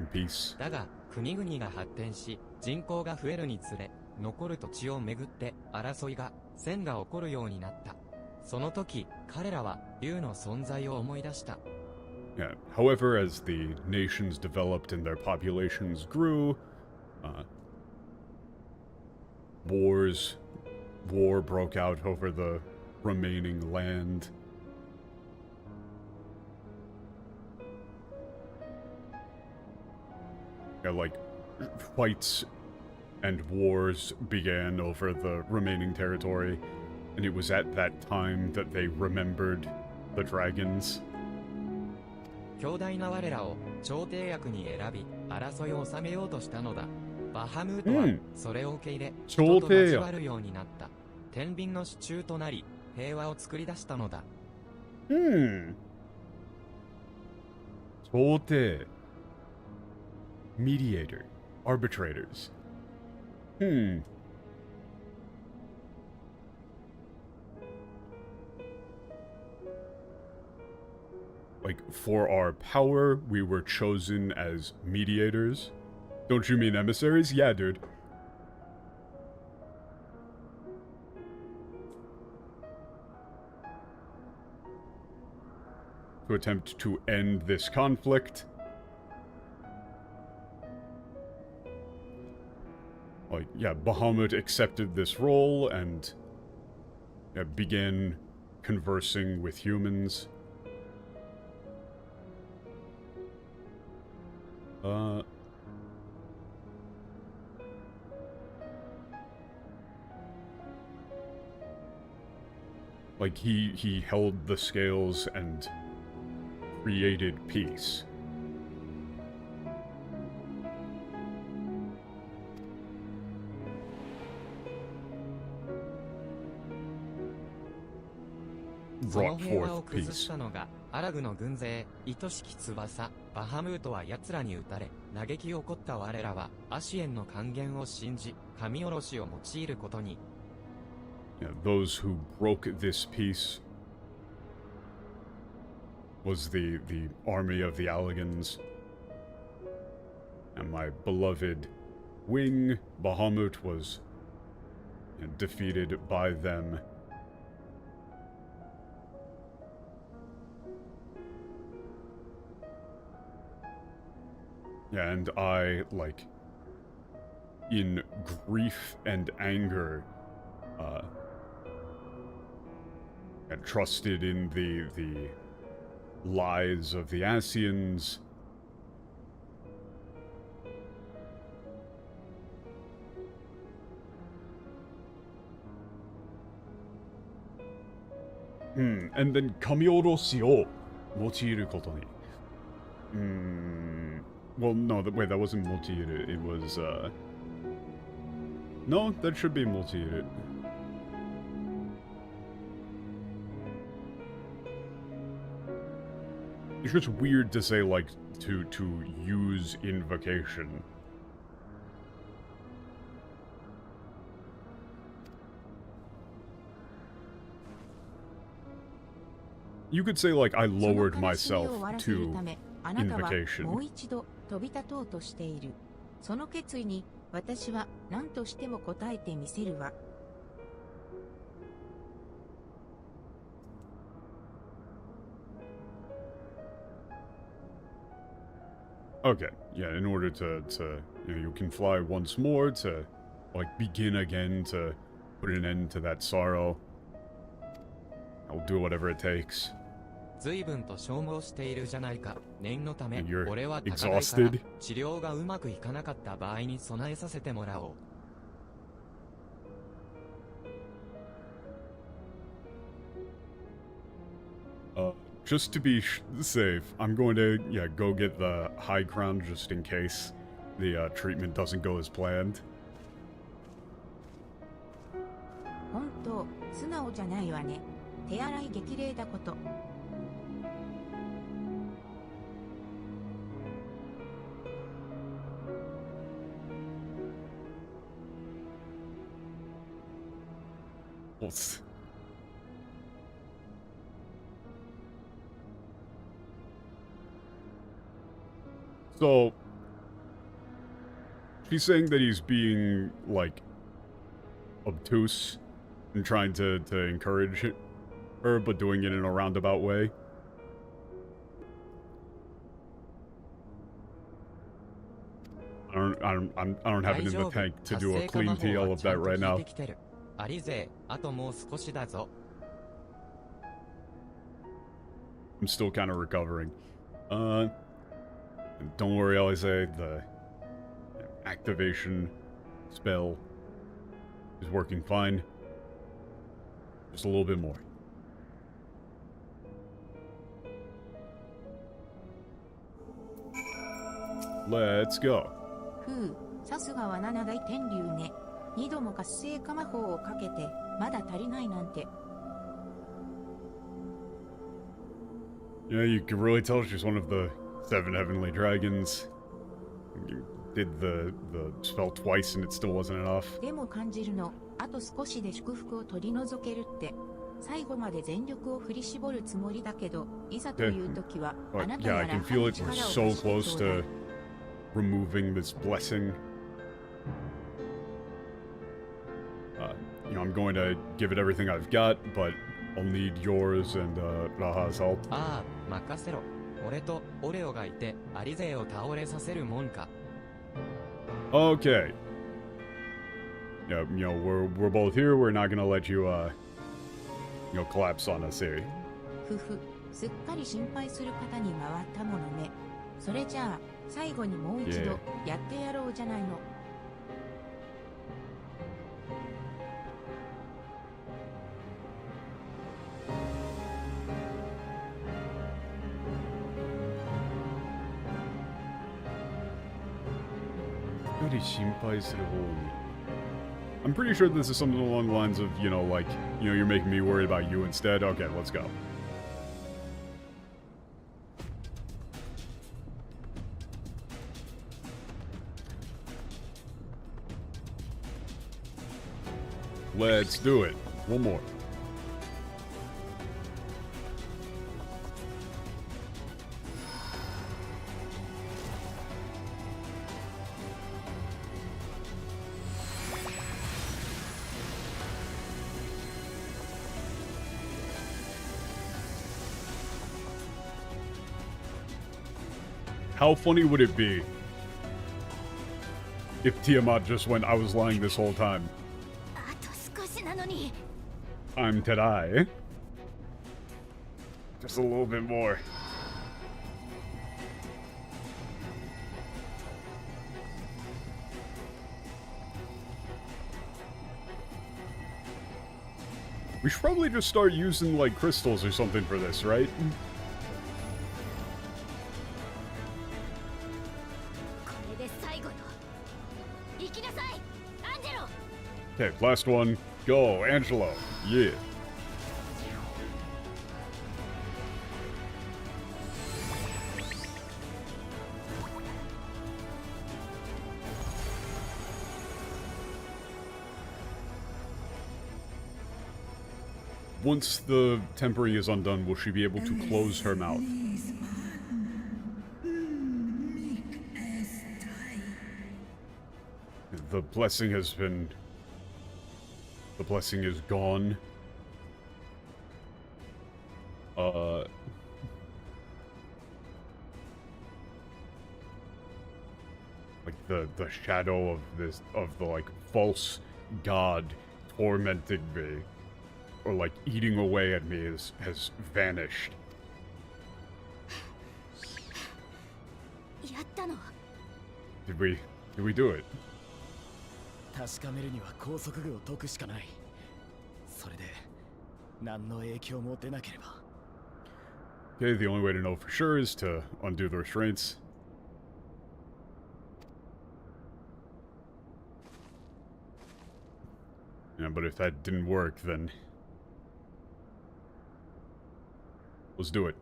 in peace. だが国々が発展し人口が増えるにつれ残る土地をめぐって争いが戦が起こるようになった。その時彼らは竜の存在を思い出した。 Yeah. However, as the nations developed and their populations grew, war broke out over the remaining land. Yeah, like, fights and wars began over the remaining territory, and it was at that time that they remembered the dragons. 強大な我らを調停役に選び争いを収めようとしたのだ。バハムートはそれを受け入れ、人と交わるようになった。天秤の支柱となり平和を作り出したのだ。調停 mediator, arbitrators. like, for our power, we were chosen as mediators. Don't you mean emissaries? Yeah, dude. To attempt to end this conflict. Like, yeah, Bahamut accepted this role and began conversing with humans. Like, he held the scales and created peace. Brought forth peace. アラグの軍勢、愛しき翼、バハムートは奴らに撃たれ、嘆き起こった我らは、アシエンの還元を信じ、神下ろしを用いることに。Yeah, those who broke this peace was the army of the Alligans. And my beloved wing, Bahamut, was defeated by them. Yeah, and I, like, in grief and anger, and trusted in the lies of the Asians. And then Kamioroshi o mochiiru koto ni. Well, no, wait, that wasn't mochiiru. It was, no, that should be mochiiru. It's just weird to say, like, to use invocation. You could say, like, I lowered myself to invocation. もう一度飛び立とうとしている。その決意に私は何としても応えてみせるわ。Okay, yeah, in order to you can fly once more to, like, begin again to put an end to that sorrow. I'll do whatever it takes. 随分と消耗しているじゃないか。念のため、 You're 俺は高台から exhausted. 治療がうまくいかなかった場合に備えさせてもらおう。Just to be safe, I'm going to, go get the high crown just in case the treatment doesn't go as planned. 本当、素直じゃないわね。手荒い激励だこと。So, she's saying that he's being, like, obtuse and trying to encourage her, but doing it in a roundabout way. I don't have it in the tank to do a clean TL of that right now. アリ勢、あともう少しだぞ。 I'm still kind of recovering. Don't worry, Alize, the activation spell is working fine. Just a little bit more. Let's go. ふう、さすがは七大天竜ね。二度も活性化魔法をかけて、まだ足りないなんて。Yeah, you can really tell she's one of the 7 heavenly dragons. You did the spell twice and it still wasn't enough. でも感じるの、あと少しで祝福を取り除けるって。最後まで全力を振り絞るつもりだけど、いざという時は、あなた Yeah, な I ら can 歯 feel の it. We're 力を so 出して close ちょうだ to い。 removing this blessing. You know, I'm going to give it everything I've got, but I'll need yours and Raha's help. ああ、任せろ。俺とオレオがいて、アリ勢を倒れさせるもんか。Okay. Yeah, you know, we're both here. We're not gonna let you, you know, collapse on us here. ふふ、すっかり心配する方に回ったものね。それじゃあ、最後にもう一度、やってやろうじゃないの。I'm pretty sure this is something along the lines of, you know, like, you know, you're making me worried about you instead. Okay, let's go. Let's do it. One more. How funny would it be if Tiamat just went, I was lying this whole time? あと少しなのに。 I'm Tedai. Just a little bit more. We should probably just start using, like, crystals or something for this, right? これで最後よ。行きなさい、アンジェロ。 Okay, last one. Go, Angelo. Yeah. Once the tempering is undone, will she be able to close her mouth? The blessing has been... The blessing is gone. Like the shadow of this, of the, like, false god tormenting me, or, like, eating away at me has vanished. やったの。 Did we do it? 確かめるには高速具を解くしかない。それで何の影響も出なければ。 Okay, the only way to know for sure is to undo the restraints. Yeah, but if that didn't work, then... Let's do it.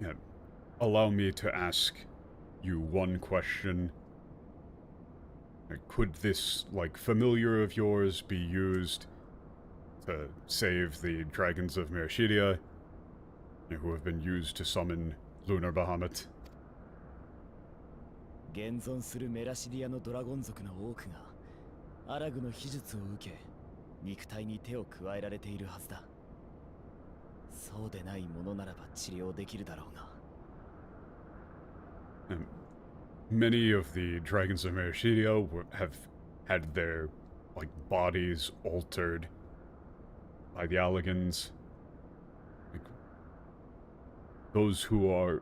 Yeah. Allow me to ask you one question. Could this, like, familiar of yours be used to save the dragons of Merishidia, who have been used to summon Lunar Bahamut? 現存するメラシディアのドラゴン族の多くがアラグの秘術を受け肉体に手を加えられているはずだ。そうでないものならば治療できるだろうが。Many of the dragons of Merishidia have had their, like, bodies altered by the Alligans. Like, those who are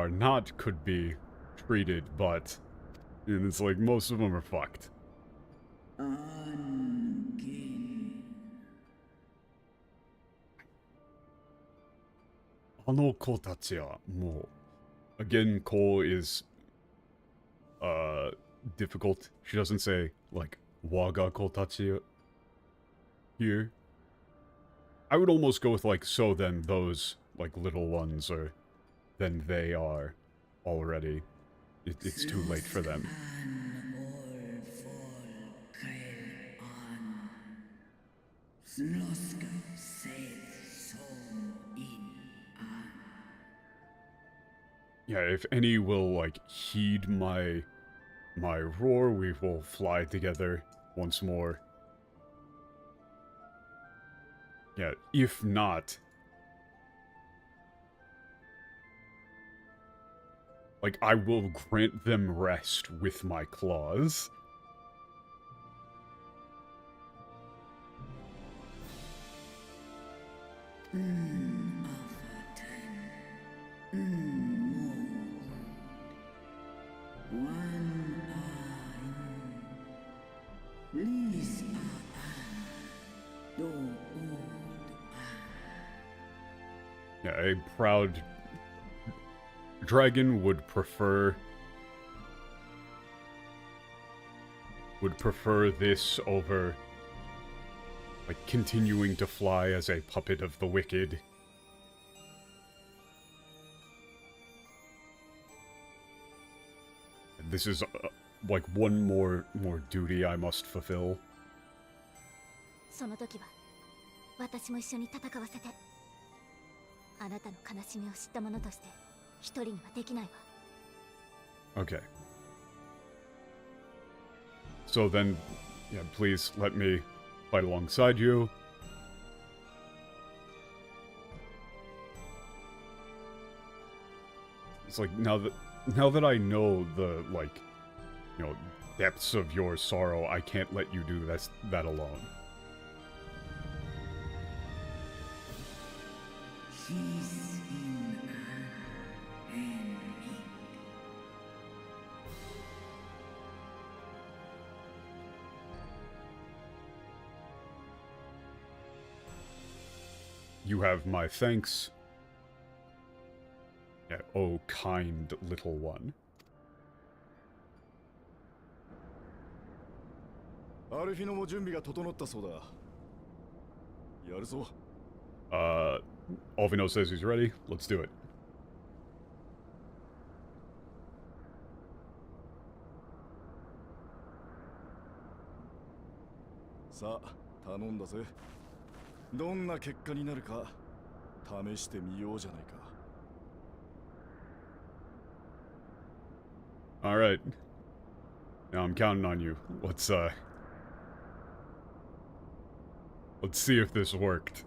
not could be treated, but and it's like most of them are fucked. あの子たちはもう again, Cole is difficult. She doesn't say, like, waga kotachi here. I would almost go with, like, so then those, like, little ones are... Then they are already... it's too late for them. Yeah, if any will, like, heed my roar, we will fly together once more. Yeah, if not... like, I will grant them rest with my claws. Yeah, a proud dragon would prefer this over, like, continuing to fly as a puppet of the wicked. And this is like one more duty I must fulfill. その時は私も一緒に戦わせて。あなたの悲しみを知った者として一人にはできないわ。 Okay. So then, yeah, please let me fight alongside you. It's like, now that I know the, like, you know, depths of your sorrow, I can't let you do that alone. You have my thanks. Yeah, oh, kind little one. アルフィノも準備が整ったそうだ。やるぞ。Alvino says he's ready. Let's do it. さあ、頼んだぜ。どんな結果になるか試してみようじゃないか。All right. Now I'm counting on you. Let's see if this worked.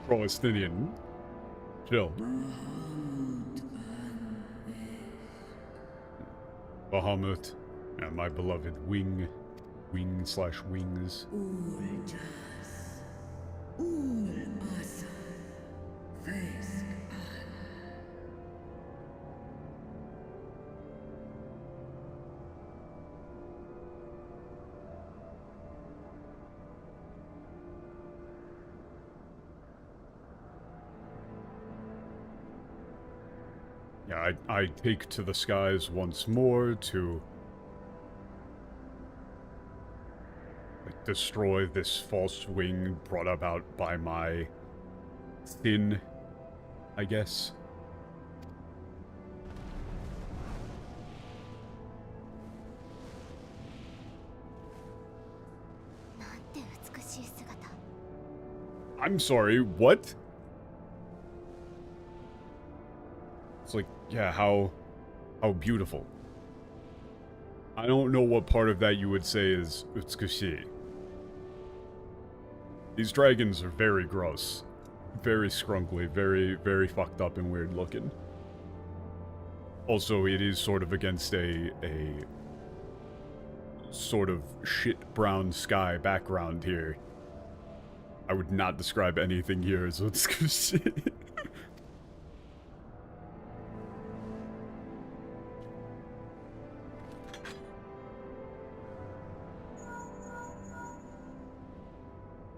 Palestinian. Chill. Bahamut. Yeah, my beloved wing/wings. Yeah, I take to the skies once more to destroy this false wing brought about by my sin, I guess. I'm sorry, what? It's like, yeah, how beautiful. I don't know what part of that you would say is utsukushi. These dragons are very gross. Very scrunkly, very fucked up and weird looking. Also, it is sort of against a sort of shit brown sky background here. I would not describe anything here as what's good shit.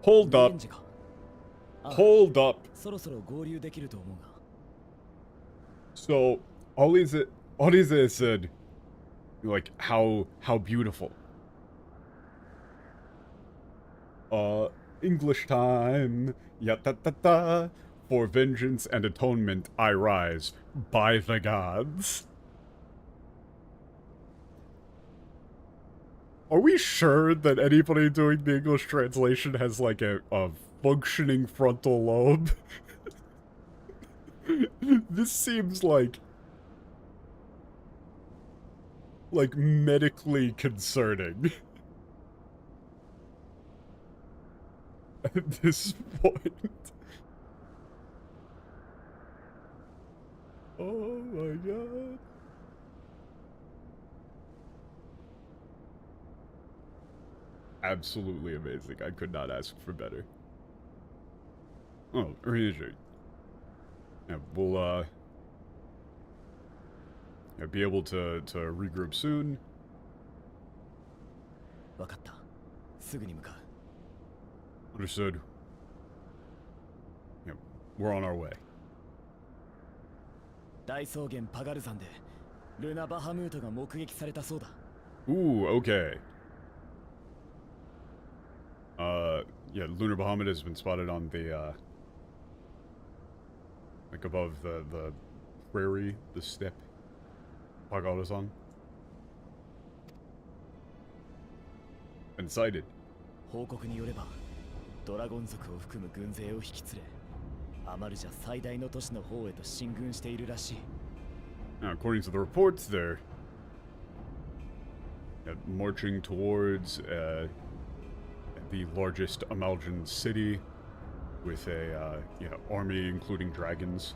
Hold up. Hold up. So, Alize said, like, how beautiful. English time. Ya-ta-ta-ta. For vengeance and atonement I rise. By the gods. Are we sure that anybody doing the English translation has, like, a functioning frontal lobe? This seems like medically concerning. At this point. Oh my god. Absolutely amazing. I could not ask for better. Oh, Ranger. Yeah, we'll yeah, be able to regroup soon. Understood. Yeah, we're on our way. Ooh, okay. Yeah, Lunar Bahamut has been spotted on the, like above the prairie, the steppe. Paglth'an. Been sighted. Now, according to the reports, they're marching towards the largest Amaljan city with a army including dragons.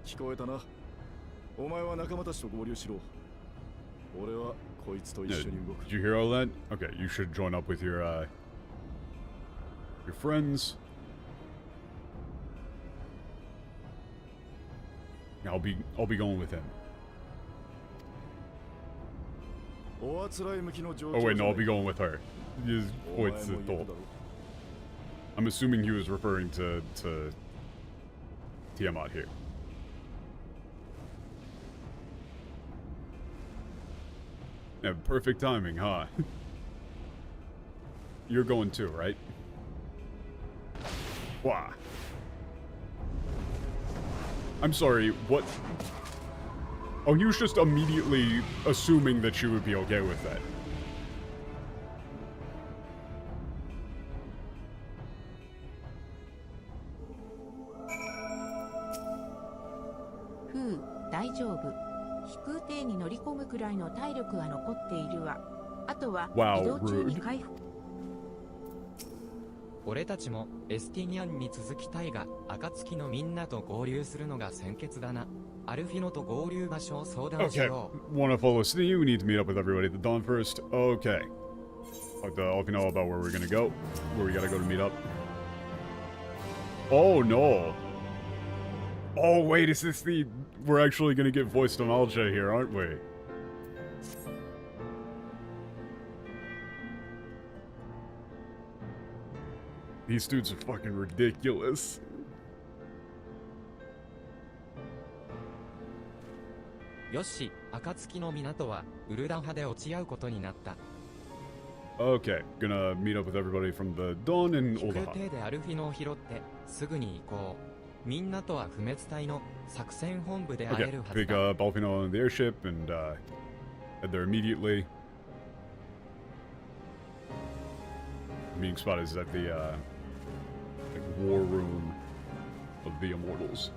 Did you hear all that? Okay, you should join up with your friends. Yeah, I'll be going with him. Oh wait, no, I'll be going with her. He just points at Thor. I'm assuming he was referring to Tiamat here. Yeah, perfect timing, huh? You're going too, right? Wow. I'm sorry, what? Oh, he was just immediately assuming that she would be okay with that. Wow, rude. 俺たちもエスティニアンに続きたいが、暁のみんなと合流するのが先決だな。アルフィノと合流場所を相談しよう。Okay, wanna follow Steve? We need to meet up with everybody at the dawn first. Okay. Talk to Alpino about where we're gonna go. Where we gotta go to meet up. Oh no. Oh wait, is this the... We're actually gonna get voiced on Alja here, aren't we? These dudes are fucking ridiculous. Yoshi, 暁の港はウルダン派で落ち合うことになった。Okay, gonna meet up with everybody from the dawn in Oldaha. 飛空艇でアルフィノを拾ってすぐに行こう。みんなとは不滅隊の作戦本部で会えるはずだ。Okay, pick Balpino on the airship and head there immediately. Meeting spot is at the war room of the Immortals.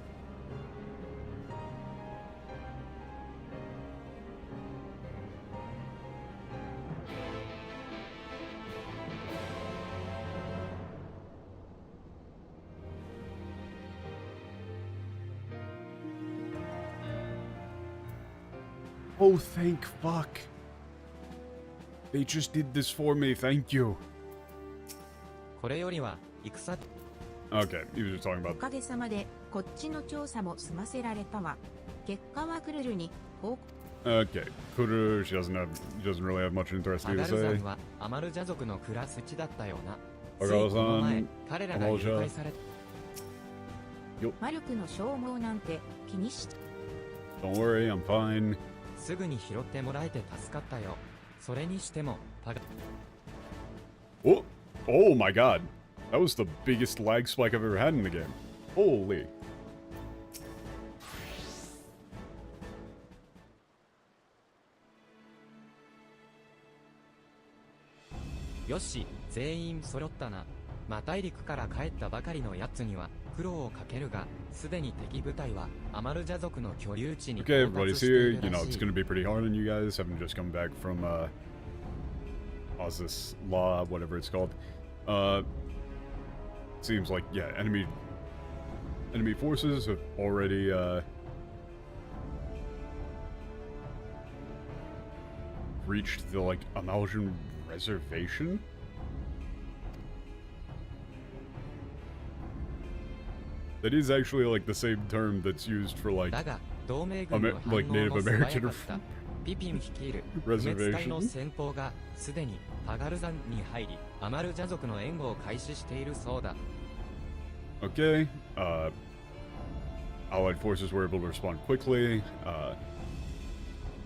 Oh, thank fuck. They just did this for me, thank you. これよりは戦 Okay, he was just talking お about... かげさまで、こっちの調査も済ませられたわ。結果はクルルに報告。Okay, Kuru, she doesn't really have much パ interesting ガ to ルザ say. ンはアマルジャ族のクラス地だったよな。パついこガルザンの前、彼らが誘拐されマルクの消耗なんて気にし Don't worry, I'm fine. すぐに拾ってもらえて助かったよ。それにしても、パガ Oh, oh my god. That was the biggest lag spike I've ever had in the game. Holy. よし、全員揃ったな。まあ大陸から帰ったばかりのやつには苦労をかけるが、すでに敵部隊はアマルジャ族の居留地に Okay, 到達 everybody's してい here. る You ら know, し it's い。 gonna be pretty hard on you guys, having just come back from, how's this law, whatever it's called. Seems like, yeah, enemy forces have already, reached the, like, Amalgam Reservation? That is actually, like, the same term that's used for, like, だが、同盟軍の反応 like Native も素早か American った。ピピン率いる不滅隊の reservation. 先方がすでにパガル山に入り、アマルジャ族の援護を開始しているそうだ。Okay, Allied forces were able to respond quickly.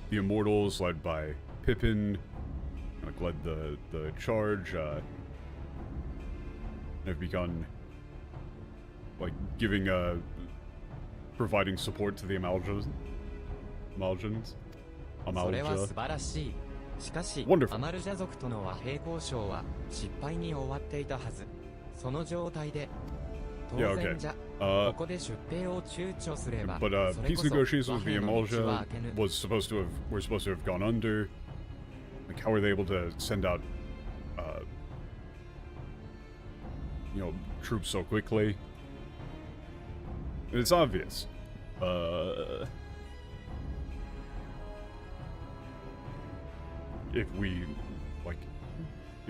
The Immortals, led by Pippin, like, led the charge, have begun, like, giving, providing support to the Amalgams. それは素晴らしい。しかし、 Wonderful. アマルジャ族との和平交渉は失敗に終わっていたはず。その状態で、当 Yeah, 然 okay. じゃ、 Uh, ここで出兵を躊躇すれば、 but それ peace こそ negotiations 和 with the 平の道は Amalja 開けぬ。 were supposed to have gone under. Like, how were they able to send out, troops so quickly? It's obvious. If we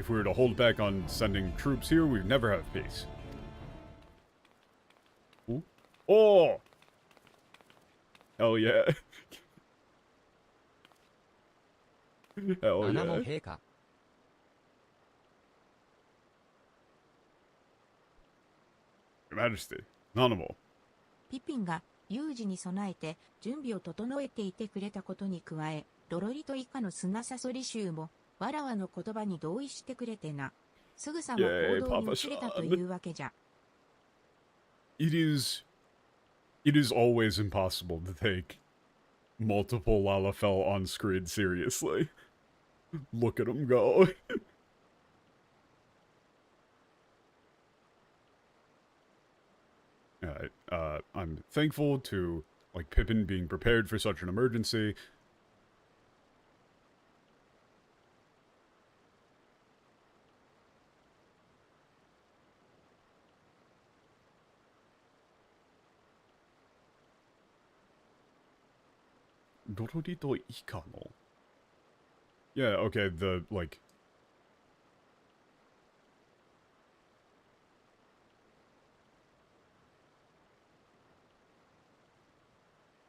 were to hold back on sending troops here, we'd never have peace. Ooh. Oh! Hell yeah. Hell 穴も yeah. 陛下。 Your Majesty. Nonable. ピピンが有事に備えて準備を整えていてくれたことに加え、ロロリと以下の砂サソリ衆もわらわの言葉に同意してくれてな。すぐさま行動に移れたというわけじゃ。It is always impossible to take multiple Lalafell on screen seriously. Look at him go. Alright, I'm thankful to, like, Pippin being prepared for such an emergency. Dororito Ikano. Yeah, okay, the, like...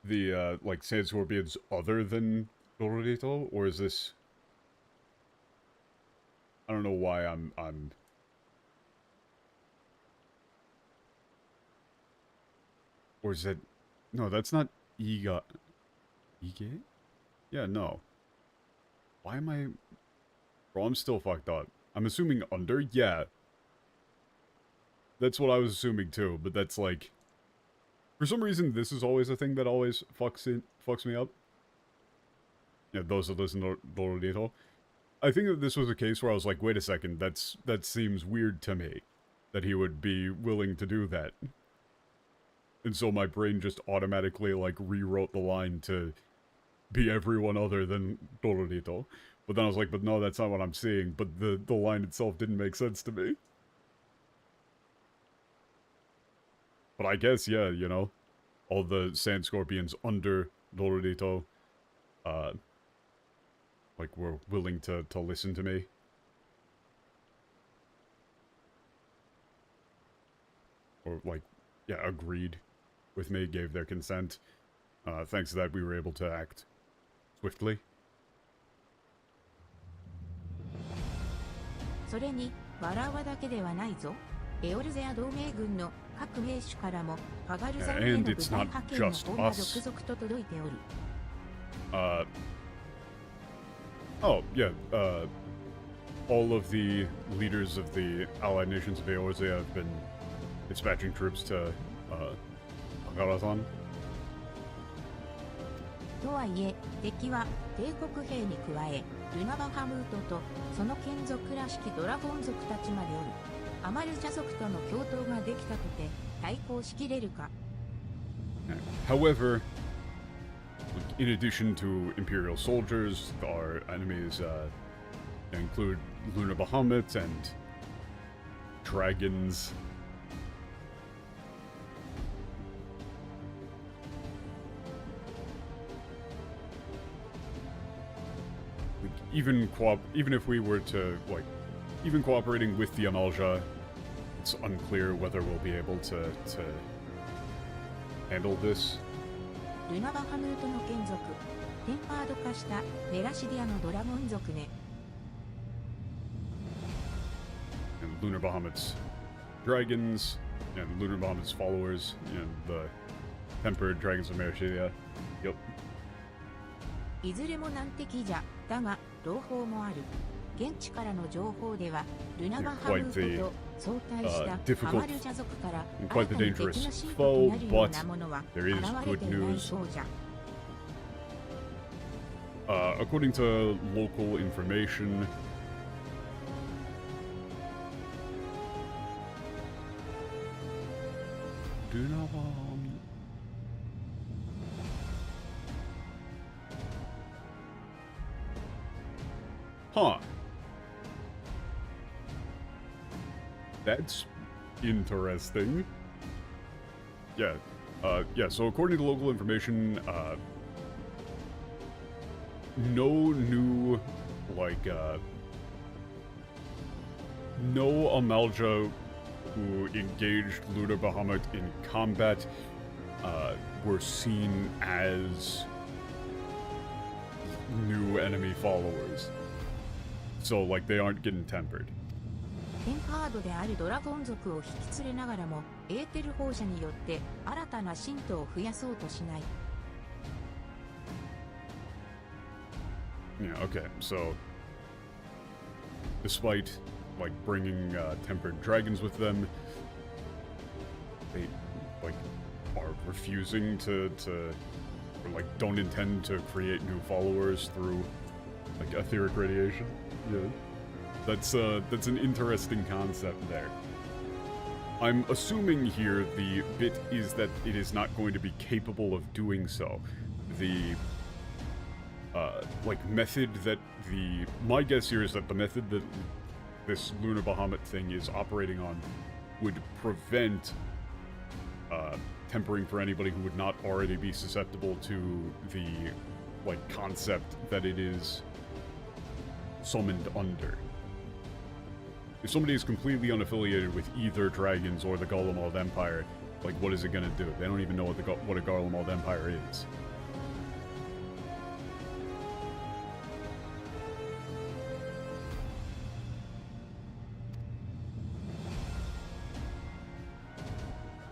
The, like, Sand Scorpions other than Dororito? Or is this... I don't know why I'm... Or is that... No, that's not Iga... Ige? Yeah, no. Why am I... Bro, I'm still fucked up. I'm assuming under? Yeah. That's what I was assuming too, but that's like... For some reason, this is always a thing that always fucks me up. Yeah, those that listen to Dororito. I think that this was a case where I was like, wait a second, that seems weird to me. That he would be willing to do that. And so my brain just automatically, like, rewrote the line to be everyone other than Dororito. But then I was like, but no, that's not what I'm seeing. But the line itself didn't make sense to me. But I guess, yeah, you know, all the Sand Scorpions under Dororito like were willing to listen to me. Or like, yeah, agreed with me, gave their consent. Thanks to that, we were able to act swiftly. それに、バラワだけではないぞ。エオルゼア同盟軍の各名手からも、パガルザンへの部隊派遣の報が続々と届いておる。Oh, yeah, all of the leaders of the allied nations of Eorzea have been dispatching troops to, Paglth'an. とはいえ、敵は帝国兵に加え、ルナバハムートとその眷属らしきドラゴン族たちまでおる。アマルジャ族との共闘ができたとて対抗しきれるか。However, in addition to Imperial soldiers, our enemies include Lunar Bahamut and dragons. Even if we were to, like, even cooperating with the Amalja, it's unclear whether we'll be able to handle this. ルナバハムートの眷属、テンパード化したメラシディアのドラゴン族ね。And Lunar Bahamut's dragons, and Lunar Bahamut's followers, and the tempered dragons of Mericidia. Yep. いずれも難敵じゃ、だが、朗報もある。現地からの情報では、ルナバハムートと相対したアマルジャ族から新たに敵の進歩となるようなものは現れていないそうじゃ。According to local information, Huh. That's interesting. Yeah. Yeah, so according to local information, no new, like, no Amalja who engaged Lunar Bahamut in combat, were seen as new enemy followers. So, like, they aren't getting tempered. テンパードであるドラゴン族を引き連れながらも、エーテル放射によって新たな信徒を増やそうとしない。Yeah, okay, so despite, like, bringing tempered dragons with them, they, like, are refusing to or, like, don't intend to create new followers through, like, etheric radiation. Yeah. That's an interesting concept there. I'm assuming here the bit is that it is not going to be capable of doing so. The, like, method that my guess here is that the method that this Lunar Bahamut thing is operating on would prevent, tempering for anybody who would not already be susceptible to the, like, concept that it is summoned under. If somebody is completely unaffiliated with either Dragons or the Garlemald Empire, like, what is it gonna do? They don't even know what a Garlemald Empire is.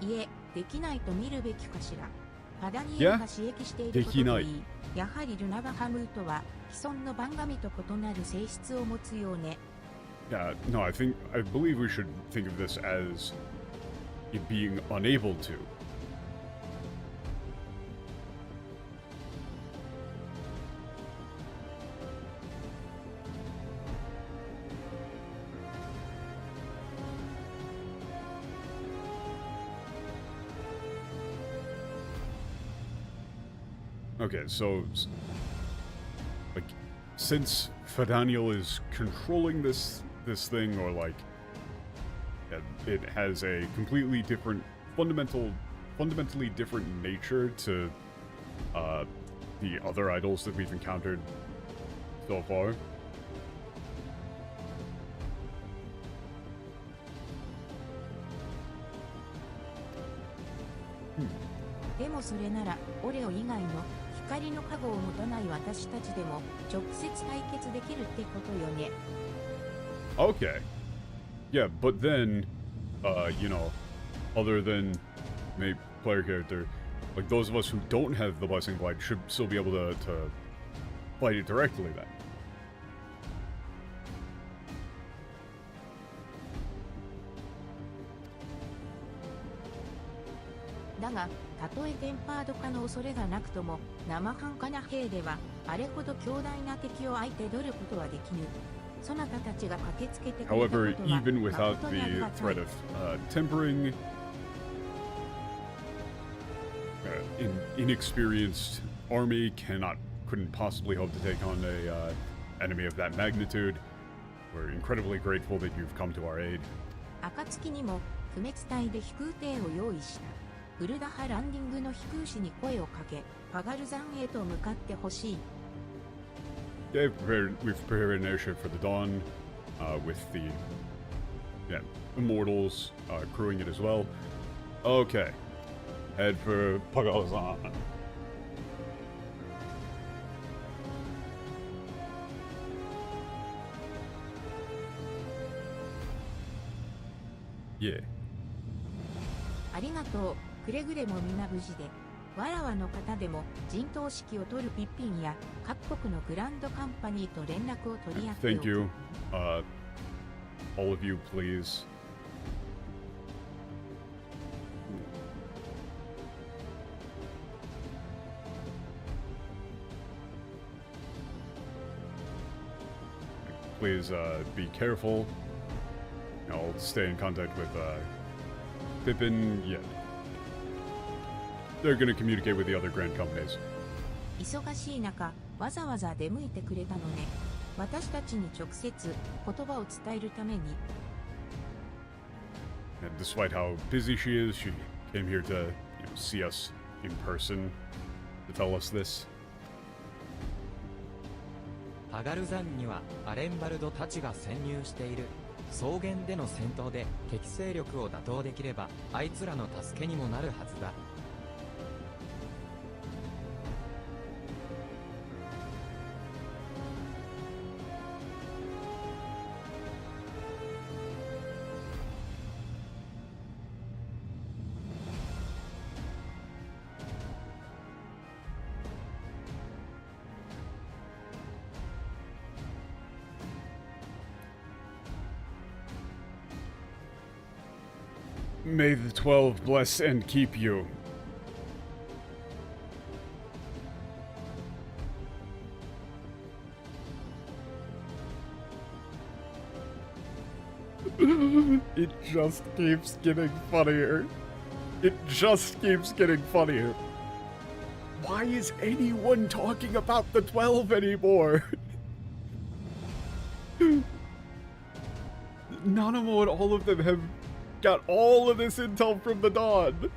Yeah, できないと見るべきかしら。パダニエルが刺激していることといい、やはりルナバハムートは既存の番神と異なる性質を持つようね。Yeah, no, I believe we should think of this as it being unable to. Okay, so, like, since Fadaniel is controlling this thing, or, like, it has a completely different, fundamentally different nature to the other idols that we've encountered so far. でもそれなら、オレオ以外の光の加護を持たない私たちでも直接対決できるってことよね。Okay. Yeah, but then, you know, other than a player character, like those of us who don't have the Blessing Blight should still be able to fight it directly then. だが、たとえテンパード化の恐れがなくとも、生半可な兵では、あれほど強大な敵を相手取ることはできぬ。そなたたちが駆けつけてくれたことは、 However, even without 誠にあり the がた threat い。 of tempering, inexperienced army couldn't possibly hope to take on a enemy of that magnitude. We're incredibly grateful that you've come to our aid. 暁にも不滅隊で飛空艇を用意した。ウルダハランディングの飛空士に声をかけ、パガル山へと向かってほしい。Yeah, we've prepared an airship for the dawn, with the immortals crewing it as well. Okay, head for Paglth'an. Yeah. ありがとう。くれぐれも皆無事で。わらわの方でも陣頭指揮を取るピッピンや各国のグランドカンパニーと連絡を取り合っておく。 Thank you. All of you, please. Please be careful. I'll stay in contact with Pippin. Yeah. They're gonna communicate with the other grand companies. 忙しい中、わざわざ出向いてくれたのね。私たちに直接言葉を伝えるために。And despite how busy she is, she came here to see us in person to tell us this. パガル山にはアレンバルドたちが潜入している。草原での戦闘で敵勢力を打倒できればあいつらの助けにもなるはずだ。May the 12 bless and keep you. It just keeps getting funnier. It just keeps getting funnier. Why is anyone talking about the 12 anymore? Nanamo and all of them have got all of this intel from the Dawn.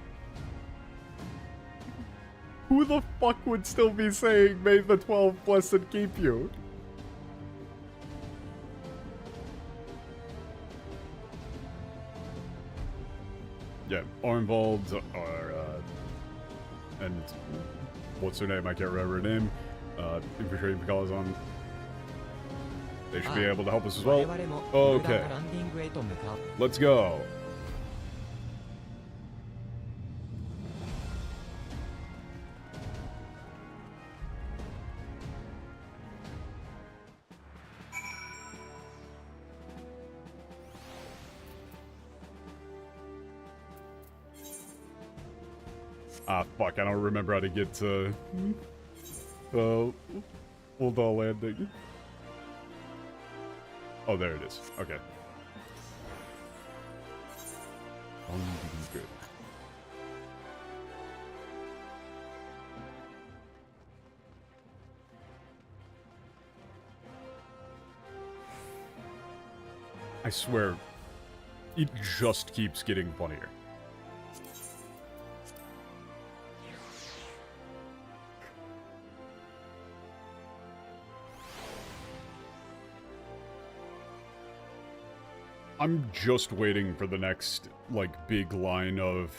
Who the fuck would still be saying, may the 12 bless and keep you? Yeah, Arnvald, and what's her name? I can't remember her name. Infiltrating Paglth'an. They should be able to help us as well. Okay. Let's go. Ah, fuck, I don't remember how to get to Ul'dah landing. Oh, there it is. Okay. Good. I swear, it just keeps getting funnier. I'm just waiting for the next, like, big line of...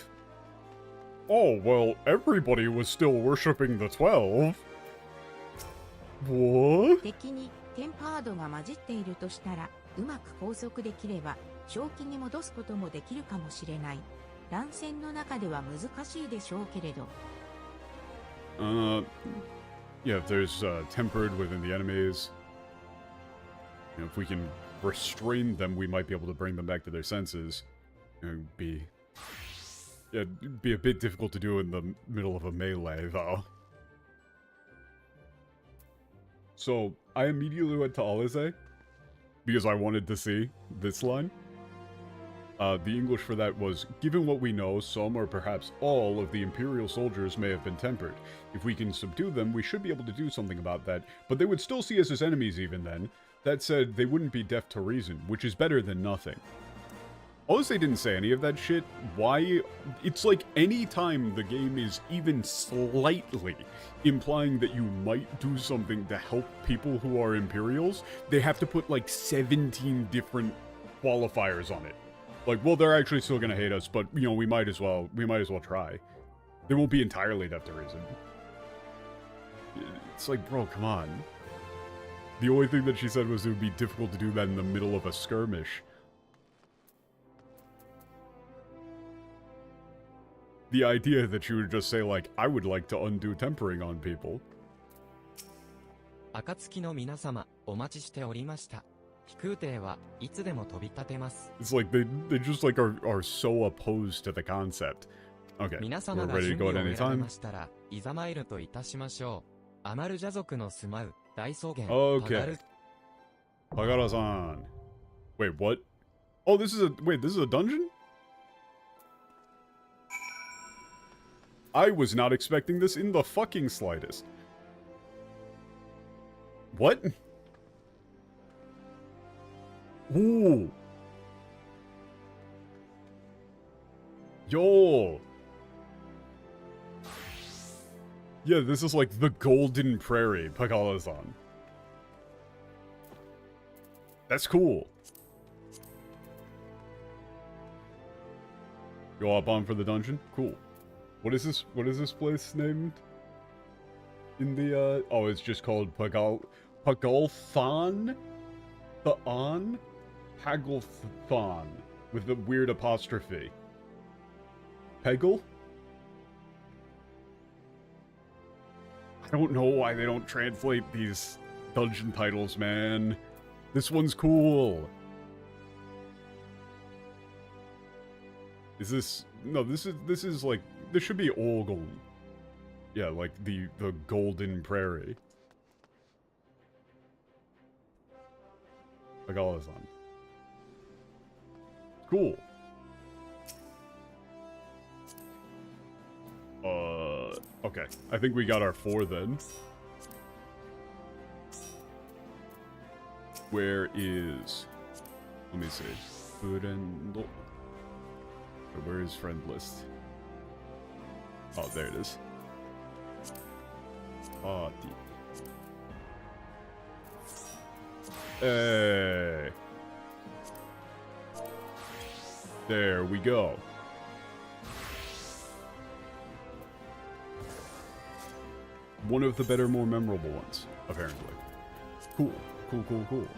Oh, well, everybody was still worshipping the 12. What? 敵にテンパードが混じっているとしたら、うまく拘束できれば、正気に戻すこともできるかもしれない。乱戦の中では難しいでしょうけれど。Yeah, if there's tempered within the enemies, you know, if we can restrain them, we might be able to bring them back to their senses. It'd be a bit difficult to do in the middle of a melee, though. So, I immediately went to Alize, because I wanted to see this line. The English for that was, given what we know, some or perhaps all of the Imperial soldiers may have been tempered. If we can subdue them, we should be able to do something about that, but they would still see us as enemies even then. That said, they wouldn't be deaf to reason, which is better than nothing. Alize didn't say any of that shit. Why? It's like any time the game is even slightly implying that you might do something to help people who are Imperials, they have to put like 17 different qualifiers on it. Like, well, they're actually still gonna hate us, but, you know, we might as well try. They won't be entirely deaf to reason. It's like, bro, come on. The only thing that she said was it would be difficult to do that in the middle of a skirmish. The idea that you would just say, like, I would like to undo tempering on people. 暁の皆様、お待ちしておりました。飛空艇はいつでも飛び立てます。It's like they just like are so opposed to the concept. Okay, 皆 we're 様が ready 準 to go 備 at を any 選べ time. ましたら、いざ参るといたしましょう。アマルジャ族の住まう大草原、 Okay. パガル Paglth'an. Wait, what? Oh, this is a dungeon? I was not expecting this in the fucking slightest. What? Ooh. Yo. Yeah, this is like the Golden Prairie, Paglth'an. That's cool. Go up on for the dungeon? Cool. What is this place named? In the, oh, it's just called Paglth'an? Paglth'an. With the weird apostrophe. Peggle? I don't know why they don't translate these dungeon titles, man. This one's cool. Is this... No, this is like... This should be Olgon. Yeah, like the Golden Prairie. Paglth'an. Cool. Okay. I think we got our 4 then. Where is... Let me see. Where is friend list? Oh, there it is. Party. Hey. There we go. One of the better, more memorable ones, apparently. Cool. Cool.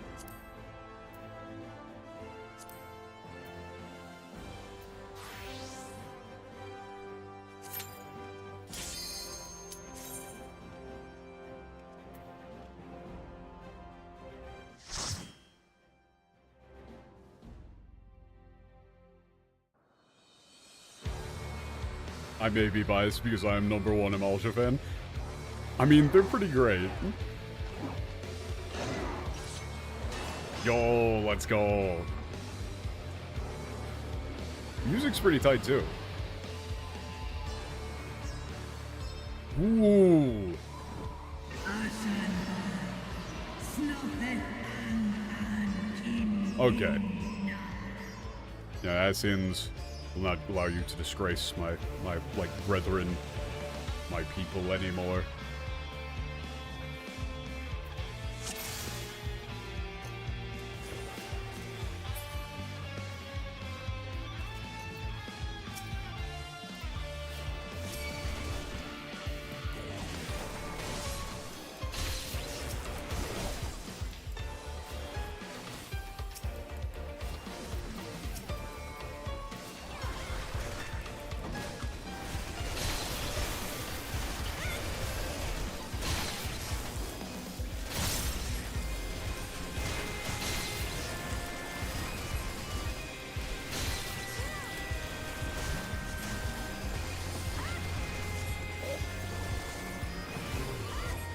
I may be biased because I am #1 Amalja fan. I mean, they're pretty great. Yo, let's go. Music's pretty tight, too. Ooh. Okay. Yeah, Asians will not allow you to disgrace my like brethren, my people anymore.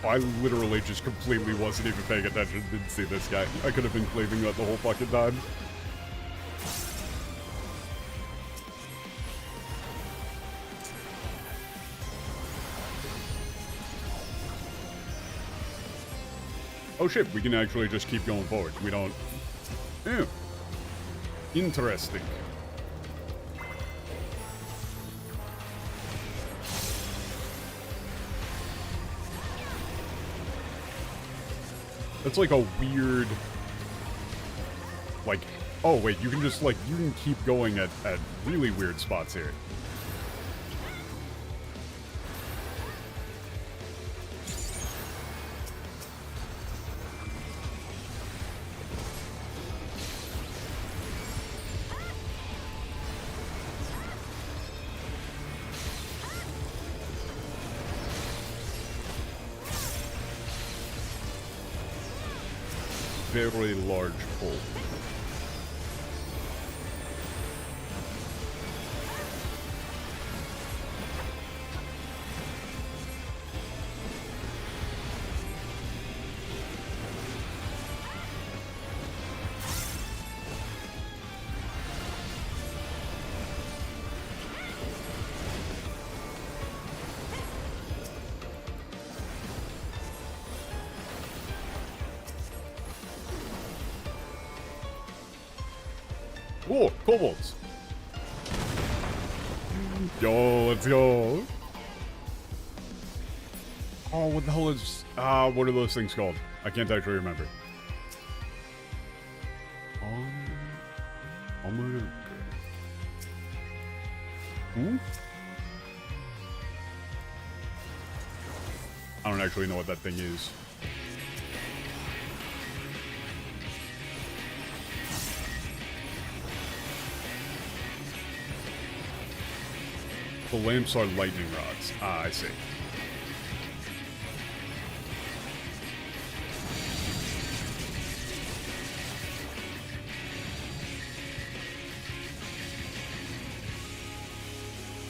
I literally just completely wasn't even paying attention. Didn't see this guy. I could have been claiming that the whole fucking time. Oh shit, we can actually just keep going forward. We don't... Yeah. Interesting. That's like a weird... Like... Oh wait, you can just like... You can keep going at really weird spots here. Very large pull. Oh, kobolds! Yo, let's go! Oh, what the hell is... what are those things called? I can't actually remember. Hmm? I don't actually know what that thing is. The lamps are lightning rods. Ah, I see.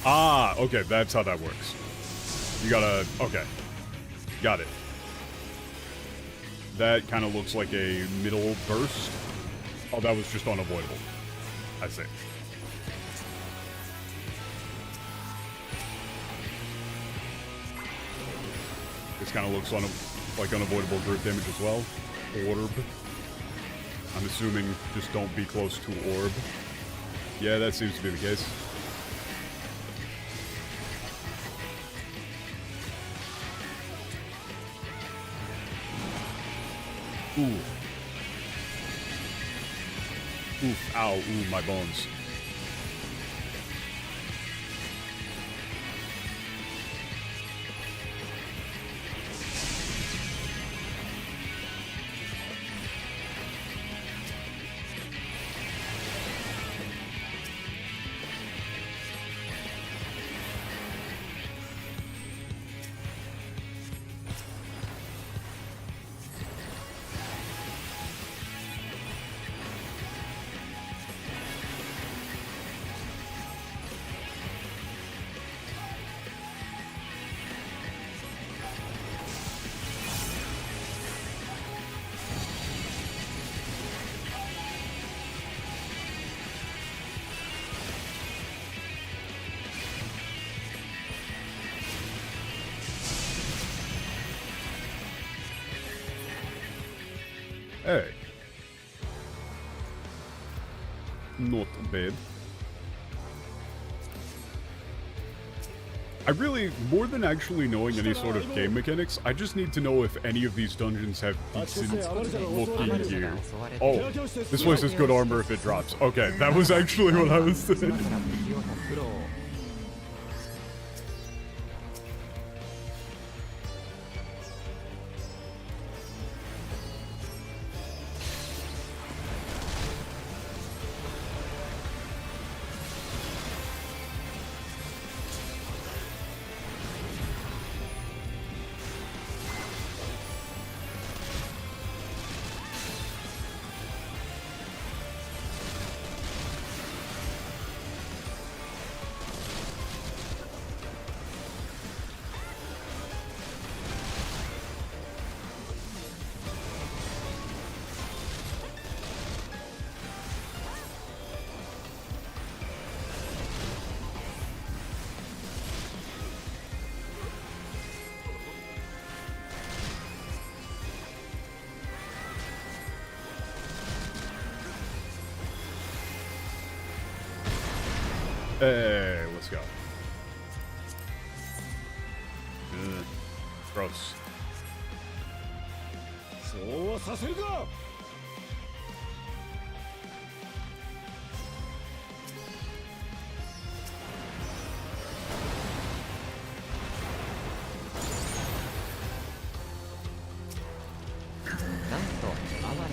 Ah, okay, that's how that works. You gotta... Okay. Got it. That kind of looks like a middle burst. Oh, that was just unavoidable. I see. This kind of looks like unavoidable group damage as well. Orb. I'm assuming just don't be close to orb. Yeah, that seems to be the case. Ooh. Oof, ow, ooh, my bones. Hey. Not bad. I really, more than actually knowing any sort of game mechanics, I just need to know if any of these dungeons have decent looking gear. Oh, this place has good armor if it drops. Okay, that was actually what I was saying. Hey, let's go. Gross. そうはさせるか。なんと哀れな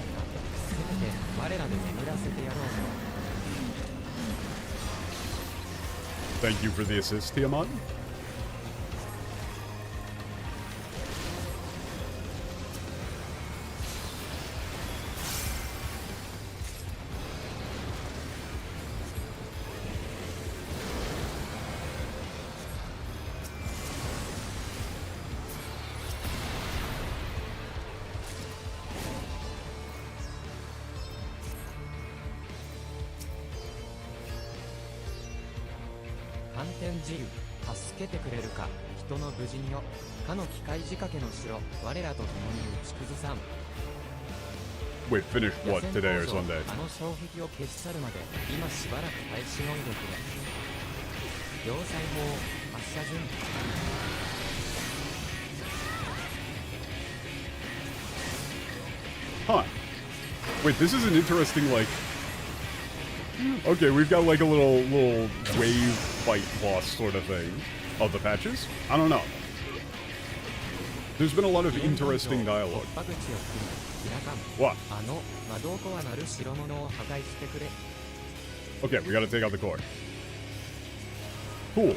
せめて我らで眠らせてやろうと。 Thank you for the assist, Tiamat.反転自由助けてくれるか人の無事によかの機械仕掛けの城我らと共に打ち崩さん Wait, finish what, today or Sunday? あの障壁を消し去るまで今しばらく耐えしのいでくれ要塞砲発射準備 Huh. Wait, this is an interesting, like... Okay, we've got like a little wave fight boss sort of thing of the patches. I don't know. There's been a lot of interesting dialogue. 突破口を含み開かん What? あの魔導コアなる代物を破壊してくれ Okay, we gotta take out the core. Cool.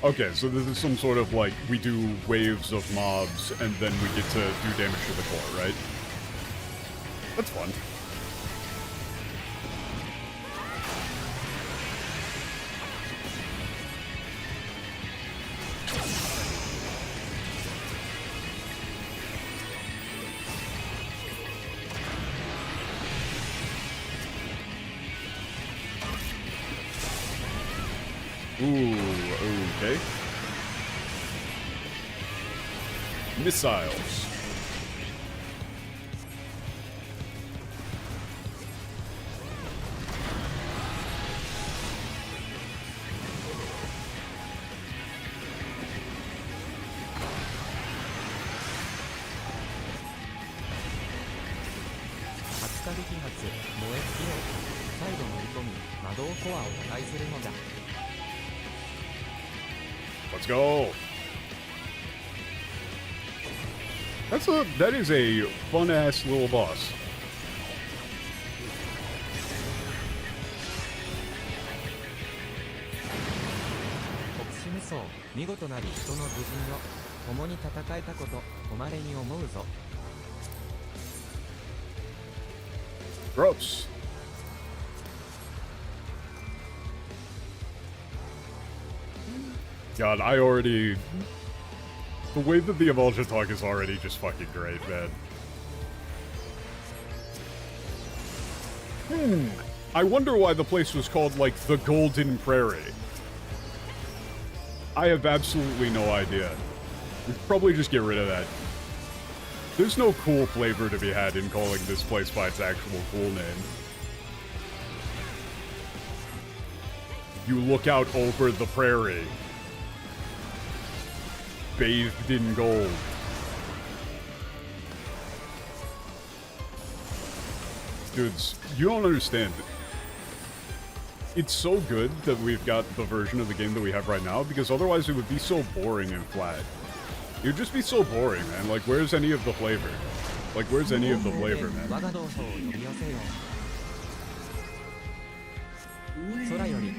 Okay, so this is some sort of like, we do waves of mobs and then we get to do damage to the core, right? That's fun. Ooh, okay. Missiles. Let's go. That is a fun ass little boss. Gross. God, I already... The way that the Avulsion talk is already just fucking great, man. I wonder why the place was called, like, the Golden Prairie. I have absolutely no idea. We should probably just get rid of that. There's no cool flavor to be had in calling this place by its actual cool name. You look out over the prairie. Bathed in gold. Dudes, you don't understand. It's so good that we've got the version of the game that we have right now, because otherwise it would be so boring and flat. It would just be so boring, man. Like, where's any of the flavor? Like, where's any of the flavor, man? 空より偽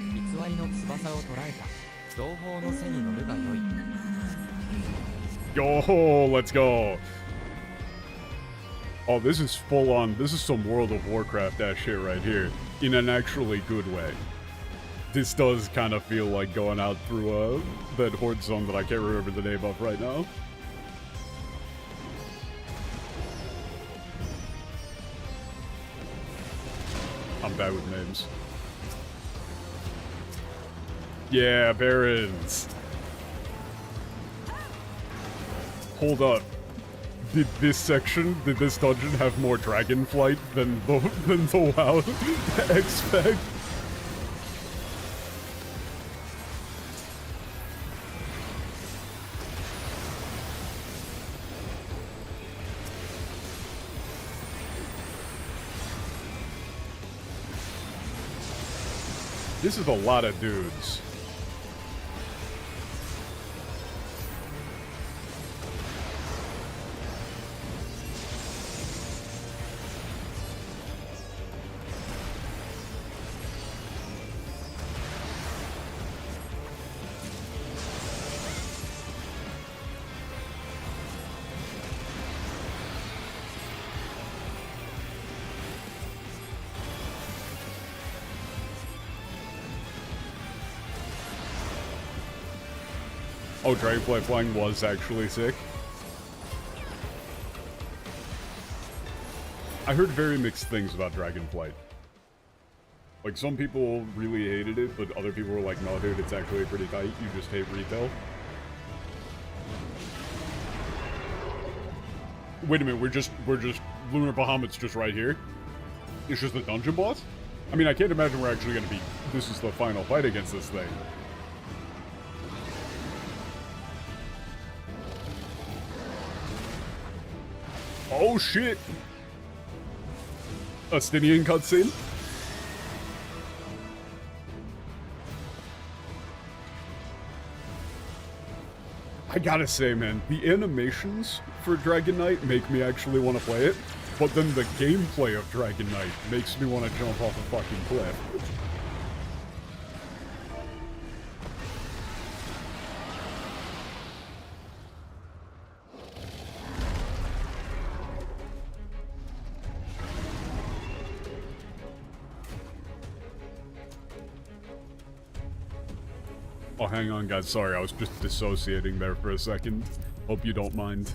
りの翼を捉えた同胞の背に乗るがよい Yo, let's go. Oh, this is full on. This is some World of Warcraft ass shit right here. In an actually good way. This does kind of feel like going out through that horde zone that I can't remember the name of right now. I'm bad with names. Yeah, Barons. Hold up. Did this dungeon have more dragon flight than the WoW expect? This is a lot of dudes. Oh, Dragonfly flying was actually sick. I heard very mixed things about Dragonflight. Like, some people really hated it, but other people were like, no, dude, it's actually pretty tight. You just hate retail. Wait a minute, we're just Lunar Bahamut's just right here? It's just the dungeon boss? I mean, I can't imagine we're actually gonna be... This is the final fight against this thing. Oh shit! Astinian cutscene? I gotta say, man, the animations for Dragon Knight make me actually want to play it, but then the gameplay of Dragon Knight makes me want to jump off a fucking cliff. Oh, hang on, guys. Sorry, I was just dissociating there for a second. Hope you don't mind.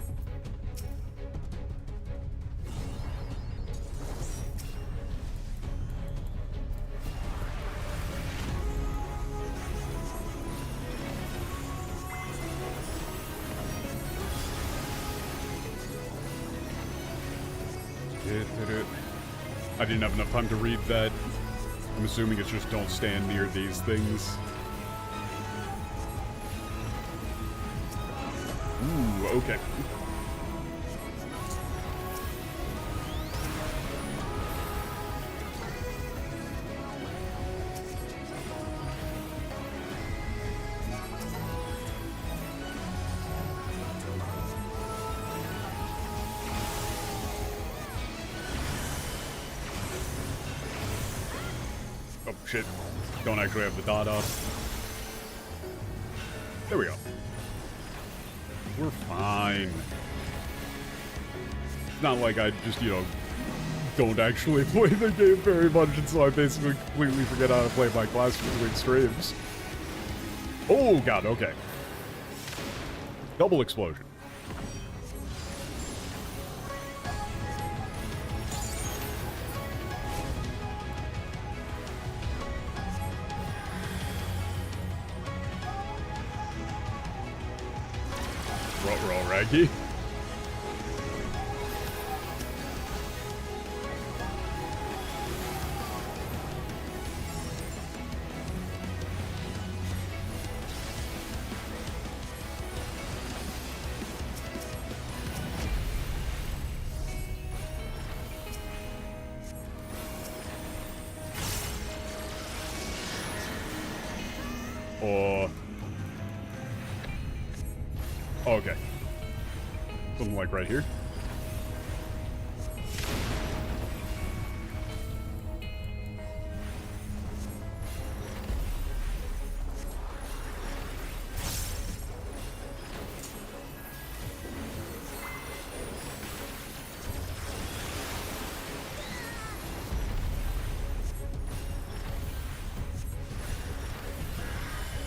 I didn't have enough time to read that. I'm assuming it's just don't stand near these things. Ooh, okay. Oh, shit. Don't actually have the dot up. There we go. We're fine. It's not like I just, you know, don't actually play the game very much, and so I basically completely forget how to play my class between streams. Oh, God, okay. Double explosion. Roll, Raggy. Or... Oh, okay. Something like right here.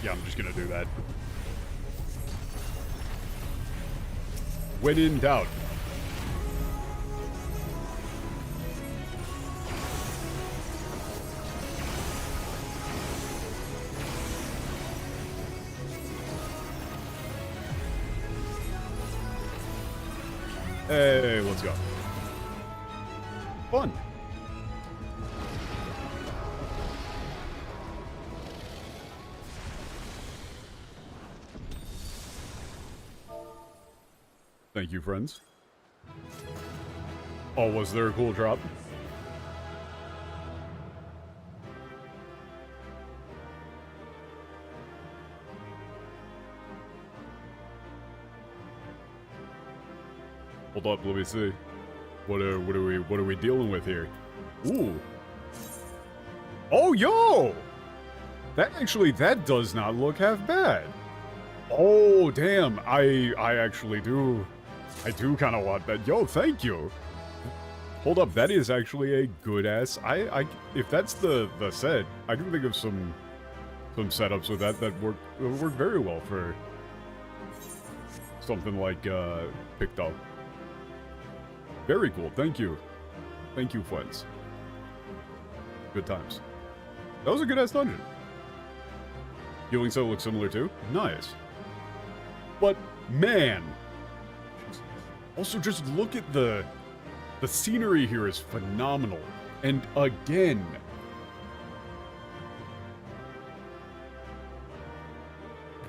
Yeah, I'm just gonna do that. When in doubt. Hey, let's go. Fun. Thank you, friends. Oh, was there a cool drop? Hold up, let me see. What are we dealing with here? Ooh. Oh, yo! That does not look half bad. Oh, damn. I actually do. I do kind of want that. Yo, thank you. Hold up, that is actually a good ass. If that's the set, I can think of some setups with that work very well for something like picked up. Very cool. Thank you. Thank you, friends. Good times. That was a good ass dungeon. Healing Cell looks similar too. Nice. But man, also just look at the scenery here is phenomenal. And again,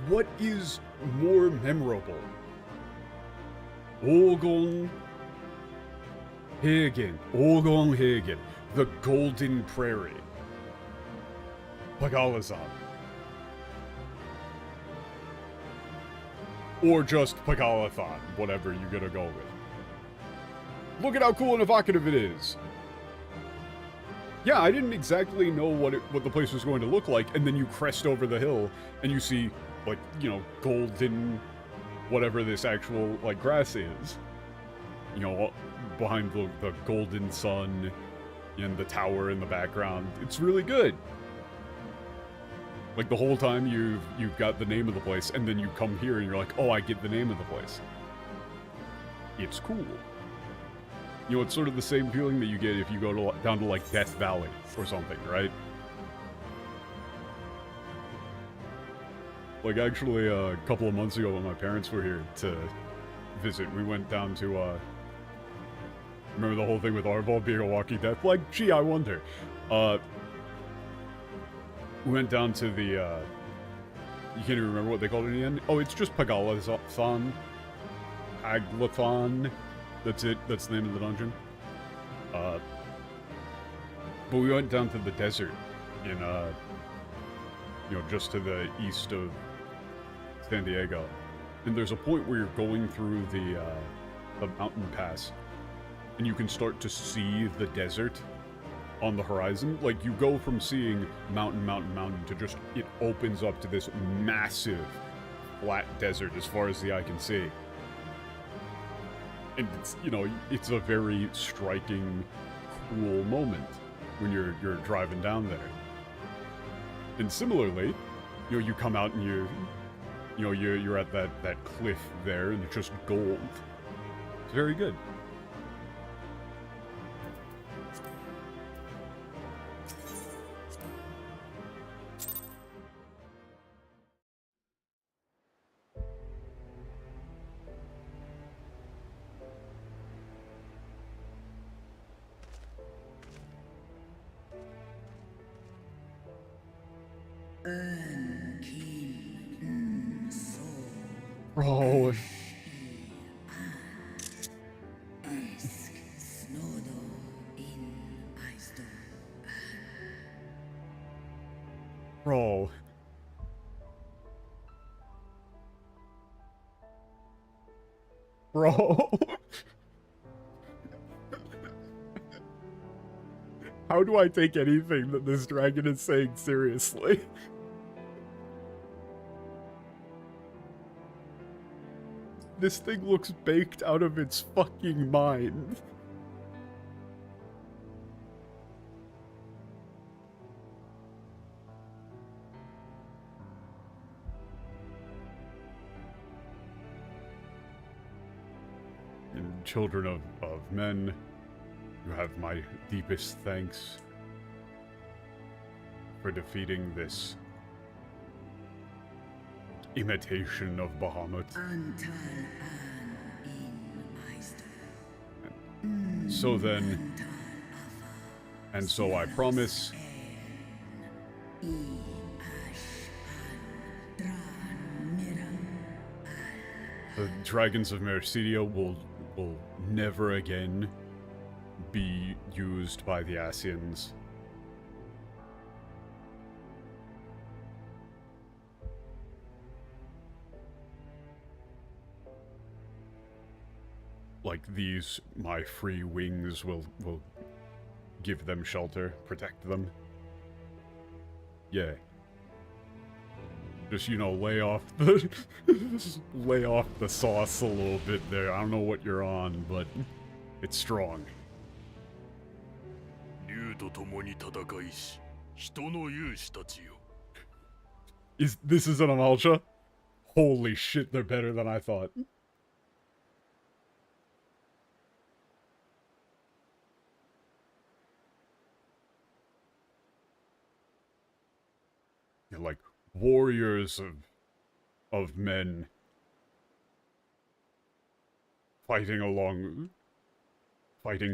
what is more memorable? Ogon Hagen, the Golden Prairie. Paglth'an. Or just Paglth'an, whatever you're gonna go with. Look at how cool and evocative it is. Yeah, I didn't exactly know what the place was going to look like, and then you crest over the hill, and you see, like, you know, golden, whatever this actual, like, grass is. You know, behind the golden sun, and the tower in the background. It's really good. Like, the whole time you've got the name of the place, and then you come here and you're like, oh, I get the name of the place. It's cool. You know, it's sort of the same feeling that you get if you go down to, like, Death Valley or something, right? Like, actually, a couple of months ago when my parents were here to visit, we went down to, remember the whole thing with Arval being a walking death? Like, gee, I wonder. We went down to the, you can't even remember what they called it in the end? Oh, it's just Paglth'an. Paglth'an. That's it. That's the name of the dungeon. But we went down to the desert in, you know, just to the east of San Diego. And there's a point where you're going through the mountain pass, and you can start to see the desert on the horizon. Like, you go from seeing mountain to just, it opens up to this massive flat desert as far as the eye can see. And it's, you know, it's a very striking, cool moment when you're driving down there. And similarly, you know, you come out and you're at that cliff there, and it's just gold. It's very good. Bro. Bro. Bro. How do I take anything that this dragon is saying seriously? This thing looks baked out of its fucking mind. And children of men, you have my deepest thanks for defeating this imitation of Bahamut. So then, and so I promise, the Dragons of Mercedia will never again be used by the Asians. Like these, my free wings will give them shelter, protect them. Yeah. Just, you know, lay off the lay off the sauce a little bit there. I don't know what you're on, but it's strong. This is an Amalja? Holy shit, they're better than I thought. You're like warriors of men fighting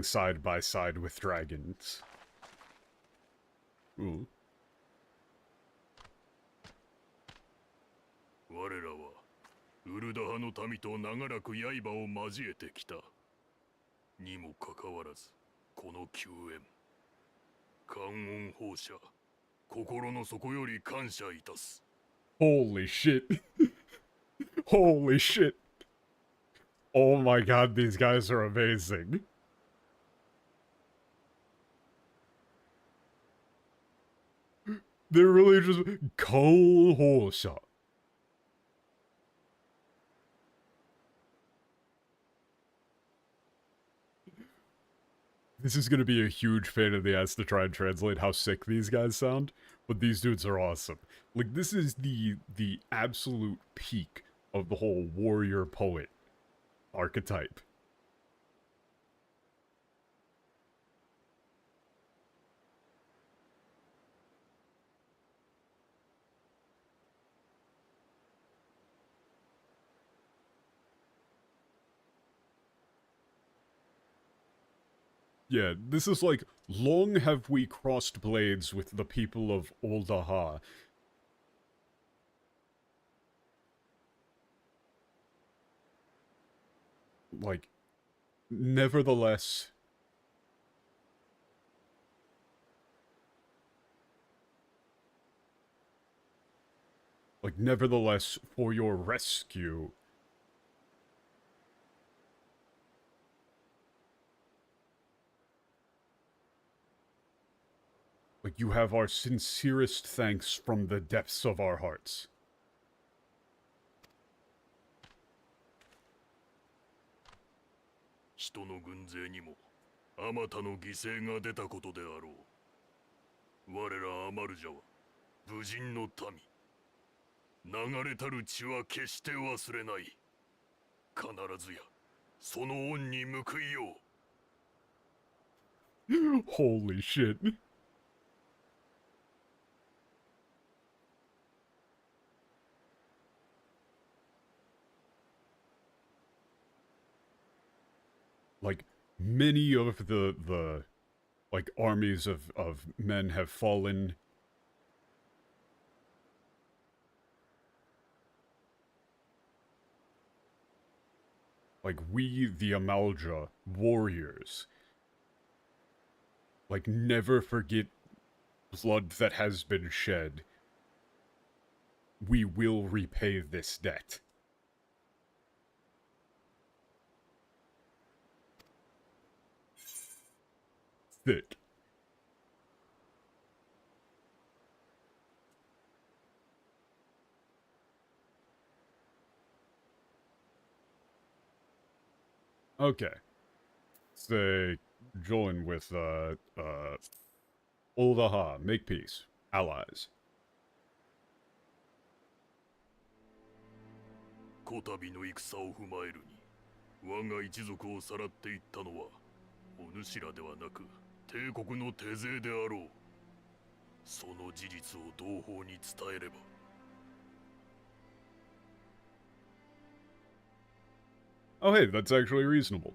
side by side with dragons. Ooh. 我らはウルダ派の民と長らく刃を交えてきた。にもかかわらず、この救援、観音放射、心の底より感謝いたす。Holy shit. Holy shit. Oh my god, these guys are amazing. They're really just cold horse. This is gonna be a huge pain in the ass to try and translate how sick these guys sound, but these dudes are awesome. Like, this is the absolute peak of the whole warrior poet archetype. Yeah, this is like, long have we crossed blades with the people of Oldaha. Like, nevertheless... Like, nevertheless, for your rescue... Like, you have our sincerest thanks from the depths of our hearts. 人の軍勢にもあまたの犠牲が出たことであろう。我らアマルジャは武人の民。流れたる血は決して忘れない。必ずやその恩に報いよう。Holy shit. Like, many of the like, armies of men have fallen. Like, we, the Amalja, warriors, like, never forget blood that has been shed. We will repay this debt. Thick. Okay. Say, join with, Oldaha, make peace. Allies. こたびの戦を踏まえるに、我が一族をさらっていったのは、お主らではなく、帝国の手勢であろう。その事実を同胞に伝えれば。Oh hey, that's actually reasonable.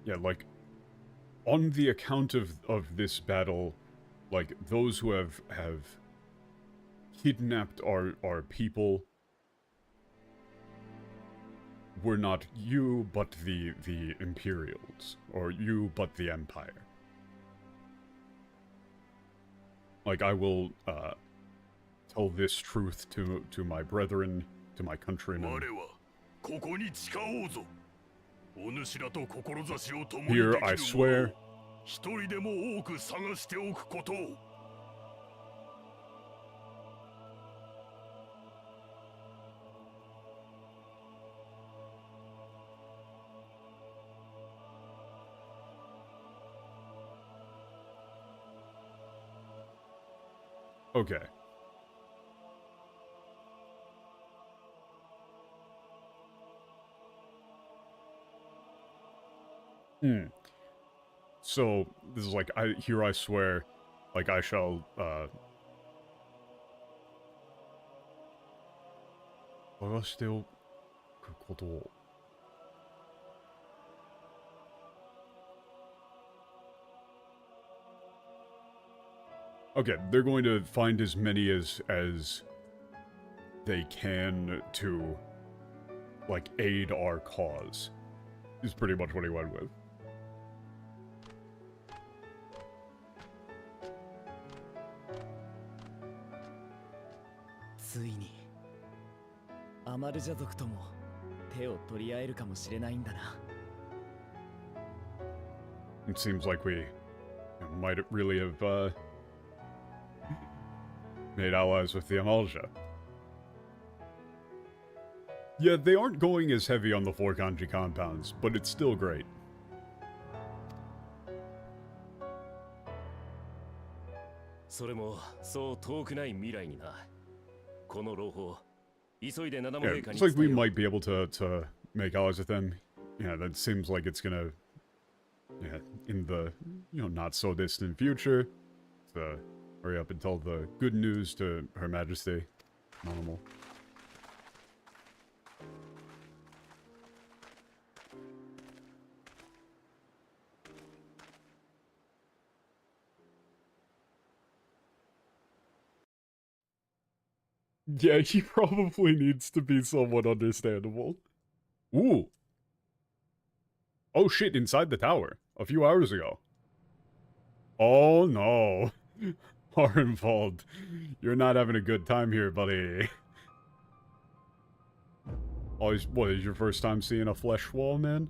yeah, like, on the account of this battle, like, those who have kidnapped our people were not you, but the Imperials, or you, but the Empire. Like, I will, tell this truth to my brethren, to my countrymen. Here I swear, okay. So, this is like, here I swear, like, I shall, okay, they're going to find as many as they can to, like, aid our cause, is pretty much what he went with. It seems like we might really have made allies with the Amalja. Yeah, they aren't going as heavy on the 4 kanji compounds, but it's still great. Yeah, it's like we might be able to make allies with them. Yeah, that seems like it's gonna, yeah, in the, not so distant future, to hurry up and tell the good news to Her Majesty. Normal. Yeah, he probably needs to be somewhat understandable. Ooh. Oh shit, inside the tower. A few hours ago. Oh no. Harnvold, you're not having a good time here, buddy. Oh, what, is your first time seeing a flesh wall, man?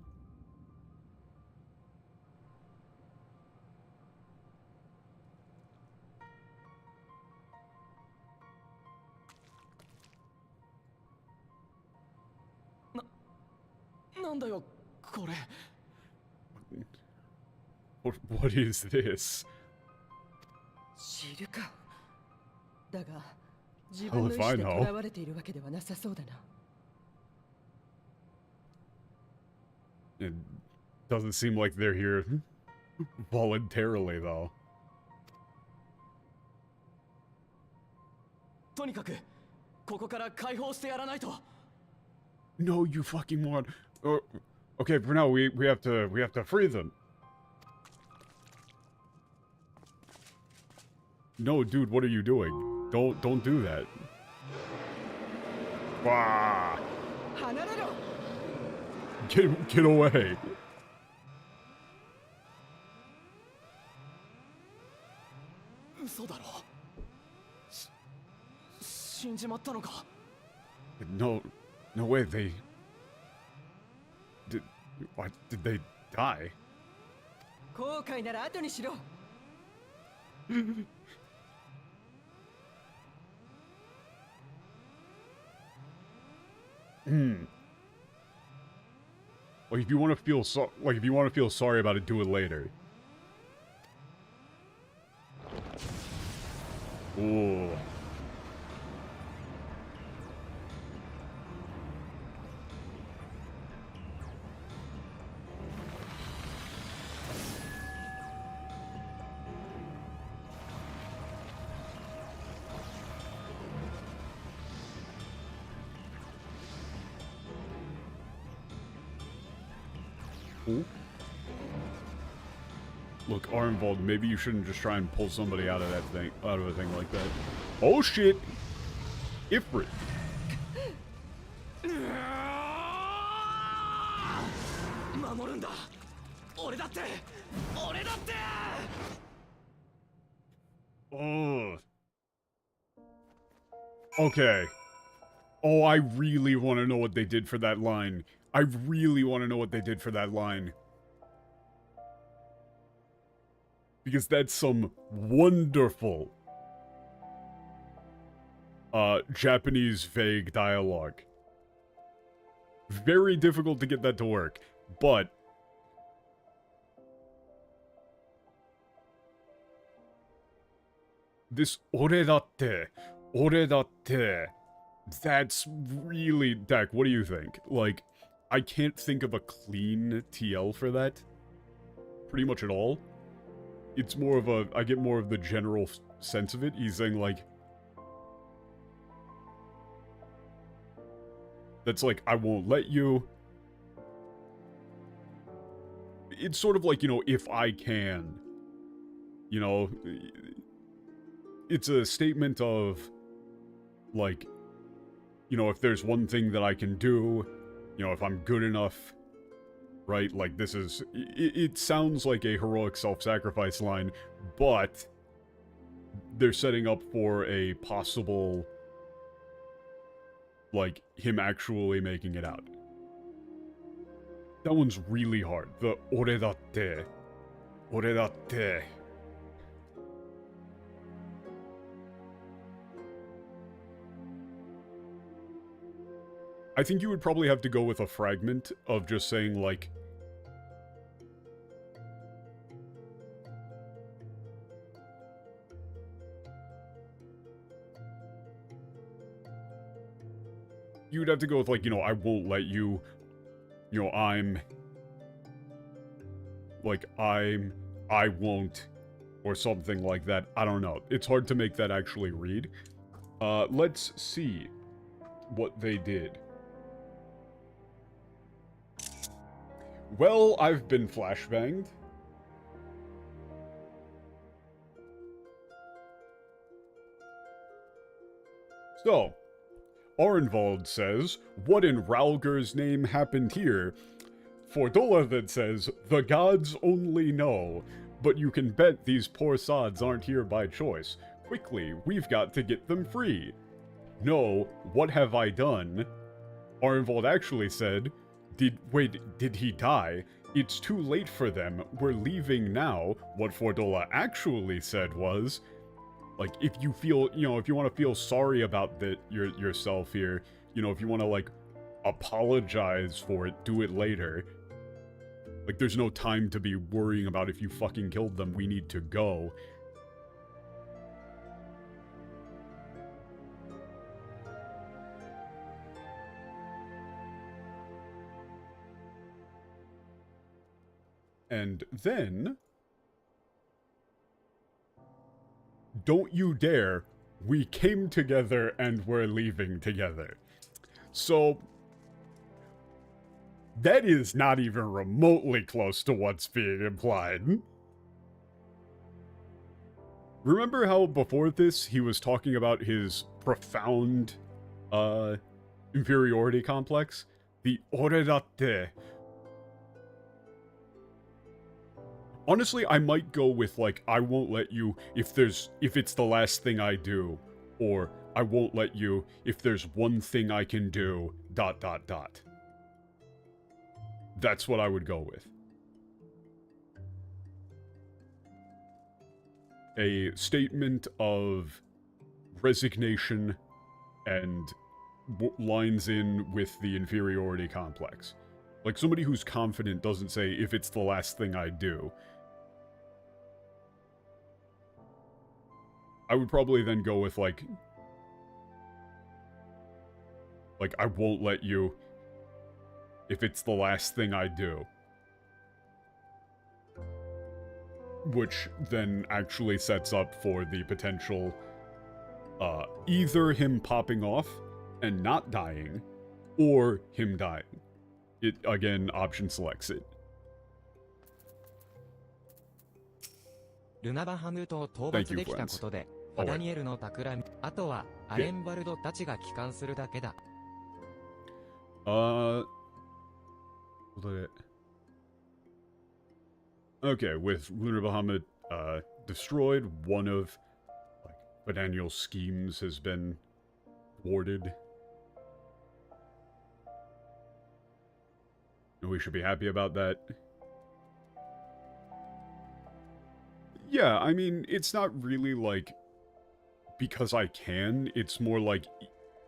What is this? Hell if I know. It doesn't seem like they're here voluntarily, though. No, you fucking moron. Okay, for now we have to free them. No, dude, what are you doing? Don't do that. Wah! Get away. No way, what, did they die? Like, if you want to feel sorry about it, do it later. Ooh. Ooh. Look, Arnvold, maybe you shouldn't just try and pull somebody out of a thing like that. Oh shit! Ifrit. 守るんだ。俺だって。俺だって。 Ugh. Okay. Oh, I really want to know what they did for that line. I really want to know what they did for that line. Because that's some wonderful Japanese vague dialogue. Very difficult to get that to work, but this ore datte, that's really, Dak, what do you think? Like, I can't think of a clean TL for that. Pretty much at all. It's more of a, I get more of the general sense of it. He's saying, like, that's like, I won't let you. It's sort of like, you know, if I can. You know, it's a statement of, like, you know, if there's one thing that I can do, you know, if I'm good enough, right? Like, this is, it sounds like a heroic self-sacrifice line, but they're setting up for a possible, like, him actually making it out. That one's really hard. The ore datte. Ore datte. I think you would probably have to go with a fragment of just saying, like, you'd have to go with, like, you know, I won't let you, you know, I won't, or something like that. I don't know. It's hard to make that actually read. Let's see what they did. Well, I've been flashbanged. So, Arnvold says, what in Ralger's name happened here? Fordola then says, the gods only know, but you can bet these poor sods aren't here by choice. Quickly, we've got to get them free. No, what have I done? Arnvold actually said, did he die? It's too late for them. We're leaving now. What Fordola actually said was, like, if you feel, you know, if you want to feel sorry about yourself here, you know, if you want to, like, apologize for it, do it later. Like, there's no time to be worrying about if you fucking killed them. We need to go. And then, don't you dare, we came together and we're leaving together. So, that is not even remotely close to what's being implied. Remember how before this he was talking about his profound inferiority complex? The ore datte. Honestly, I might go with, like, I won't let you if it's the last thing I do, or I won't let you if there's one thing I can do, ... That's what I would go with. A statement of resignation and lines in with the inferiority complex. Like, somebody who's confident doesn't say, if it's the last thing I do. I would probably then go with, like, I won't let you if it's the last thing I do. Which then actually sets up for the potential, either him popping off and not dying, or him dying. It, again, option selects it. ルナバハムートを討伐できたことで、ファダニエルの企み、あとはアレンバルドたちが帰還するだけだ。Okay, with Lunar Bahamut destroyed, one of like Daniel's schemes has been thwarted. And we should be happy about that. Yeah, I mean, it's not really like because I can, it's more like,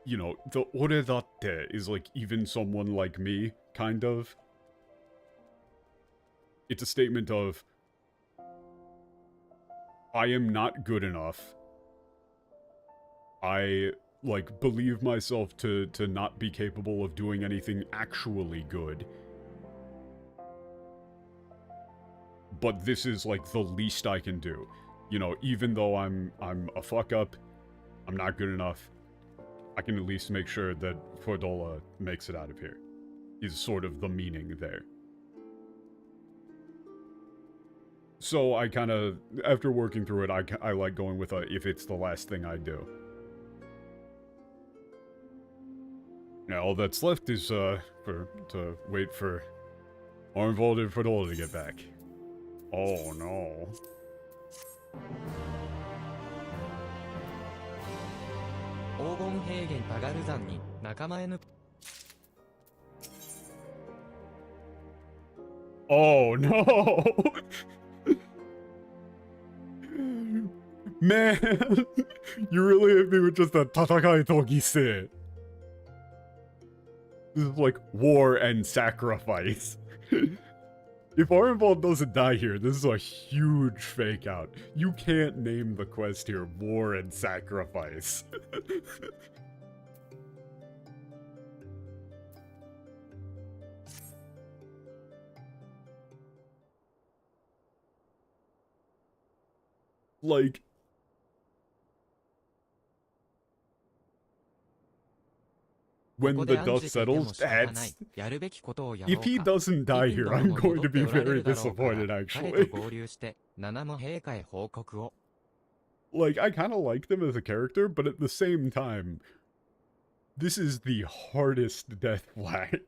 you know, the oredatte is like even someone like me, kind of. It's a statement of, I am not good enough. I, like, believe myself to not be capable of doing anything actually good. But this is, like, the least I can do. You know, even though I'm a fuck-up, I'm not good enough, I can at least make sure that Fordola makes it out of here. Is sort of the meaning there. So I kind of, after working through it, I like going with a, if it's the last thing I do. Now all that's left is to wait for Arnvald and Fordola to get back. Oh no. Oh no! Man, you really hit me with just a Tatakai Togise. This is like war and sacrifice. If Arnvald doesn't die here, this is a huge fake out. You can't name the quest here War and Sacrifice. Like, when the dust settles, that's... If he doesn't die here, I'm going to be very disappointed, actually. Like, I kind of like them as a character, but at the same time, this is the hardest death flag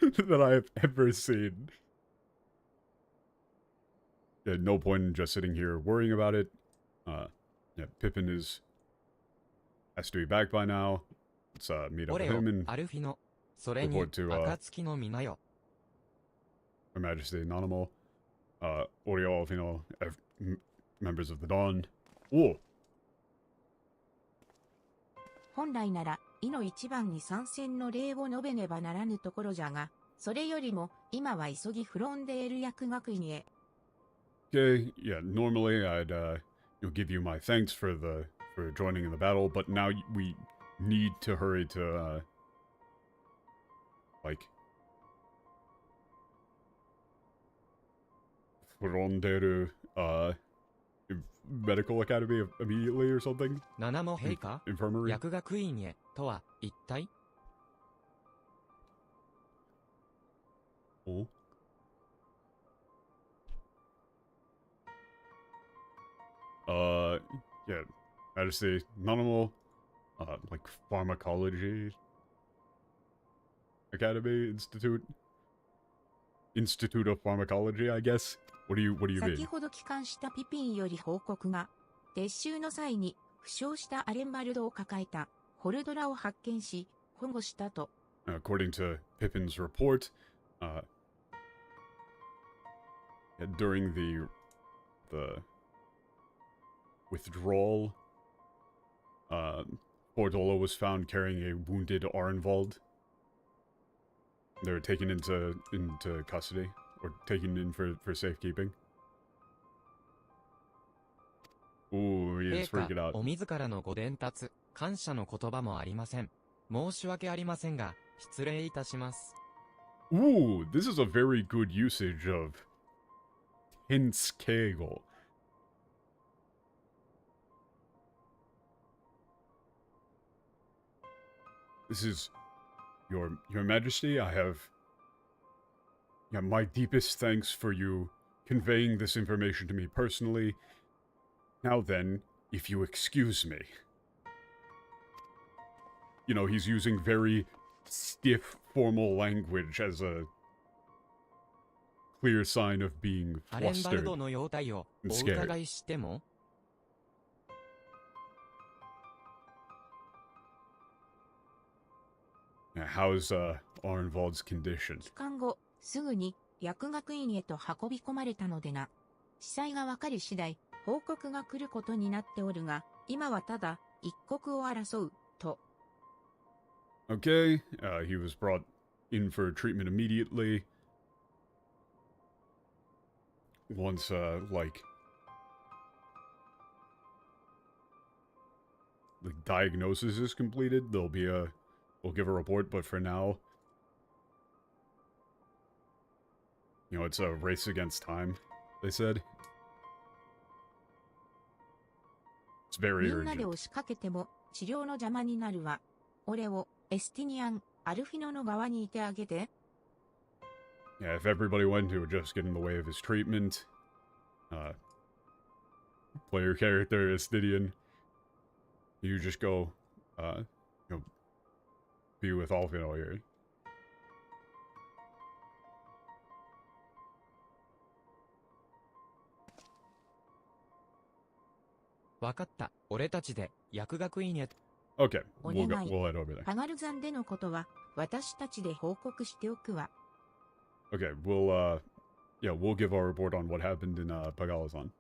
that I have ever seen. Yeah, no point in just sitting here worrying about it. Yeah, Pippin has to be back by now. Let's meet up with him and report to Her Majesty Nanamo, Oreo Alfino, members of the Dawn. Oh! 本来なら、イの一番に参戦の礼を述べねばならぬところじゃが、それよりも、今は急ぎフロンデール薬学院へ。Okay, yeah, normally I'd give you my thanks for joining in the battle, but now we need to hurry to like Fronderu Medical Academy immediately or something? Infirmary? 薬学院へとは一体? Oh. Yeah, Majesty, Nanamo, like Pharmacology Academy Institute of Pharmacology, I guess. What do you mean? 先ほど帰還したピピンより報告が、撤収の際に負傷したアレンバルドを抱えたホルドラを発見し、保護したと。According to Pippin's report, during the withdrawal, Fordola was found carrying a wounded Arnvald. They were taken into custody, or taken in for safekeeping. Ooh, he's freaking out. お自らのご伝達、感謝の言葉もありません。申し訳ありませんが、失礼いたします。Ooh, this is a very good usage of Hinskegel. This is your Majesty. I have my deepest thanks for you conveying this information to me personally. Now then, if you excuse me. You know, he's using very stiff, formal language as a clear sign of being アレンバル flustered ドの容態をお and scared. 伺いしても Now, how's Arnvald's condition? 帰還後、すぐに薬学院へと運び込まれたのでな。司祭が分かり次第、報告が来ることになっておるが、今はただ一刻を争う、と。Okay, he was brought in for treatment immediately. Once, like, the diagnosis is completed, we'll give a report, but for now, you know, it's a race against time, they said. It's very みんなで urgent. 押しかけても治療の邪魔になるわ。俺をエスティニアン、アルフィノの側にいてあげて。Yeah, if everybody went, it would just get in the way of his treatment. Player character, Estidian. You just go, you know, be with Alfino here. わかった。俺たちで薬学院へ。 Okay, お we'll 願い。 head over there. パガル山でのことは私たちで報告しておくわ。 Okay, we'll give our report on what happened in, Paglth'an. .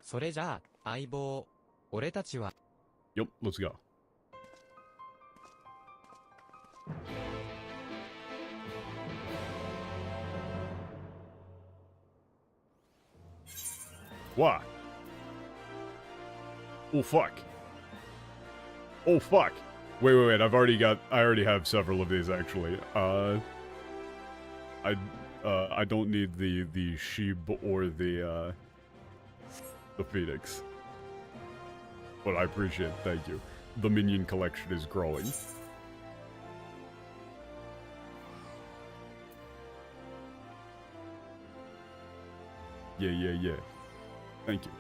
それじゃあ、相棒。俺たちは。 Yep, let's go. What? Oh fuck. Oh fuck. Wait, I already have several of these actually. I don't need the Sheeb or the Phoenix. But I appreciate it, thank you. The minion collection is growing. Yeah. Thank you.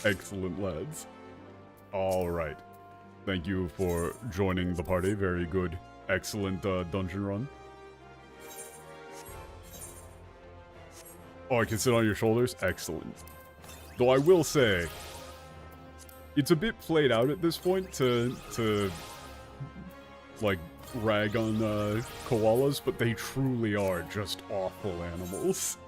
Excellent, lads. Alright. Thank you for joining the party. Very good. Excellent dungeon run. Oh, I can sit on your shoulders? Excellent. Though I will say, it's a bit played out at this point to like, rag on koalas, but they truly are just awful animals.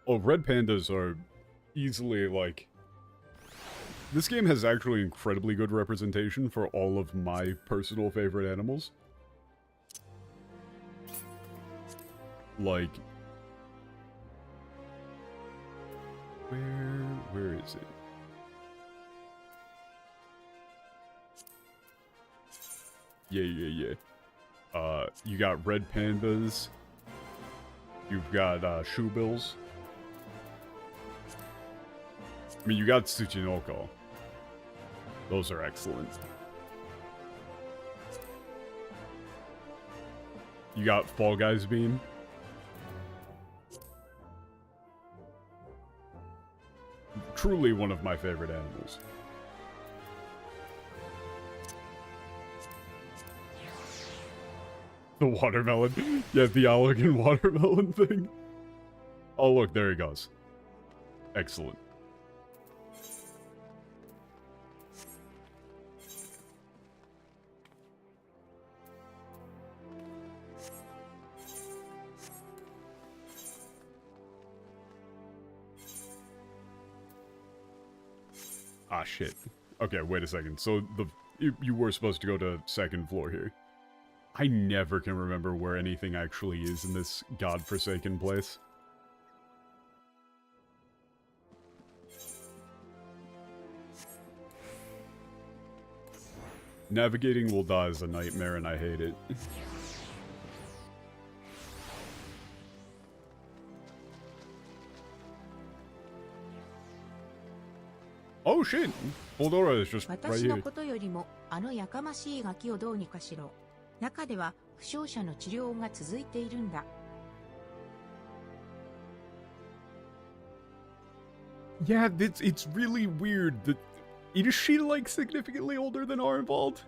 Oh, red pandas are easily, like... This game has actually incredibly good representation for all of my personal favorite animals. Like... Where is it? Yeah. You got red pandas. You've got, shoebills. I mean, you got Tsuchinoko. Those are excellent. You got Fall Guys Beam. Truly one of my favorite animals. The watermelon. Yeah, the Allergan watermelon thing. Oh, look, there he goes. Excellent. Ah, shit. Okay, wait a second. So, you were supposed to go to second floor here. I never can remember where anything actually is in this godforsaken place. Navigating will die is a nightmare and I hate it. shit! Boldora is just right 私の here. ことよりもあのやかましいガキをどうにかしろ。中では負傷者の治療が続いているんだ。Yeah, it's really weird that... Is she, like, significantly older than Arnvald?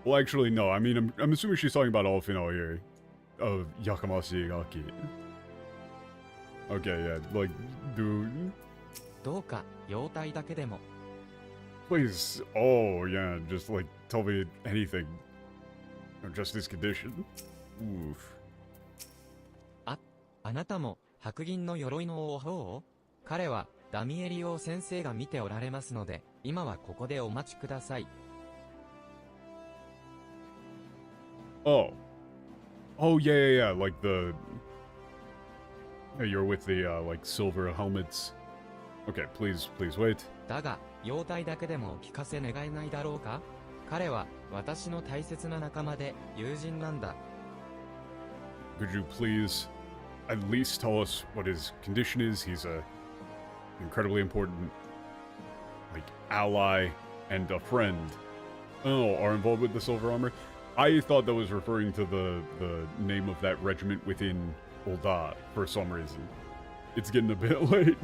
Well, actually, no. I mean, I'm assuming she's talking about Alfino here. Of Yakamasi Gaki. Okay, yeah, like, dude. どうか容体だけでも。 Please. Oh, yeah, just, like, tell me anything. Or just his condition. Oof. あなたも白銀の鎧の王を？彼はダミエリオ先生が見ておられますので、今はここでお待ちください。Oh. Oh, yeah, like the... Yeah, you're with the, like, silver helmets. Okay, please wait. だが、容体だけでもお聞かせ願えないだろうか？彼は私の大切な仲間で友人なんだ。Could you please at least tell us what his condition is? He's a incredibly important, like, ally and a friend. Oh, are involved with the silver armor? I thought that was referring to the name of that regiment within Ul'dah for some reason. It's getting a bit late.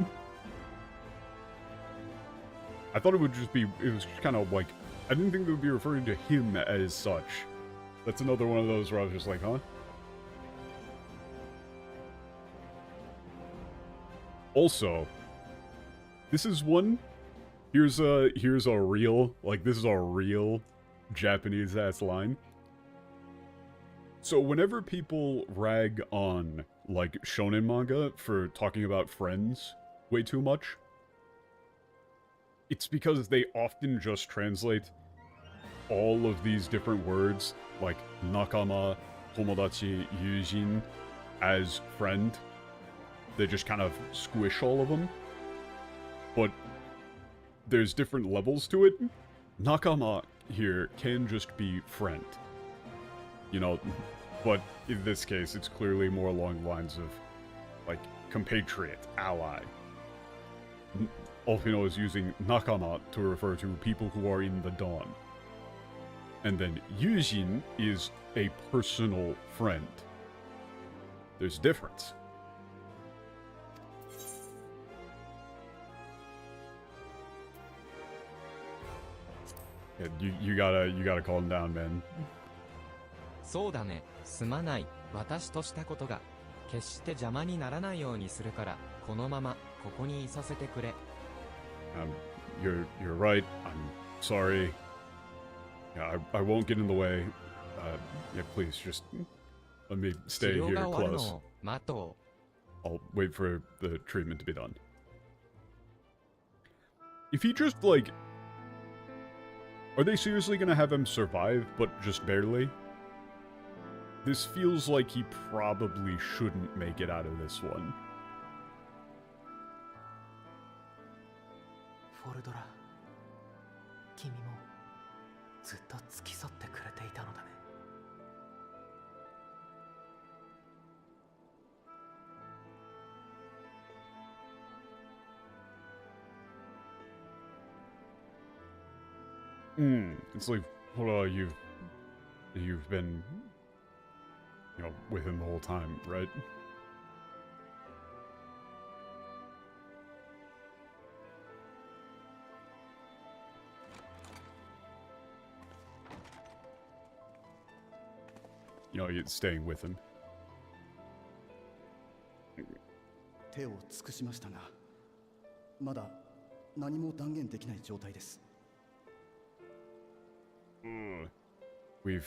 I thought it would just be, it was kind of like, I didn't think they would be referring to him as such. That's another one of those where I was just like, huh? Also, this is one, here's a real, like, this is a real Japanese ass line. So whenever people rag on, like, shonen manga for talking about friends way too much, it's because they often just translate all of these different words, like nakama, tomodachi, yujin, as friend. They just kind of squish all of them. But there's different levels to it. Nakama here can just be friend. You know, but in this case, it's clearly more along the lines of, like, compatriot, ally. Alfino is using nakama to refer to people who are in the dawn. And then yujin is a personal friend. There's a difference. Yeah, you gotta calm down, man. そうだね、すまない。私としたことが決して邪魔にならないようにするから、このままここにいさせてくれ。You're right. I'm sorry. Yeah, I won't get in the way. Yeah, please just let me 治 stay 療 here が終わる close. のを待とう。 I'll wait for the treatment to be done. If he just, like... Are they seriously gonna have him survive, but just barely? This feels like he probably shouldn't make it out of this one. フォルドラ、君もずっと付き添ってくれていたのだね。It's like, hold on, you've been, you know, with him the whole time, right? You know, you're staying with him. 手を尽くしましたが、まだ何も断言できない状態です。We've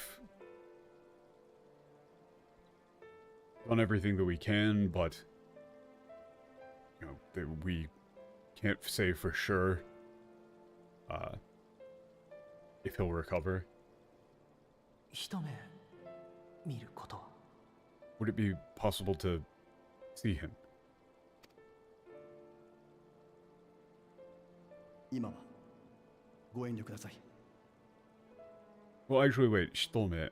done everything that we can, but you know, we can't say for sure if he'll recover. 一目見ることは。 Would it be possible to see him? 今はご遠慮ください。 Well, actually, wait, Stolmet.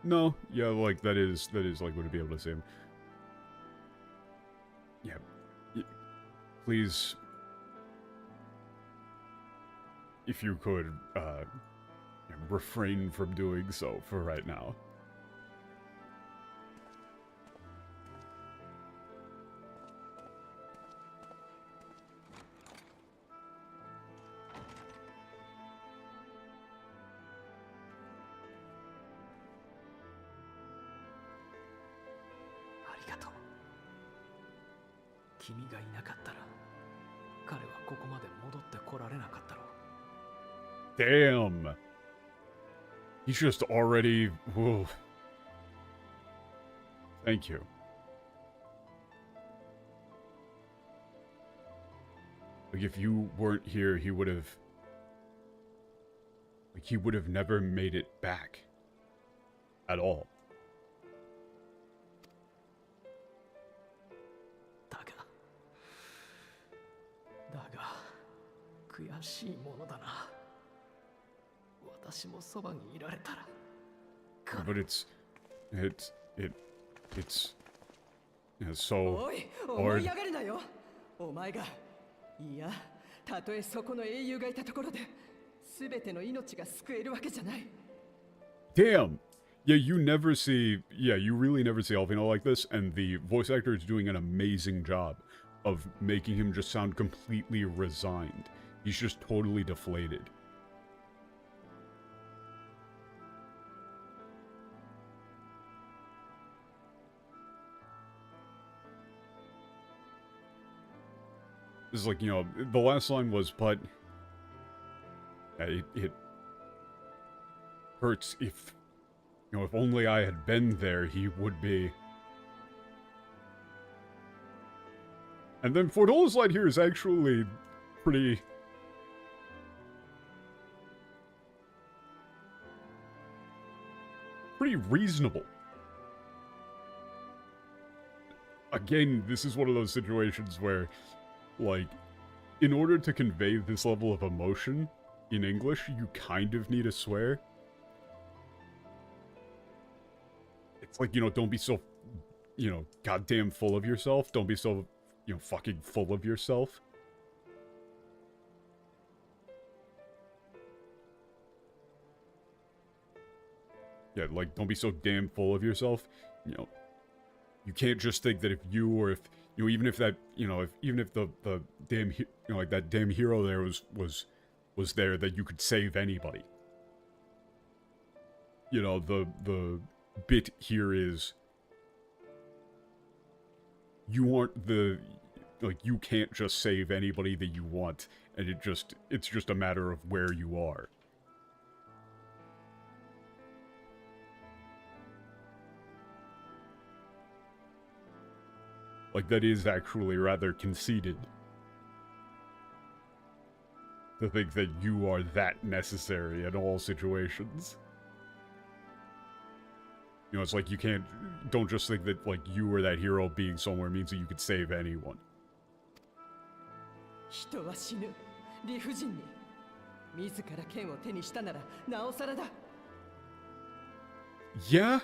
No, yeah, like, that is, like, would be able to see him. Yeah. Please, if you could, refrain from doing so for right now. Damn. He's just already... Whoa. Thank you. Like, if you weren't here, he would have... Like, he would have never made it back. At all. 悔しいものだな。私もそばにいられたら。But it's so おい、思い上がるなよ。お前が、いや、たとえそこの英雄がいたところで、すべての命が救えるわけじゃない。Damn! Yeah, you never see... Yeah, you really never see Alvino like this, and the voice actor is doing an amazing job of making him just sound completely resigned. He's just totally deflated. This is like, you know, the last line was, but... It hurts if... You know, if only I had been there, he would be... And then Fordola's line here is actually pretty... Pretty reasonable. Again, this is one of those situations where, like, in order to convey this level of emotion in English, you kind of need a swear. It's like, you know, don't be so, you know, goddamn full of yourself. Don't be so, you know, fucking full of yourself. Yeah, like, don't be so damn full of yourself. You know, you can't just think that if you, or if, you know, even if that, you know, even if the damn, you know, like, that damn hero there was there, that you could save anybody. You know, the bit here is, you aren't the, like, you can't just save anybody that you want, and it's just a matter of where you are. Like, that is actually rather conceited. To think that you are that necessary in all situations. You know, it's like you can't... Don't just think that, like, you or that hero being somewhere means that you could save anyone. 人は死ぬ。理不尽に。自ら剣を手にしたなら、なおさらだ。Yeah?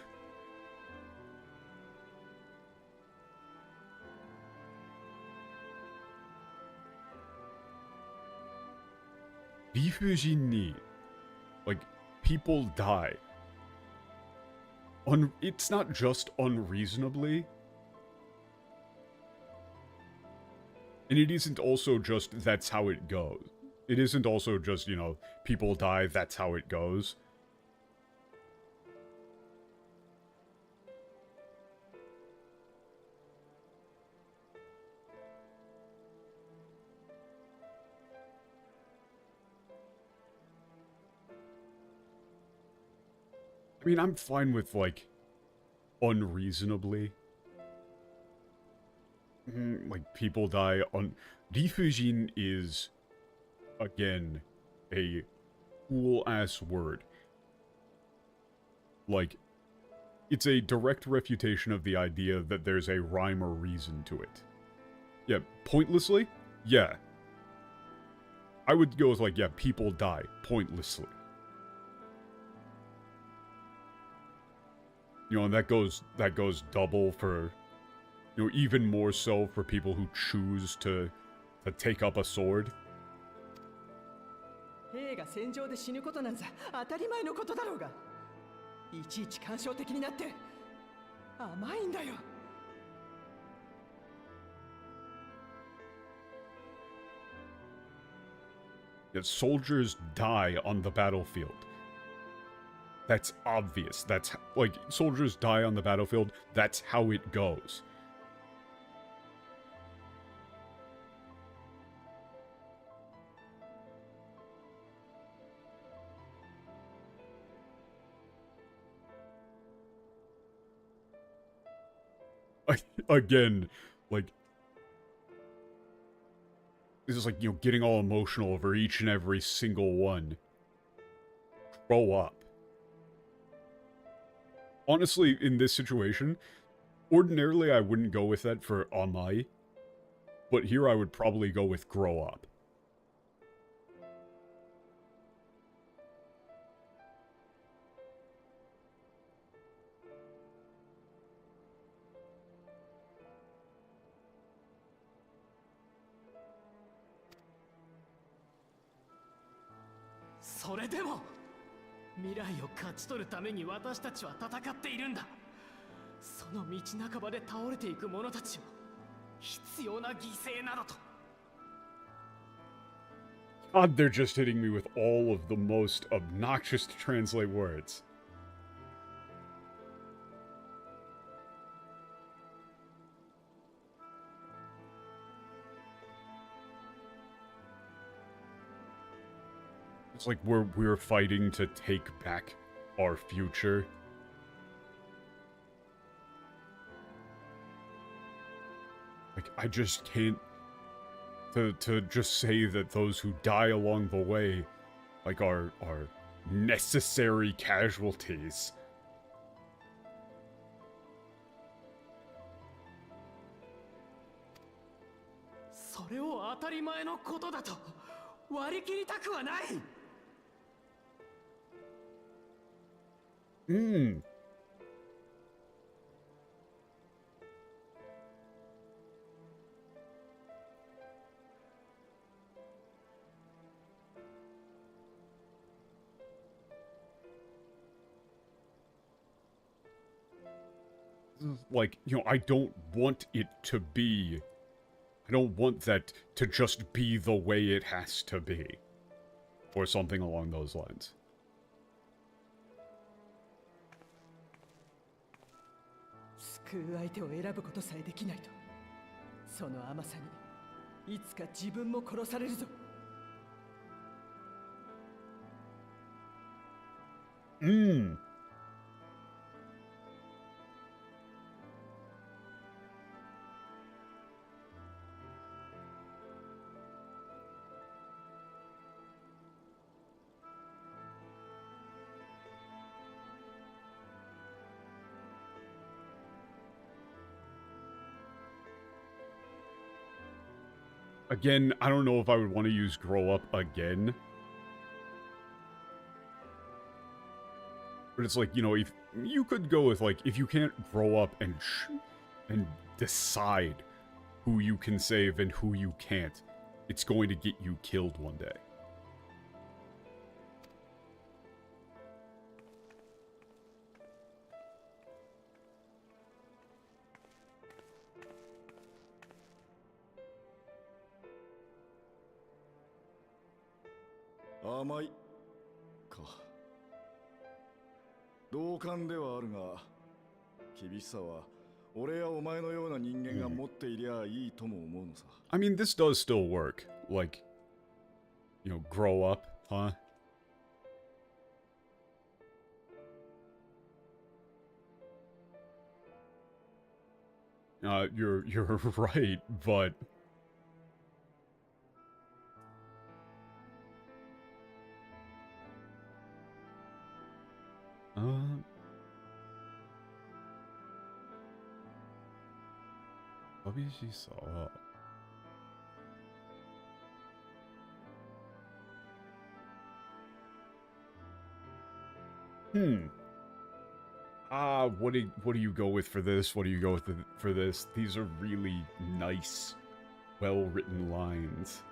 Rifujin, like, people die. It's not just unreasonably. And it isn't also just, that's how it goes. It isn't also just, you know, people die, that's how it goes. I mean, I'm fine with, like, unreasonably. Like, people die on... Rifujin is, again, a cool-ass word. Like, it's a direct refutation of the idea that there's a rhyme or reason to it. Yeah, pointlessly? Yeah. I would go with, like, yeah, people die pointlessly. You know, and that goes double for, you know, even more so for people who choose to take up a sword. 兵が戦場で死ぬことなんざ当たり前のことだろうが、いちいち感傷的になって甘いんだよ。Yet soldiers die on the battlefield. That's obvious. That's, like, soldiers die on the battlefield. That's how it goes. Again, like, this is like, you know, getting all emotional over each and every single one. Grow up. Honestly, in this situation, ordinarily I wouldn't go with that for Amai, but here I would probably go with grow up.それでも未来を勝ち取るために私たちは戦っているんだ。その道半ばで倒れていく者たちを必要な犠牲などと。 God, they're just hitting me with all of the most obnoxious to translate words. It's like we're fighting to take back our future. Like, I just can't to just say that those who die along the way, like, are necessary casualties. So それを当たり前のことだと割り切りたくはない。Like, you know, I don't want it to be... I don't want that to just be the way it has to be. Or something along those lines. 救う相手を選ぶことさえできないと、その甘さにいつか自分も殺されるぞ。Again, I don't know if I would want to use grow up again. But it's like, you know, if you could go with, like, if you can't grow up and decide who you can save and who you can't, it's going to get you killed one day. Amai か。同感ではあるが、厳しさは俺やお前のような人間が持っていりゃいいとも思うのさ。I mean, this does still work. Like, you know, grow up, huh? You're right, but... What do you go with for this? What do you go with for this? These are really nice, well-written lines.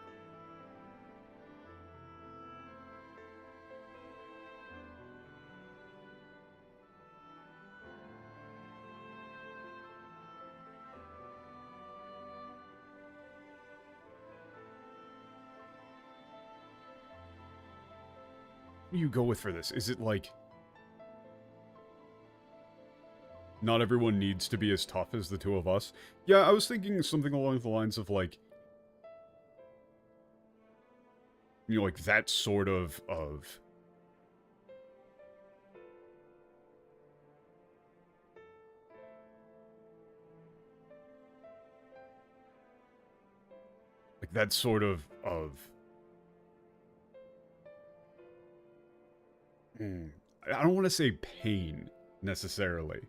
What do you go with for this? Is it like... not everyone needs to be as tough as the two of us? Yeah, I was thinking something along the lines of, like... you know, like, that sort of... like, that sort of... I don't want to say pain, necessarily.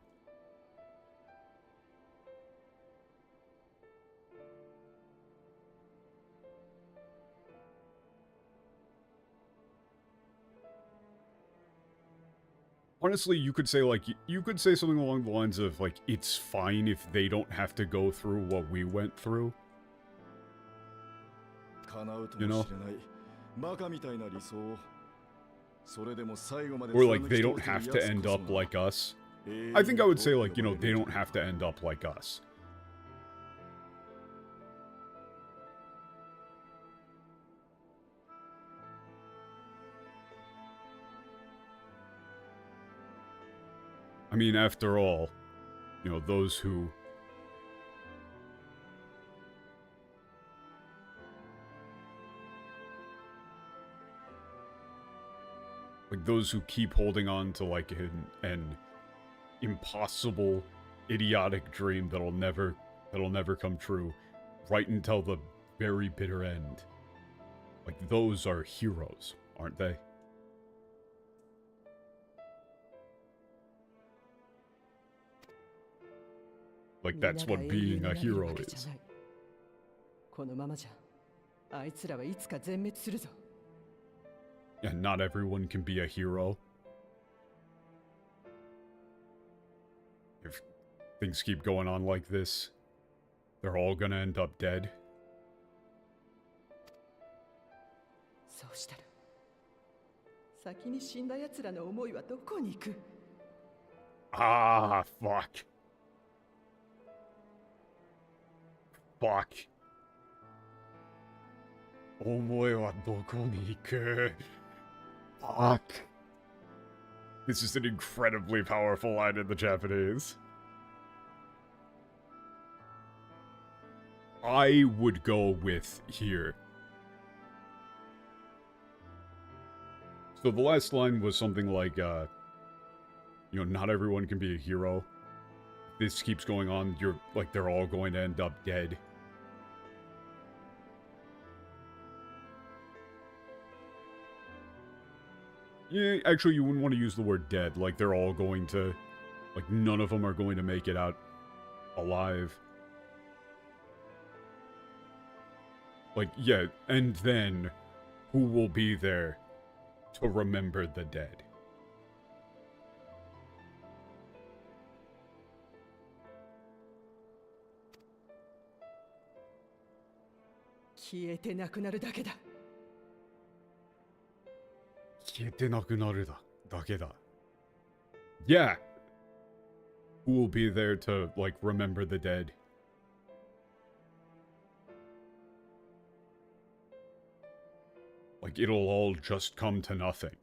Honestly, you could say, like, you could say something along the lines of, like, it's fine if they don't have to go through what we went through. You know? Or, like, they don't have to end up like us. I think I would say, like, you know, they don't have to end up like us. I mean, after all, you know, those who... like, those who keep holding on to, like, an impossible, idiotic dream that'll never come true, right until the very bitter end. Like, those are heroes, aren't they? Like, that's what being a hero is. このままじゃ、あいつらはいつか全滅するぞ。 Yeah, not everyone can be a hero. If things keep going on like this, they're all gonna end up dead. そうしたら、先に死んだ奴らの思いはどこに行く? Ah, fuck. Fuck. 思いはどこに行く? Fuck. This is an incredibly powerful line in the Japanese. I would go with here. So the last line was something like, you know, not everyone can be a hero. This keeps going on, they're all going to end up dead. Yeah, actually, you wouldn't want to use the word dead. Like, they're all going to... like, none of them are going to make it out alive. Like, yeah, and then, who will be there to remember the dead?消えてなくなるだけだ。 Yeah. Who will be there to, like, remember the dead? Like, it'll all just come to nothing.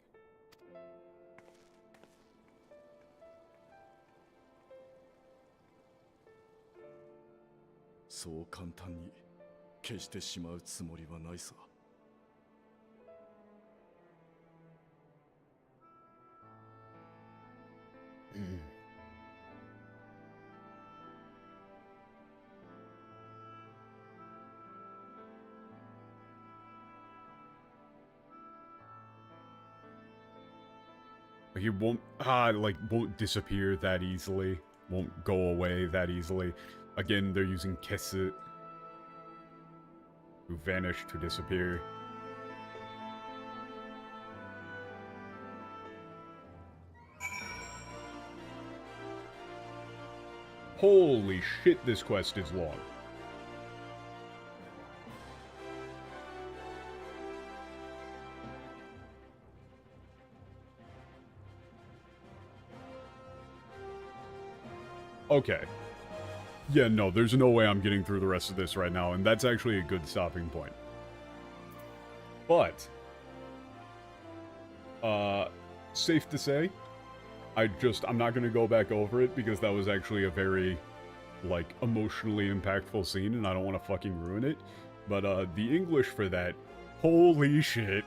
So 簡単に消してしまうつもりはないさ。 Like, it won't, won't disappear that easily. Won't go away that easily. Again, they're using kesu. To vanish, to disappear. Holy shit, this quest is long. Okay. Yeah, no, there's no way I'm getting through the rest of this right now, and that's actually a good stopping point. But, safe to say, I'm not gonna go back over it because that was actually a very, like, emotionally impactful scene, and I don't want to fucking ruin it. But, the English for that, holy shit.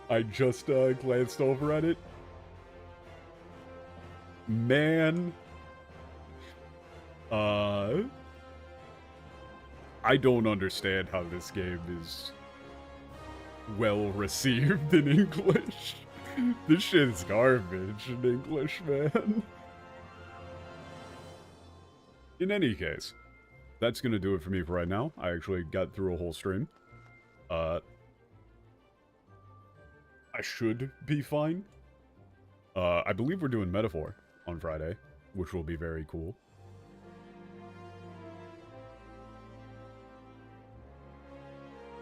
I just, glanced over at it. Man. I don't understand how this game is well received in English. This shit's garbage in English, man. In any case, that's gonna do it for me for right now. I actually got through a whole stream. I should be fine. I believe we're doing Metaphor on Friday, which will be very cool.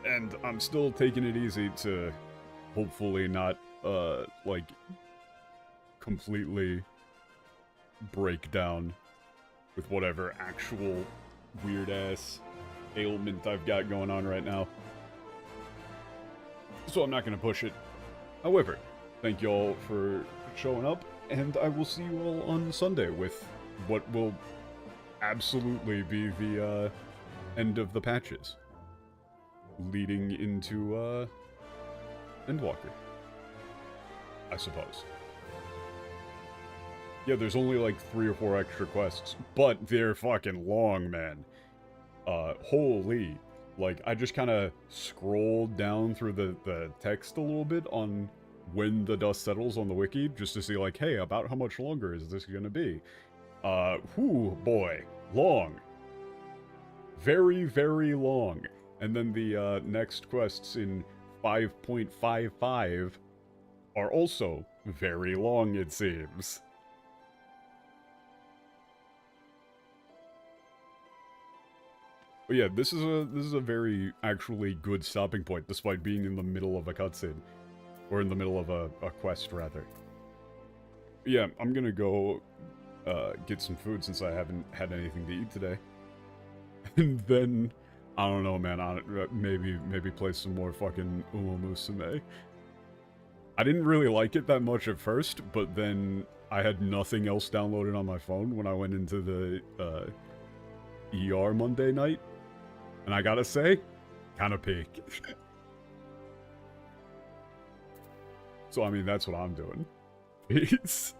And I'm still taking it easy to hopefully not, like, completely break down with whatever actual weird-ass ailment I've got going on right now. So I'm not going to push it. However, thank you all for showing up, and I will see you all on Sunday with what will absolutely be the, end of the patches. Leading into, Endwalker. I suppose. Yeah, there's only like 3 or 4 extra quests, but they're fucking long, man. Holy. Like, I just kind of scrolled down through the text a little bit on when the dust settles on the wiki, just to see, like, hey, about how much longer is this gonna be? Whew, boy. Long. Very, very long. And then the, next quests in 5.55 are also very long, it seems. But yeah, this is a very actually good stopping point, despite being in the middle of a cutscene. Or in the middle of a quest, rather. But yeah, I'm gonna go, get some food since I haven't had anything to eat today. And then, I don't know, man, maybe play some more fucking Uma Musume. I didn't really like it that much at first, but then I had nothing else downloaded on my phone when I went into the, ER Monday night. And I gotta say, kinda peak. So, I mean, that's what I'm doing. Peace.